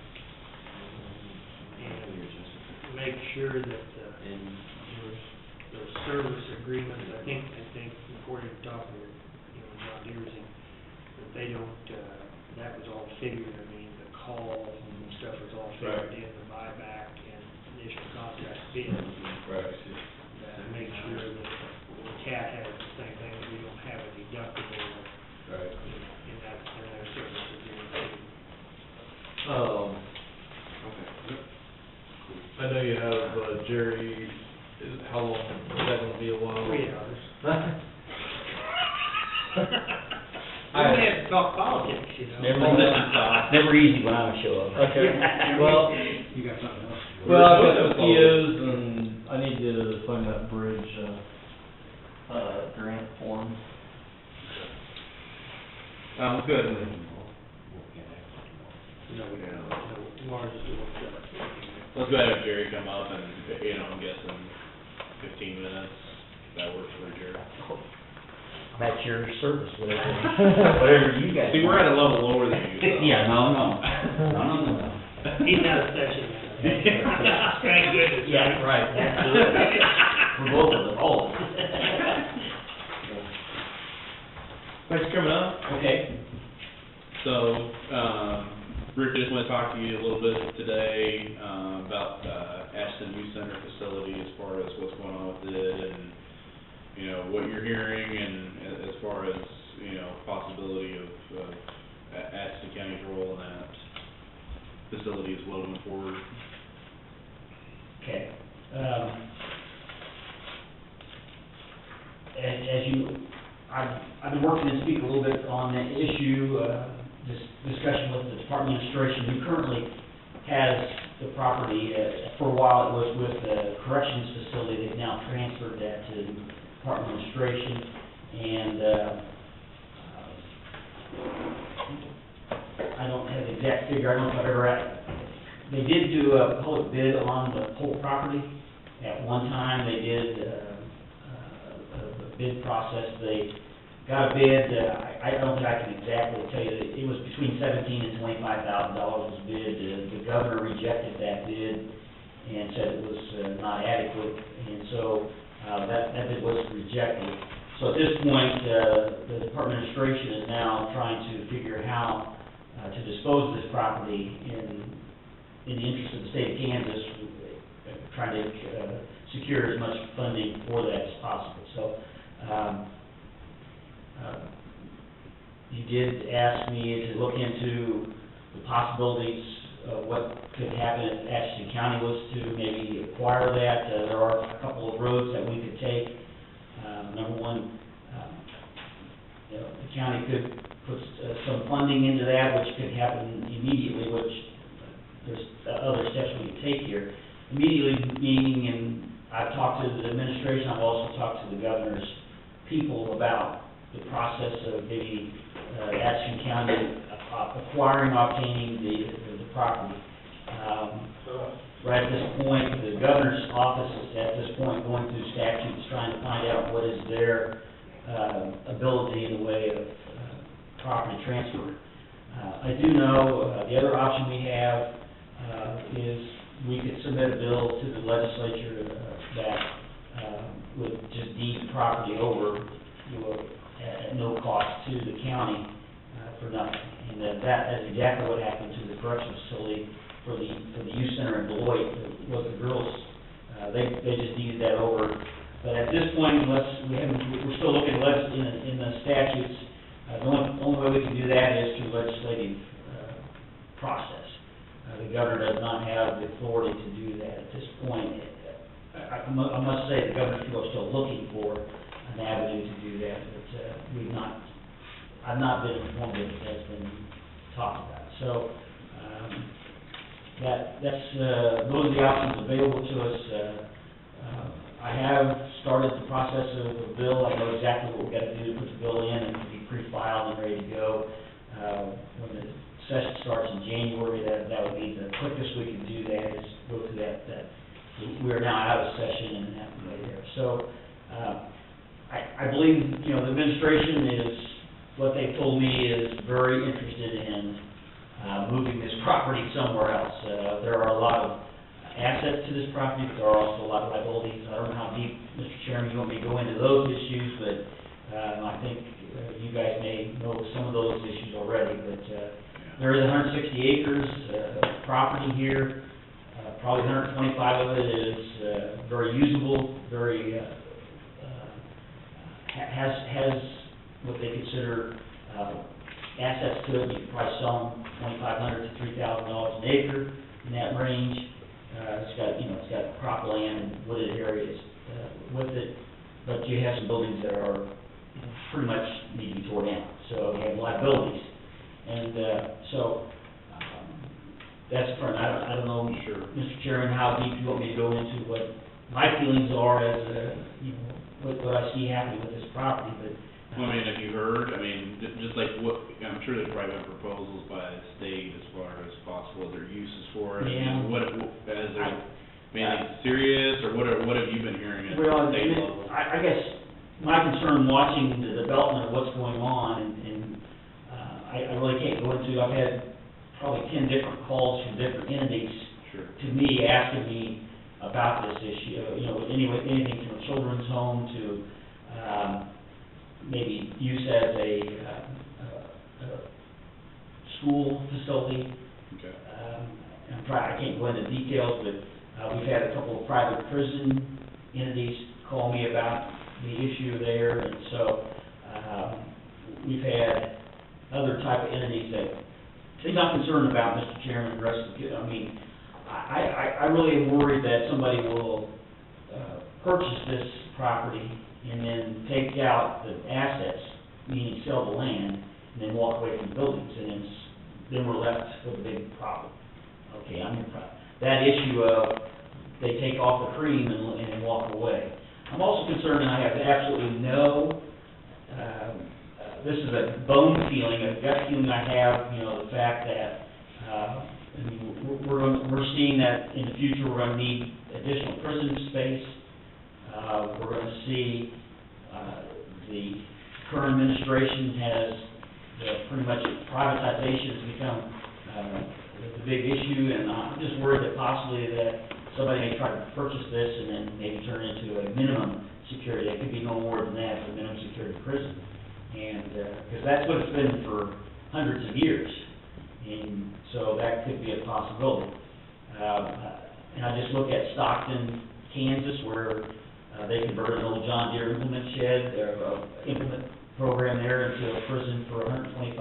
and make sure that the service agreements, I think, according to talking to, John Deere, that they don't, that was all figured, the call and stuff was all figured in, the buyback and initial contract bid. Right. Make sure that CAT has the same thing, that we don't have a deductible Right. in their service agreement. I know you have, Jerry, how long, is that gonna be a while? 3 hours. We don't have to talk politics, Never easy when I show up. Okay, well, You got something else? Well, I've got We're the supposed to POs and I need to find that bridge, grant form. Sounds good. No, Mars is doing that. Let's go ahead and have Jerry come up and, I'm guessing 15 minutes, if that works for Jerry. That's your service, whatever you guys. See, we're at a level lower than you, so. Yeah, no. He's not a section man. Thank goodness. Yeah, right, absolutely. We're both of them, all. Thanks for coming up. Okay. So, Rick, just want to talk to you a little bit today, about, Ashton Youth Center facility as far as what's going on with it and, what you're hearing and as far as, possibility of Ashton County's role in that facility as well going forward. Okay. I've been working to speak a little bit on the issue, this discussion with the Department of Administration, who currently has the property. For a while, it was with the corrections facility. They've now transferred that to Department of Administration, and I don't have the exact figure. I don't know if I've ever they did do a public bid on the whole property. At one time, they did a bid process. They got a bid, I don't think I can exactly tell you, it was between $17,000 and $25,000 was bid. The governor rejected that bid and said it was not adequate, and so that bid was rejected. So at this point, the Department of Administration is now trying to figure how to dispose of this property in the interest of the state of Kansas, trying to secure as much funding for that as possible. So, you did ask me to look into the possibilities of what could happen if Ashton County was to maybe acquire that. There are a couple of roads that we could take. Number one, the county could put some funding into that, which could happen immediately, which there's other steps we can take here. Immediately meaning, and I've talked to the administration, I've also talked to the governor's people about the process of maybe Ashton County acquiring, obtaining the property. Right at this point, the governor's office is at this point going through statutes, trying to find out what is their ability in the way of property transfer. I do know the other option we have is we could submit a bill to the legislature that would just deed property over at no cost to the county for nothing. And that's exactly what happened to the correctional facility for the youth center in Beloit. Was the girls, they just deeded that over. But at this point, we're still looking in the statutes. The only way we can do that is through legislative process. The governor does not have the authority to do that at this point. I must say, the governor's people are still looking for an avenue to do that, but I've not been informed that that's been talked about. So, those are the options available to us. I have started the process of a bill. I know exactly what we've got to do to put the bill in and to be pre-filed and ready to go. When the session starts in January, that would be the quickest we can do that, is go through that. We are now out of session and have to go there. So, I believe, the administration is, what they told me is very interested in moving this property somewhere else. There are a lot of assets to this property, but there are also a lot of liabilities. I don't know how deep, Mr. Chairman, you want me to go into those issues, but I think you guys may know some of those issues already, but there is 160 acres of property here. Probably 125 of it is very usable, very has what they consider assets to it. You could probably sell them $2,500 to $3,000 an acre in that range. It's got cropland and wooded areas with it, but you have some buildings that are pretty much need to be torn down, so you have liabilities. And that's front, I don't know, Sure. Mr. Chairman, how deep you want me to go into what my feelings are as, you know, what I see happening with this property, but. Well, I mean, have you heard, I mean, just like what, I'm sure there's probably been proposals by the state as far as possible other uses for it. I mean, Yeah. What, is there anything serious, or what have you been hearing at Well, the state level? I guess my concern watching the development of what's going on, and I really can't go into, I've had probably 10 different calls from different entities Sure. to me, asking me about this issue, you know, anything from a children's home to, maybe use as a school facility. Okay. I can't go into details, but we've had a couple of private prison entities call me about the issue there, and so we've had other type of entities that things I'm concerned about, Mr. Chairman, and the rest of the, I mean, I really am worried that somebody will purchase this property and then take out the assets, meaning sell the land, and then walk away from the buildings, and then we're left with a big problem. Okay, that issue of they take off the cream and walk away. I'm also concerned, and I have absolutely no, this is a bone feeling, a gut feeling I have, you know, the fact that, I mean, we're seeing that in the future we're going to need additional prison space. We're going to see the current administration has pretty much privatization has become the big issue, and I'm just worried that possibly that somebody may try to purchase this and then maybe turn it into a minimum security. It could be no more than that, a minimum security prison, and because that's what it's been for hundreds of years, and so that could be a possibility. And I just look at Stockton, Kansas, where they converted an old John Deere implement shed, implement program there into a prison for 125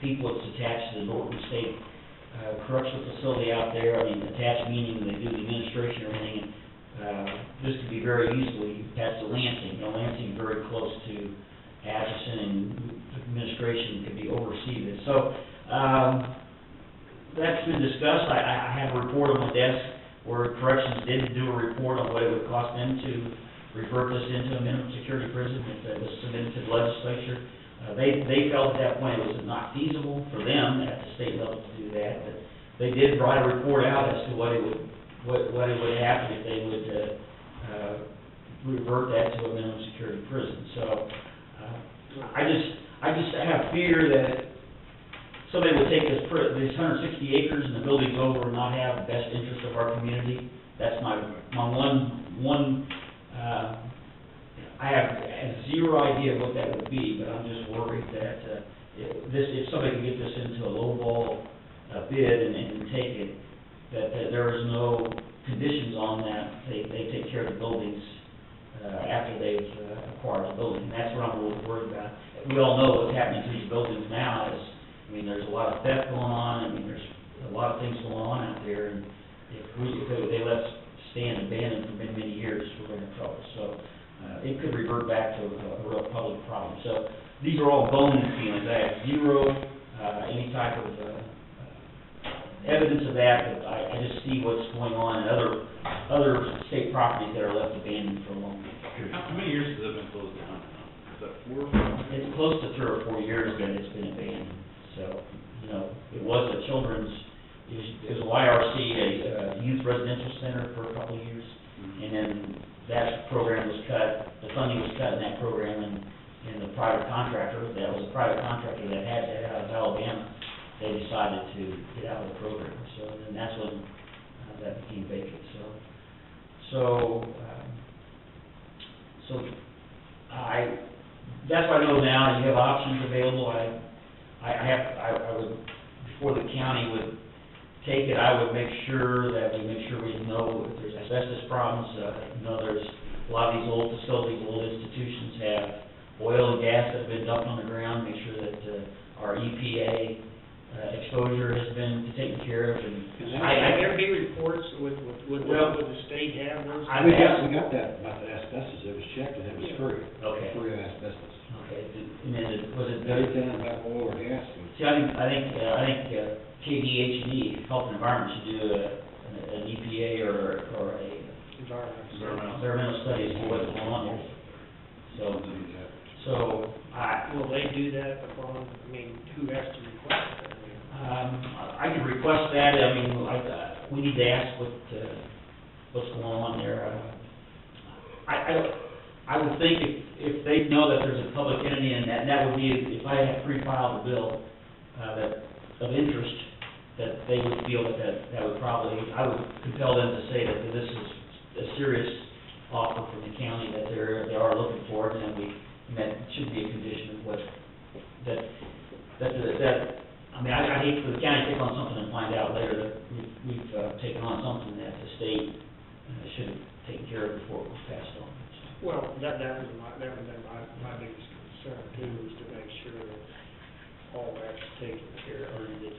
people. It's attached to the Norton State Correctional Facility out there. I mean, attached meaning they do the administration and everything. And this could be very easily attached to Lansing. You know, Lansing is very close to Atchison, and the administration could be oversee this. So that's been discussed. I have a report on my desk where corrections did do a report on what it would cost them to revert this into a minimum security prison. It was submitted to the legislature. They felt at that point it was not feasible for them at the state level to do that, but they did write a report out as to what it would happen if they would revert that to a minimum security prison. So I just have fear that somebody would take these 160 acres and the buildings over and not have the best interest of our community. That's my one. I have zero idea what that would be, but I'm just worried that if somebody can get this into a lowball bid and take it, that there is no conditions on that. They take care of the buildings after they've acquired the building. That's what I'm really worried about. We all know what's happening to these buildings now is, I mean, there's a lot of theft going on. I mean, there's a lot of things going on out there, and if they let us stand abandoned for many, many years, we're in trouble. So it could revert back to a real public problem. So these are all bone feelings. I have zero any type of evidence of that, but I just see what's going on in other state properties that are left abandoned for a long period. How many years has it been closed down now? Is that 4 or 5? It's close to 3 or 4 years that it's been abandoned. So, you know, it was a children's, it was a YRC, a youth residential center for a couple of years. And then that program was cut, the funding was cut in that program, and the private contractor, that was a private contractor that had that out of Alabama, they decided to get out of the program. So then that's when that became vacant. That's why I know now you have options available. I would, before the county would take it, I would make sure we know if there's asbestos problems. There's a lot of these old facilities, old institutions have oil and gas that have been dumped on the ground. Make sure that our EPA exposure has been taken care of. And Have there be reports would the state have those? We got that about the asbestos. It was checked and it was free. Okay. Free of asbestos. Okay. And then was it? Everything about oil or gas was. See, I think KDHD, Health and Environment, should do an EPA or a environmental study as to what's going on there. So, Will they do that upon, I mean, who has to request that? I could request that, I mean, we need to ask what's going on there. I would think if they know that there's a public entity, and that would be, if I had pre-filed a bill, that, of interest, that they would feel that would probably, I would compel them to say that this is a serious offer from the county, that they are looking for it, and that should be a condition of what, I mean, I hate for the county to take on something and find out later that we've taken on something that the state should have taken care of before it was passed on. Well, that was my biggest concern too, was to make sure that all that's taken care of, or that,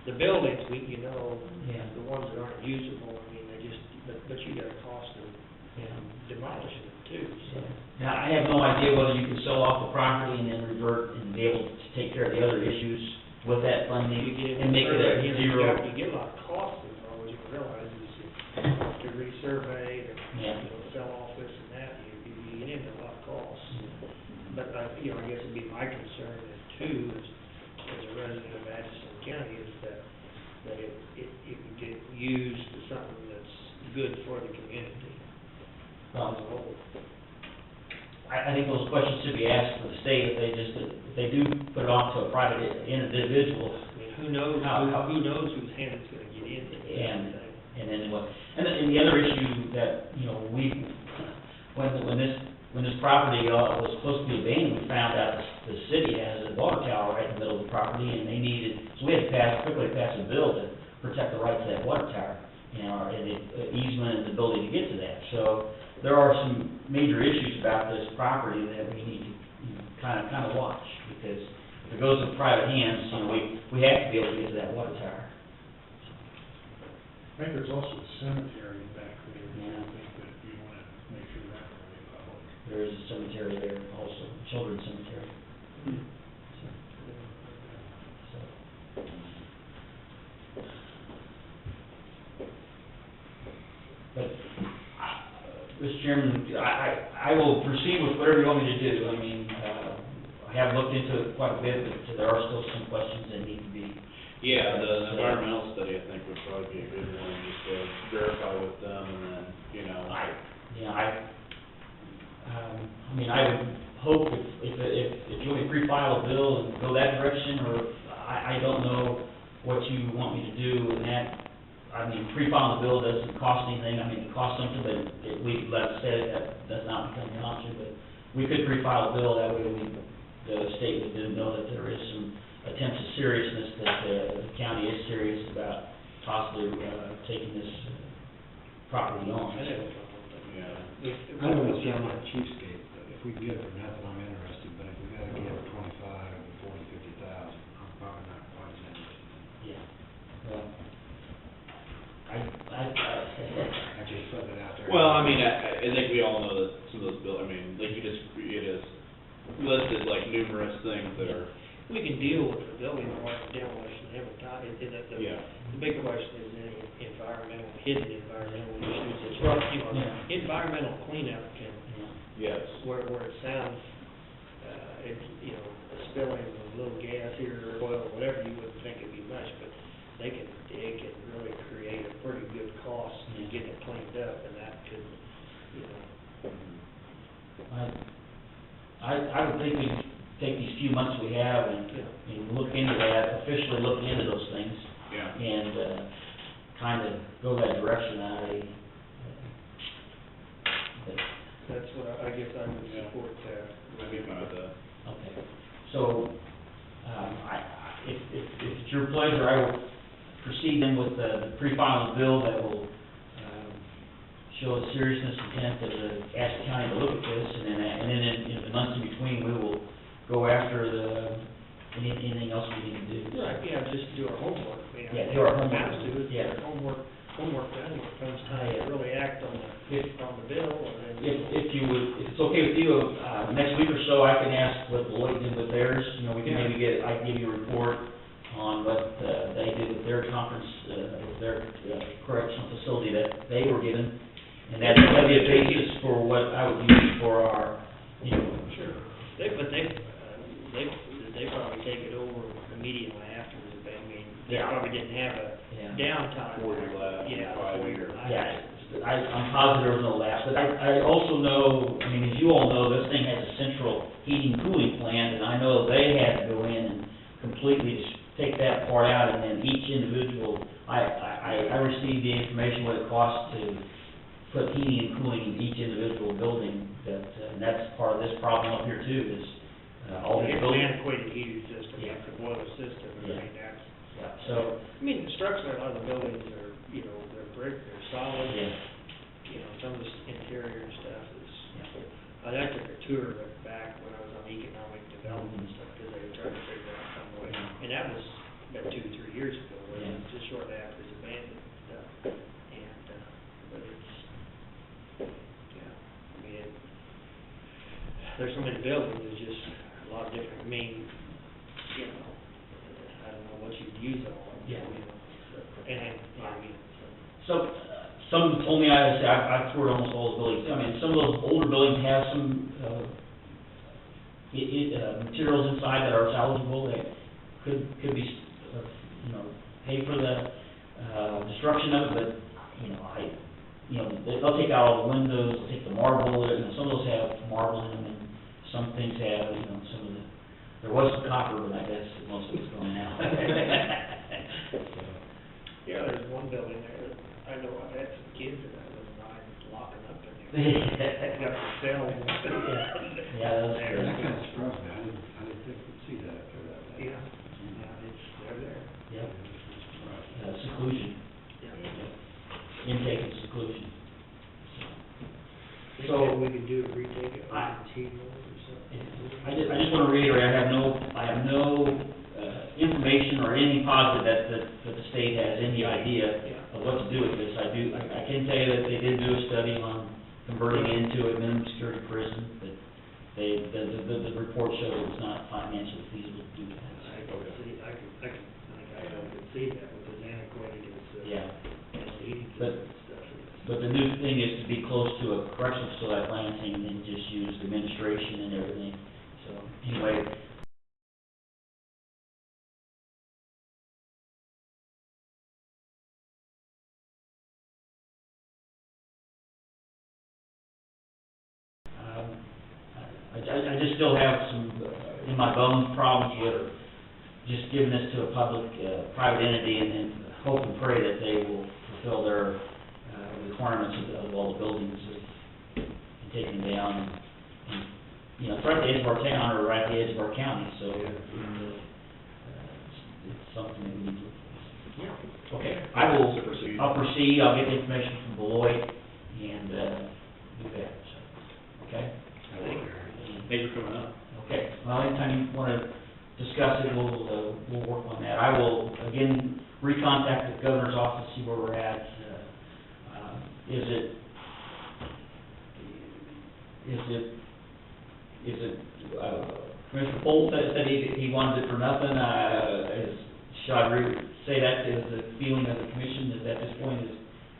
the buildings, the ones that aren't usable, I mean, but you got a cost of demolishing them too, so. Now, I have no idea whether you can sell off the property and then revert and be able to take care of the other issues with that funding and make it a zero. You get a lot of costs involved, you realize, is to resurvey, sell off this and that, you get into a lot of costs. But, I guess it'd be my concern too, as a resident of Atchison County, is that it would get used to something that's good for the community. I think those questions should be asked for the state, if they do put it on to a private individual. I mean, who knows whose hand it's gonna get into. And then what, and the other issue that, when this property was supposed to be abandoned, we found out the city has a water tower right in the middle of the property, and they needed, so we had to quickly pass a bill to protect the rights of that water tower, and the easement and the ability to get to that. So there are some major issues about this property that we need to, kind of watch, because if it goes in private hands, we have to be able to get to that water tower. I think there's also a cemetery back there, Yeah. I think that you wanna make sure that's really public. There is a cemetery there also, children's cemetery. So. But, Mr. Chairman, I will proceed with whatever you want me to do. I mean, I have looked into it quite a bit, but there are still some questions that need to be. Yeah, the environmental study, I think, would probably be a good one, just to verify with them, and then, I would hope if you want me to pre-file a bill and go that direction, or I don't know what you want me to do in that. I mean, pre-filing the bill doesn't cost anything, it costs something, but let's say that does not become an option, but we could pre-file a bill, that way the state would know that there is some attempts of seriousness, that the county is serious about possibly taking this property on. I know it's not my cheapskate, but if we can get it for nothing, I'm interested, but if we gotta get it 25, 40, 50,000, I'm probably not quite as interested. Yeah. Well, I just put it out there. Well, I mean, I think we all know that some of those bills, it is listed like numerous things that are. We can deal with the building demolition every time. The big question is any hidden environmental issues. Environmental cleanup can, Yes. where it sounds, spilling a little gas here or oil, or whatever, you wouldn't think it'd be much, but it can really create a pretty good cost to get it cleaned up, and that could, I would think we take these few months we have and look into that, officially look into those things. Yeah. And kind of go that direction. that's what I guess I would support that. I'd be fine with that. Okay. So, if it's your pleasure, I will proceed then with the pre-filing bill that will show the seriousness and intent of the Ashley County to look at this, and then in the months in between, we will go after anything else we need to do. Right, just do our homework. Do our homework. Homework done, when it comes time to really act on the bill, and then. If it's okay with you, next week or so, I can ask what Lloyd did with theirs, we can maybe I can give you a report on what they did with their conference, with their correctional facility that they were given. And that'd be a basis for what I would use for our, you know. Sure. They probably take it over immediately afterwards, but I mean, they Yeah. probably didn't have a Yeah. downtime. 4-year lapse, Yeah, 5-year. 4-year lapse. Yeah, I'm positive there was no lapse, but I also know, I mean, as you all know, this thing has a central heating and cooling plant, and I know they had to go in and completely just take that part out, and then each individual, I received the information what it costs to put heating and cooling in each individual building, and that's part of this problem up here too, is, all these It's an buildings. antiquated heating system, Yeah. it's a boiler system, I Yeah. mean, that's, Yeah, so, I mean, the structure, a lot of the buildings are, you know, they're brick, they're solid. yeah, You know, some of the interior stuff is, I took a tour of it back when I was on economic development stuff, because they were trying to figure out some way. And that was about 2 or 3 years ago, it Yeah. was just shortly after his abandoned stuff. And, but it's, yeah, I mean, there's so many buildings, there's just a lot of different, I mean, you know, I don't know what you'd use on, you Yeah. know, and, I mean, so, some told me, I've toured almost all the buildings, I mean, some of those older buildings have some, materials inside that are salvageable, that could be, you know, pay for the, destruction of it, but, they'll take out all the windows, they'll take the marble, some of those have marble in them, and some things have, some of the, there was some copper, but I guess most of it's gone now. yeah, there's one building there that I know I've had some kids that I wouldn't mind locking up in there. Got the cells and stuff. Yeah, that's There. That kind of surprised me, I didn't think we'd see that after that. Yeah, they're there. Yep, Surprised. seclusion, Yeah. intake and seclusion. Think So- that we could do a retake it I- on T-Mobile or something. I just want to reiterate, I have no information or anything positive that the state has any idea of what to do with this. I can tell you that they did do a study on converting it into a minimum security prison, but the report showed it was not financially feasible to do that. I could see that with as antiquated as, Yeah. as the heating But- system and stuff is. But the new thing is to be close to a correctional facility like Lansing and just use administration and everything. So, anyway, I just still have some, in my bones, problems with just giving this to a public, private entity and then hope and pray that they will fulfill their requirements of all the buildings and taking them down. And, it's right at the edge of our town or right at the edge of our county, so it's something that we need to. Yeah. Okay, I'll proceed, I'll get the information from Beloit and do that, so, okay? Thanks for coming up. Okay, well, anytime you want to discuss it, we'll work on that. I will, again, recontact the governor's office, see where we're at. Commissioner Polk said he wanted it for nothing, should I say that is the feeling of the commission, is at this point is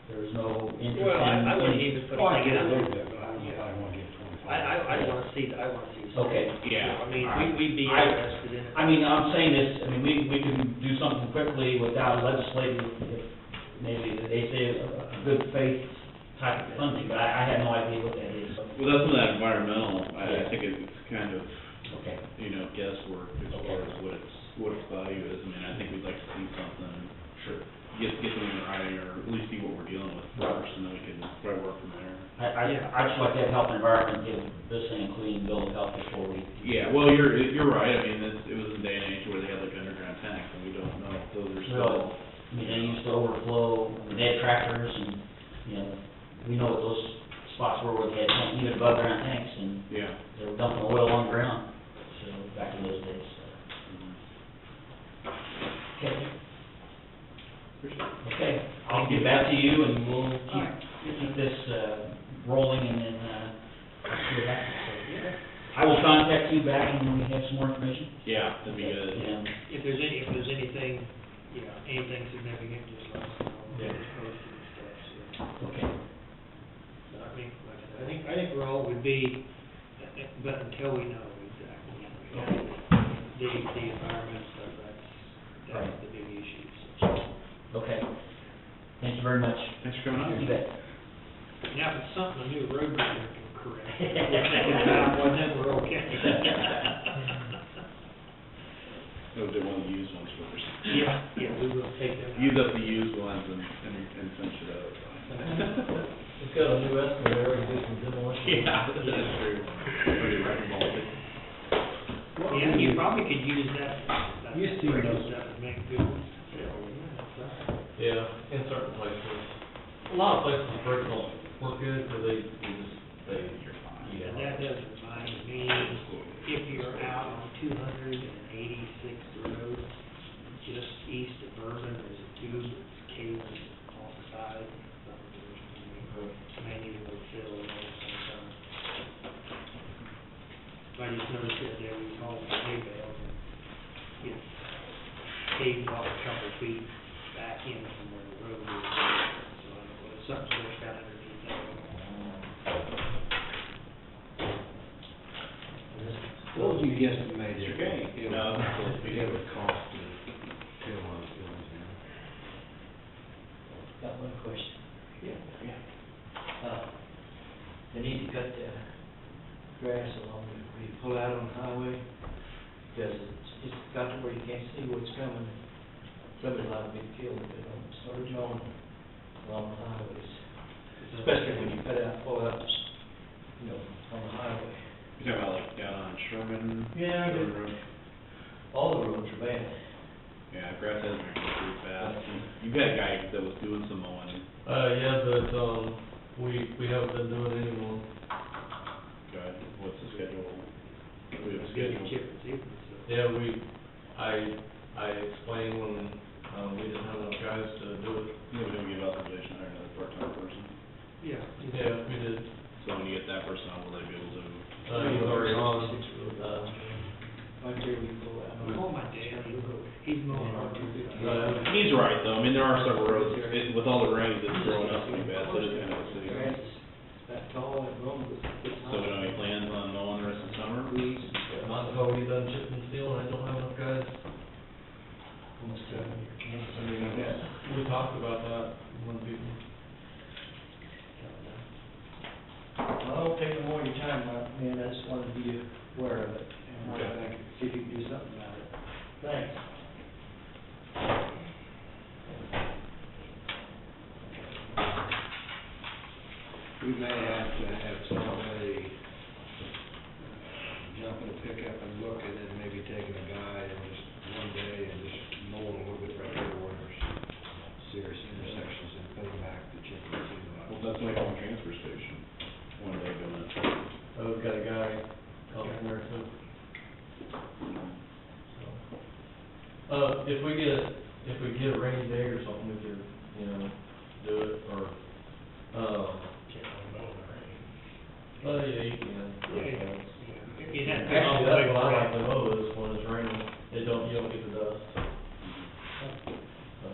there is no interest in? Well, I wouldn't even put Oh, I anything can out believe there. that, but I want to get 25. I want to see, something. Okay. Yeah. I mean, All right. we'd be I- interested in it. I mean, I'm saying this, we can do something quickly without legislating, if maybe they say a good faith type of funding, but I have no idea what that is. Well, that's some of that environmental, I think it's kind of, Okay. guesswork as far as what its value is. I mean, I think we'd like to see something. Sure. Get something in writing, or at least see what we're dealing with first, and then we can probably work from there. I just like to have health and environment, give this thing a clean bill of health before we. Yeah, well, you're right. I mean, it was a day and age where they had like underground tanks, and we don't know if those are still. Well, they used to overflow, they had tractors and, we know what those spots were where they had even above ground tanks and Yeah. they were dumping oil on the ground, so back in those days, so. Okay. Okay, I'll get back to you and we'll keep this, rolling and then, see what happens, so. I will contact you back when we have some more information. Yeah, that'd be good. And If there's anything, anything significant, just let us know, get us posted and stuff, so. okay, But I mean, like I said, I think we're all would be, but until we know exactly, the environment stuff, that's the big issue, so. okay. Thank you very much. Thanks for coming on. You bet. Now, if it's something a new road commissioner can correct, we're thinking about, well, then we're okay. Those are one of the used ones first. Yeah, we will take them. Use up the used ones and finish it up. It's got a new escalator, we do some demolition. Yeah, that's true. Pretty right involved. Yeah, you probably could use that You've seen brick and those. stuff and make good ones. Yeah, in certain places. A lot of places brick don't work good, because they And that does remind me, if you're out on 286th Road, just east of Bourbon, there's a tube that's caving off the side. May need a little fill in there sometime. I just noticed that there we called the hay bale, and it's caved off a couple feet back in from where the road is. So I don't know, something's pushed out underneath that. What would you guesstimate it? Okay. It No, that's would, cool. it would cost to fill one of those buildings now? Got one question. They need to cut the grass along where you pull out on the highway, because it's got to where you can't see what's coming. Somebody's liable to get killed if they don't start mowing along the highways, especially when you cut out, pull out, on the highway. You talking about like down on Sherman? Yeah, Sherman Road? All the roads are bad. Yeah, grass has been growing pretty fast. You've had a guy that was doing some mowing. Yeah, but, we haven't been doing any more. God, what's the schedule? We have a Getting schedule. chip and seal and stuff. Yeah, I explained when, we didn't have enough guys to do it. You know, we're gonna give authorization to hire another part-time person. Yeah. Yeah, we did. So when you get that person on, will they be able to? He's already on, Right there we go out. Oh, my dad, he's mowing our two fifty. He's right, though. I mean, there are several roads, with all the rain, it's growing up pretty bad, so it is kind of a city. Grass is that tall, that road was. So we don't have any plans on mowing the rest of the summer? Weeds and stuff. not until we done chip and seal, and I don't have enough guys. Almost done with your canvas. I mean, we talked about that when people. Well, I won't take no more of your time, man, I just wanted to be aware of it, and Okay. see if you can do something about it. Thanks. We may have to have somebody jump in a pickup and look, and then maybe taking a guy and just one day and just mowing a little bit right there where there's serious intersections and putting back the chip and seal. Well, that's like on the transfer station, one day doing it. We've got a guy out there too. So, if we get a rainy day or something, we could, do it, or, yeah, you can. You have to. Actually, that's what I like the most, is when it's raining, you don't get the dust. So,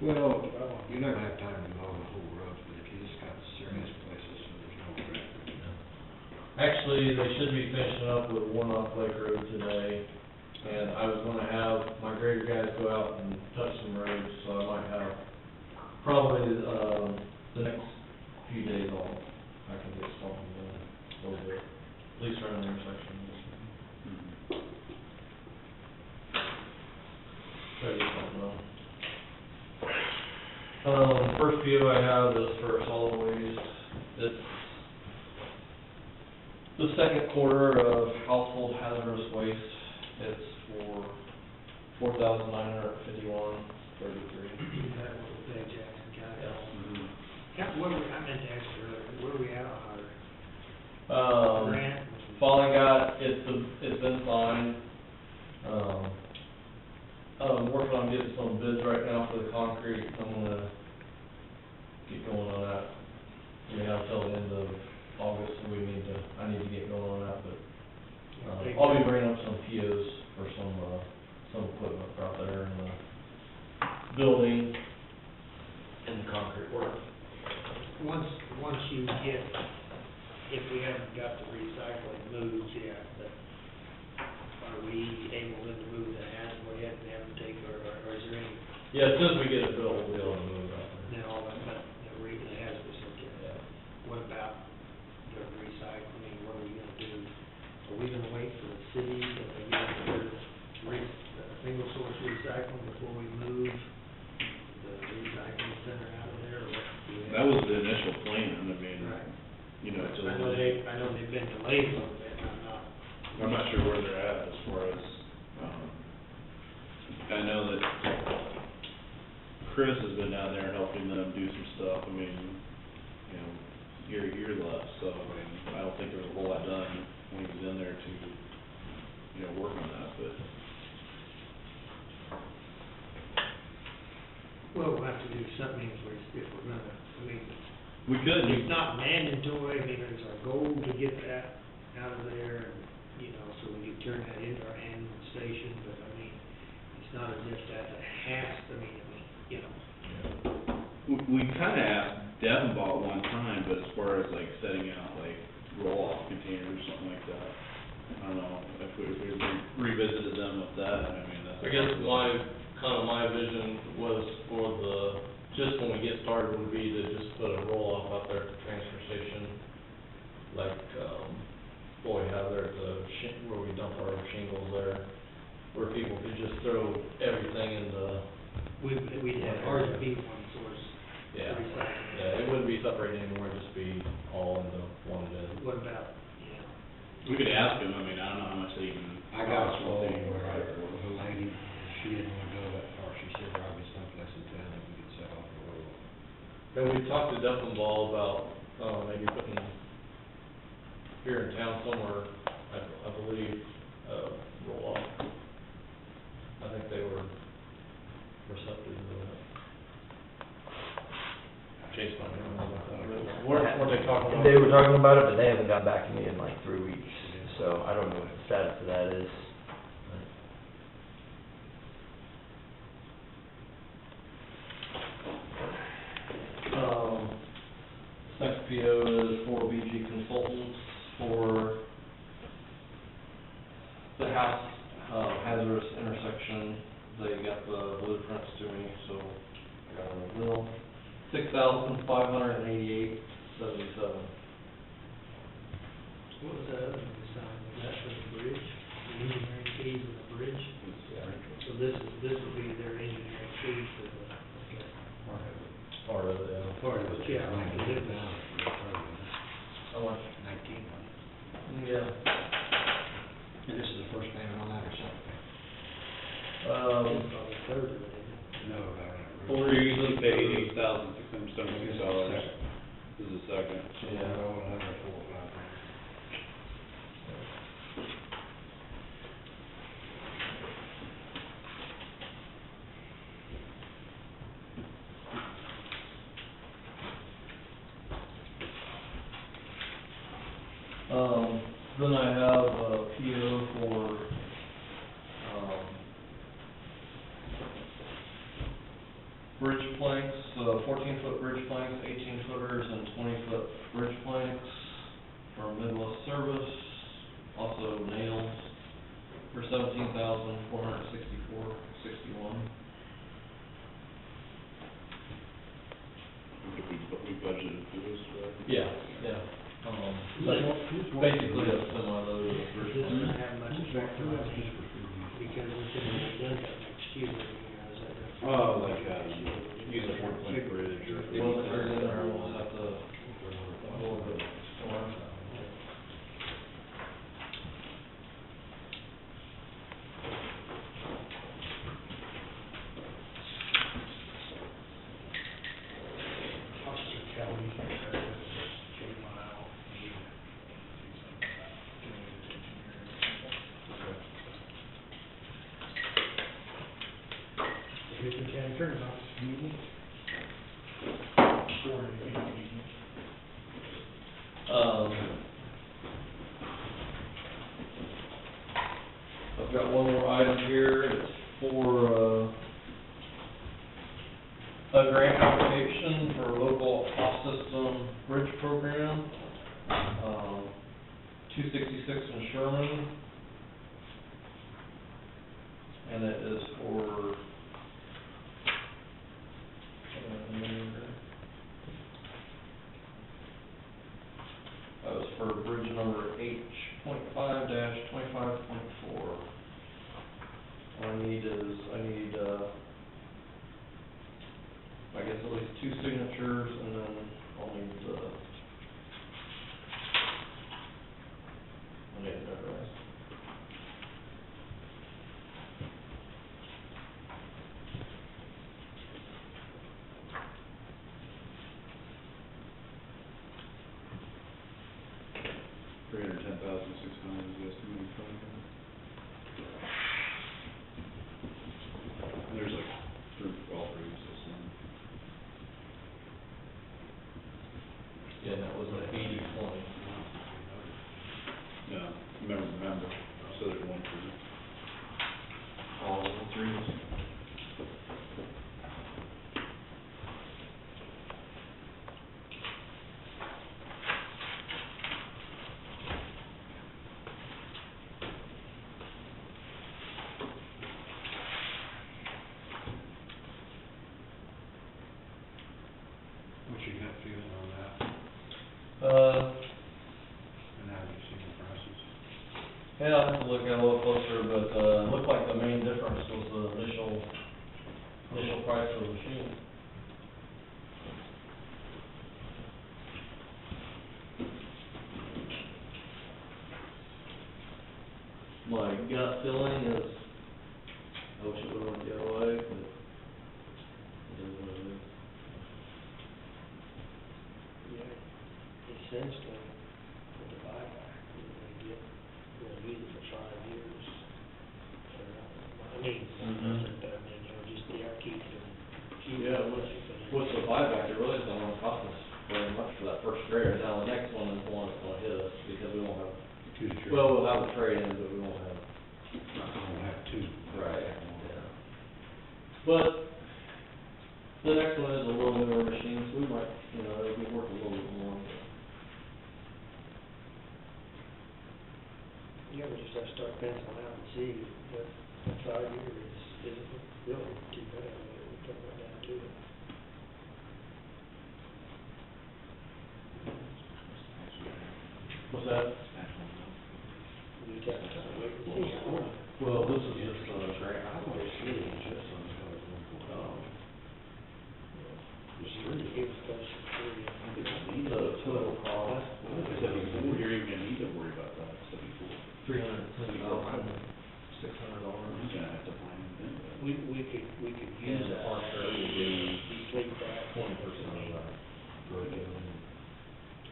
Well, you're not gonna have time to mow the whole road, but if you just got serious places, so there's no traffic. Actually, they should be finishing up with Warnock Lake Road today, and I was gonna have my grader guys go out and touch some roads, so I might have probably, the next few days off. I can get something done, a little bit, at least around the intersection. Try to get something done. First PO I have is for solid waste. It's the second quarter of household hazardous waste. It's for $4,951.33. That was the Jackson County. Mm-hmm. Yeah, I meant to ask you earlier, where are we at on our grant? Finally it's been signed. I'm working on getting some bids right now for the concrete. I'm gonna get going on that. We have till the end of August, so I need to get going on that, but I'll be bringing up some POs for some equipment out there in the building and the concrete work. Once you get, if we haven't got the recycling moved yet, but are we able to move the Hasbro yet and have them take, or is there any, Yeah, as soon as we get it built, we'll be able to move it out there. now, all that, the Hasbro stuff, yeah. What about the recycling, what are we gonna do? Are we gonna wait for the city to get their single source recycling before we move the recycling center out of there, or what? do we have? That was the initial plan, I mean, Right. you know, so. I know they've been delayed a little bit, and I'm not sure where they're at as far as, I know that Chris has been down there helping them do some stuff, I mean, you know, year left, so, I mean, I don't think there was a whole lot done when he was in there to, you know, work on that, but. well, we'll have to do something if we're gonna, I mean, We could, it's not mandatory, I mean, it's our goal to get that out of there, and, you know, so we can turn that into our animal station, but I mean, it's not as if that has, I mean, you know. we kinda asked Devonbach one time, but as far as like setting out like roll-off containers or something like that, I don't know, if we revisited them with that, I mean, that's. I guess my vision was for just when we get started would be to just put a roll-off out there at the transfer station, like, what we have there at where we dump our shingles there, where people could just throw everything in the. We'd have ours be one source Yeah, recycling. yeah, it wouldn't be separated anymore, just be all into one bin. What about, you know, We could ask them, I mean, I don't know how much they even. I got a cost, phone what they- where the lady, she didn't wanna go that far, she said there ought to be someplace in town that we could set off the road. And we talked to Ball about, maybe putting here in town somewhere, I believe, roll off. I think they were receptive to that. Chase County, weren't they talking about? They were talking about it, but they haven't got back to me in like 3 weeks, so I don't know what the status of that is. Next PO is for BG Consultants for the house, hazardous intersection. They got the blueprints to me, so I got a bill, $6,588.77. what was that other one we signed, was that for the bridge, the engineering fees of the bridge? So this will be their engineering fees for the, okay. Part of it, yeah. Part of it, Yeah. How much? 19. Yeah. And this is the first payment on that or something? It's on the third of it, isn't it? No, about it. We usually pay $8,676. This is the second. Yeah. Oh, another 4 or 5. Then I have a PO for, bridge planks, 14-foot bridge planks, 18-footers, and 20-foot bridge planks from Midwest Service, also nails for $17,464.61. We budgeted for this, right? Yeah, yeah. Basically, a semi-load of bridge This planks. doesn't have much effect on us, because it's gonna be done next year, you know, is that? Like, use a 4-point bridge or. Well, if they're in there, we'll have to, we'll go storm. Officer Kelly, J-Mile, Houston County Attorney's Office meeting. 4:00. System Bridge Program, 266 in Sherman. And it is for, that was for bridge number H.5-25.4. All I need, I guess at least 2 signatures, and then I'll need it notarized. $310,600 is the estimated fund. There's like all three of this one. Yeah, that was an 80/20. No, member, so there's one for all of the three. What's your gut feeling on that? And how do you see the prices? Yeah, I have to look at it a little closer, but, it looked like the main difference was the initial price of the machine. My gut feeling is, I wish it would went the other way, but it is what it is. Yeah, essentially, with the buyback, we'll use it for 5 years. I mean, nothing, but I mean, just the upkeep and. Yeah, with the buyback, it really doesn't want to cost us very much for that first grader. Now, the next one is the one that's gonna hit us, because we won't have, well, we'll have a trade-in, but we won't have. We'll have 2. Right, yeah. But the next one is a little newer machine, so we might, it'll be worth a little bit more. Yeah, we just have to start penciling out and see that 5 years isn't really too bad, but we'll come right down to it. What's that? We just have to kind of wait and see. Well, this is just, It was close to 3. the total cost. You're even gonna need to worry about that, $74. $600. You're gonna have to find it. We could use And the that. park rate would be Deplete that. 20% of that.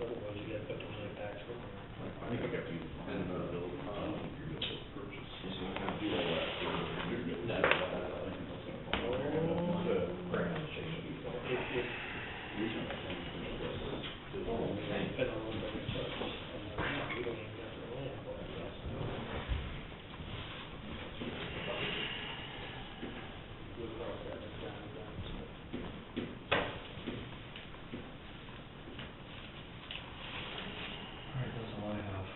Otherwise, you gotta put the money back somewhere. I think I got you. And the bill, you're good to purchase. So you kind of do all that, so you're good. No, I think that's gonna fall under the grant. Depending on what they purchase. We don't even have the land for it. We'll cross that down. Alright, that's all I have.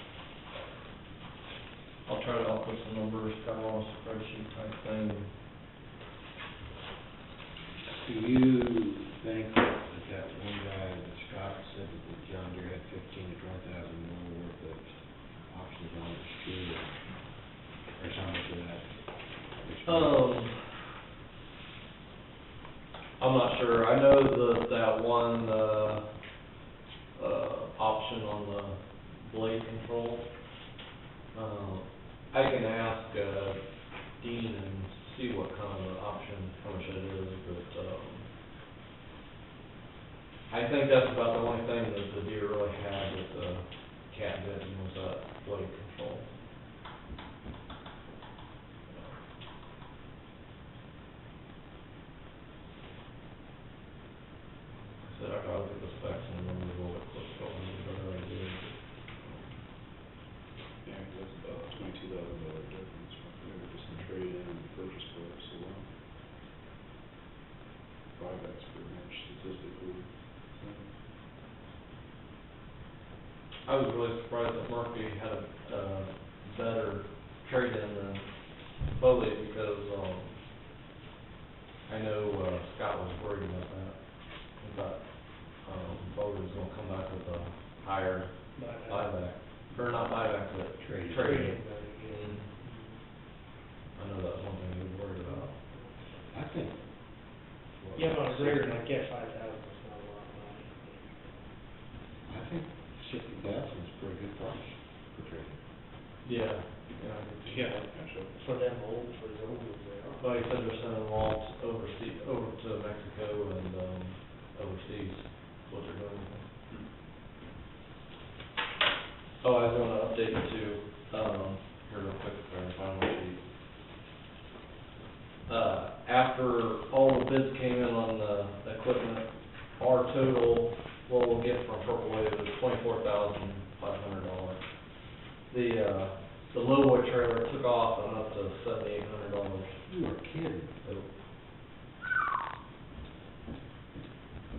I'll put some numbers, kind of on a spreadsheet type thing. Do you think that one guy, that Scott, said that the John Deere had 15 to 20,000 more worth of options on it, true? Or how much of that? I'm not sure. I know that one, option on the blade control. I can ask, Dean and see what kind of an option, how much it is, but, I think that's about the only thing that the Deere really had with the cat vision was that blade control. So I gotta look at the specs and numbers a little bit closer, but I'm not sure I do. Yeah, that's about $22,000 difference, maybe just the trade-in and the purchase price alone. Buybacks pretty much statistically. I was really surprised that Murphy had a, better trade-in than Foley, because, I know, Scott was worried about that. He thought, Foley was gonna come back with a higher buyback, or not buyback, but trade-in. Mhm. I know that's one thing he was worried about. I think. Yeah, but on a grader like that, 5,000 is not a lot of money. I think 60,000 is a pretty good price for trading. Yeah. For them old, for as old as they are. Like I said, they're sending logs overseas, over to Mexico and, overseas, is what they're doing. Oh, I was gonna update you too, here real quick, for our final sheet. After all the bids came in on the equipment, our total, what we'll get from Purple Wave is $24,500. The lowboy trailer took off and up to $7,800. You are kidding.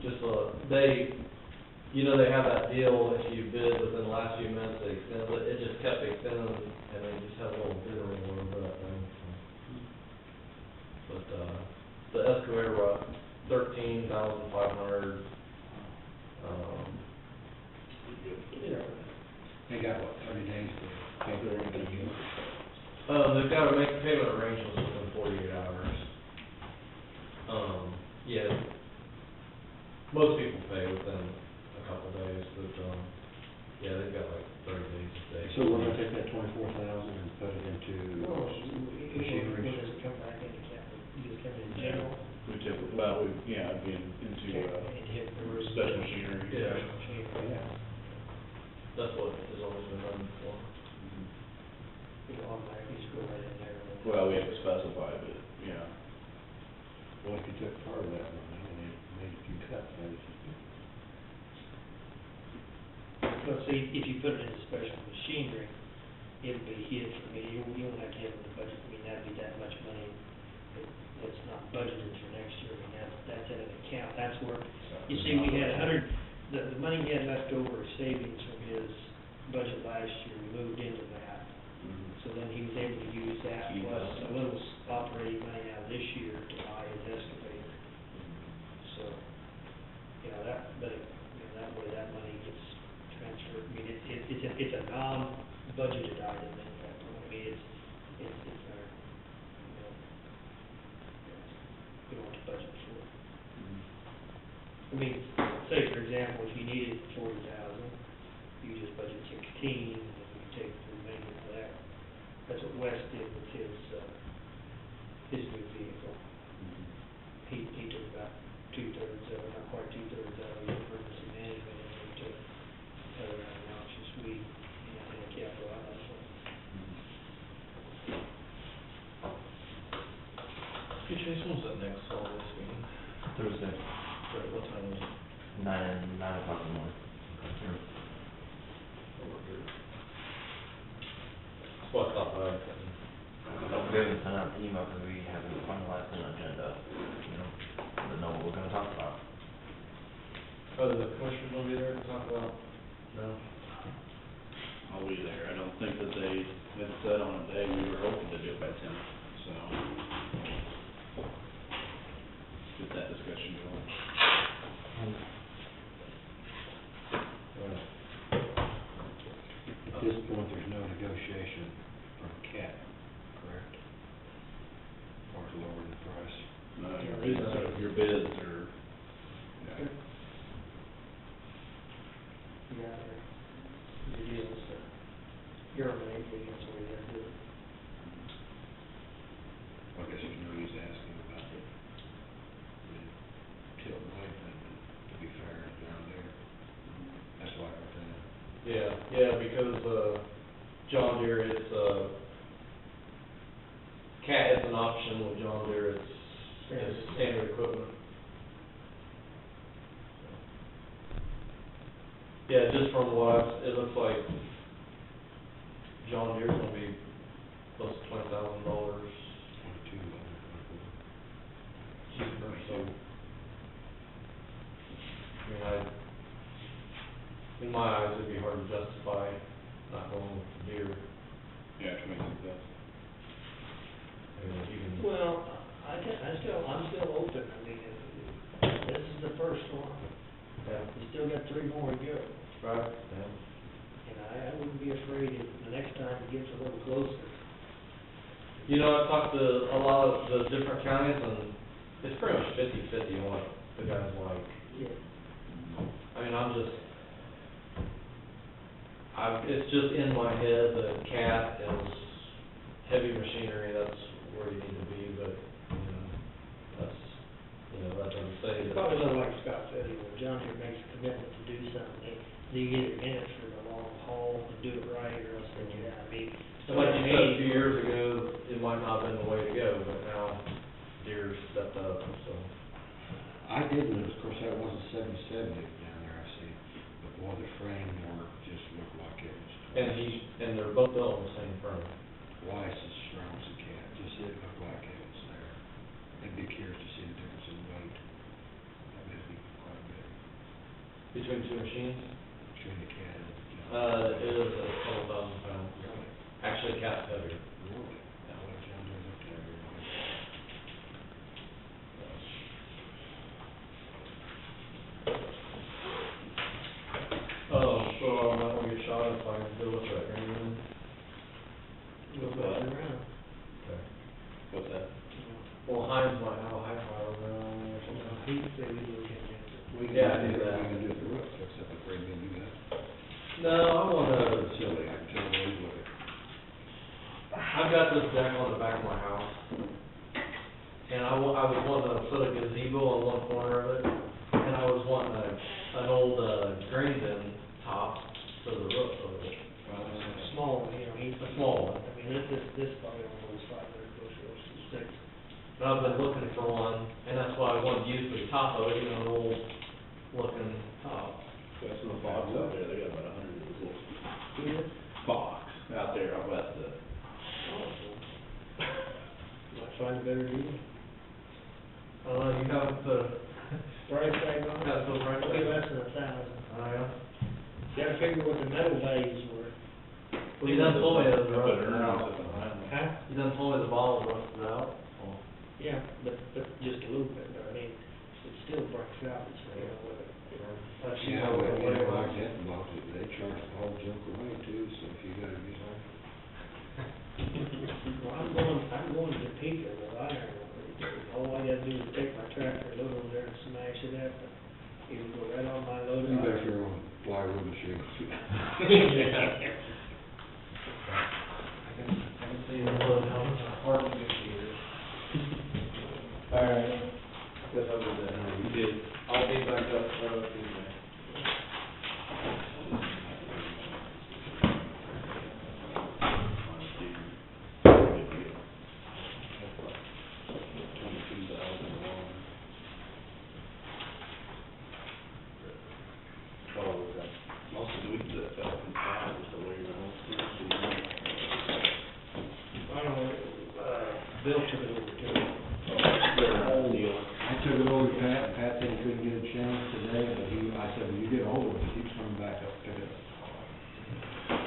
Just, they have that deal, if you bid within the last few minutes, they extend it, it just kept extending, and they just had a little bid ring over that thing, so. But, the excavator was $13,500, They got what, 30 days to pay their everything in? they've got to make payment arrangements within 48 hours. Yeah, most people pay within a couple days, but, yeah, they've got like 30 days to pay. So we're gonna take that 24,000 and put it into machinery? It doesn't come back into capital, you just come in general. We typically, well, it'd be into, special machinery. Yeah. Yeah. That's what has always been done before. You automatically just go right in there. Well, we have to specify, but, yeah. Well, if you took part of that money and you made a few cuts, that is just. So see, if you put it into special machinery, it'll be hid for me, you won't have to have it in the budget, I mean, that'd be that much money that's not budgeted for next year, I mean, that's in an account, that's where, you see, we had the money he had left over savings from his budget last year, we moved into that. So then he was able to use that plus a little operating money out of this year to buy his excavator. So, that way that money gets transferred, I mean, it's a non-budgeted item at that point, I mean, it's our, we don't have to budget for it. I mean, say for example, if you needed 40,000, you just budget 16, and then you take the remainder of that. That's what Wes did with his new vehicle. He took about 2/3 of it, not quite 2/3 of it, emergency management, and he took other noxious weed, and a capital outlay. Hey, Chase, when's that next solid waste meeting? Thursday, Right, what time is it? 9 o'clock in the morning. Well, I thought I couldn't. We haven't sent out the email because we haven't finalized an agenda, to know what we're gonna talk about. Oh, the commissioners will be there to talk about, no? I'll be there. I don't think that they had said on a day, we were hoping to do it by 10, so. Get that discussion going. At this point, there's no negotiation from CAT, correct? Or to lower the price? Your bids are, Yeah, the deal is, you're on the agent, that's what we have to do. I guess there's no use asking about it. Tilt White thing, to be fair, down there. That's why I think. Yeah, because, John Deere, it's, Cat is an option with John Deere, it's standard equipment. Yeah, just from what it looks like John Deere's gonna be close to $20,000 cheaper, so. I mean, in my eyes, it'd be hard to justify not going with the deer. Yeah, 26,000. I mean, if you can, Well, I'm still open, I mean, this is the first one, yeah, we still got 3 more to go. right, yeah. And I wouldn't be afraid if the next time it gets a little closer. You know, I've talked to a lot of the different counties, and it's pretty much 50-50 on what the guys like. Yeah. I mean, it's just in my head that cat is heavy machinery, that's where you need to be, but, that doesn't say It's that. probably a little like Scott said, when John here makes a commitment to do something, do you get it in it for the long haul and do it right, or else then you, I mean. Like you said, a few years ago, it might not have been the way to go, but now deer stepped up, so. I did notice, of course, that wasn't 77 down there, I see, but boy, the frame work just looked like it was And they're both built in the same frame. twice as strong as a cat, just didn't look like it was there. I'd be curious to see the difference in weight. That would be quite big Between two machines? between the cat and the It is a couple thousand pounds. Really? Actually, cat's heavier. Really? That would John Deere looked at it. So I'm not gonna get shot if I go with that green one. Go back around. Okay. What's that? Well, Heinz might have a high fire around or something. He said we look at it. Yeah, I do that. We can do the roof, except if we're gonna do that. No, I wanna, It's silly, I can tell where he's looking. I've got this deck on the back of my house. And I was wanting to put a gazebo on one corner of it, and I was wanting an old, grain bin top to the roof of it. Small, he's. A small one. I mean, this probably almost 500 bushels, 6. And I've been looking for one, and that's why I wanted to use the top of it, an old looking top. Got some Fox out there, they got about 100 of those. Fox, out there out west of. Might find a better deal. I don't know, you haven't put a, Price tag on it? Gotta put a price It'll be tag. less than 1,000. oh yeah? Gotta figure what the metal values were. Well, you done told me it was I put an rusted urn out. out behind them. Huh? You done told me the bottle was rusted out. Oh. Yeah, but just a little bit, but I mean, it still breaks out, it's, whether. Yeah, but you know, like that box, they charge the whole junk away too, so if you gotta use one. Well, I'm going to Topeka with iron. All I gotta do is take my tractor, load over there and smash it up, and it'll go right on my loaded You bet iron. you're on plywood machine. I can see the wood, how much hard to get here. All right. Guess I'll do that. You did. I'll be back up, Tuesday. Most of the week, that fell from five, just the way around. I don't know, Bill took it over to me. I took it over to Pat, and Pat said he couldn't get a chance today, but I said, when you get hold of him, he keeps coming back up to pick it up.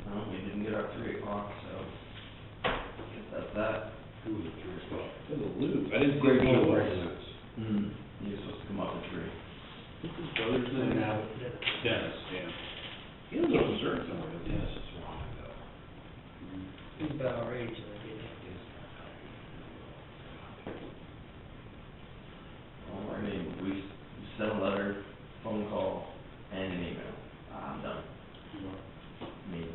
Well, we didn't get our 3 o'clock, so guess that's that. Who was it, 3 o'clock? It was a loop. I didn't see Great who it show, was. residents. He was supposed to come up at 3. What's his brother's name? Now, Dennis, yeah. He lives up in Missouri somewhere, doesn't he? Dennis is one I know. He's about our age, and I get it. Well, I mean, we sent a letter, phone call, and an email. I'm done. I mean,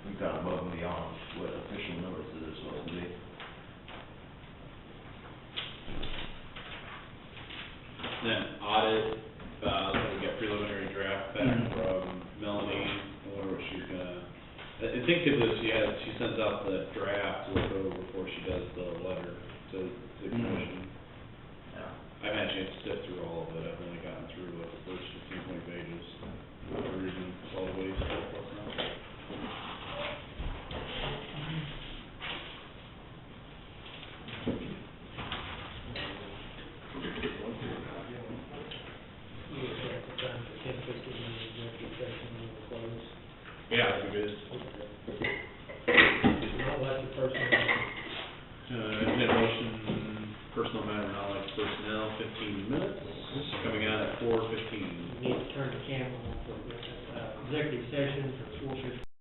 we've gone above and beyond what official notices are supposed to be. Then audit, we got preliminary draft back from Melanie, I wonder what she's gonna, I think typically she sends out the draft, look over before she does the letter to the commission. Yeah. I haven't had a chance to sift through all of it, I've only gotten through like the first 15, 20 pages, reading all the ways stuff last night. Yeah, that'd be good. Not like the first one. Entertain a motion, personal matter, not like personnel, 15 minutes, coming out at 4:15. You need to turn the camera on for, executive session for school system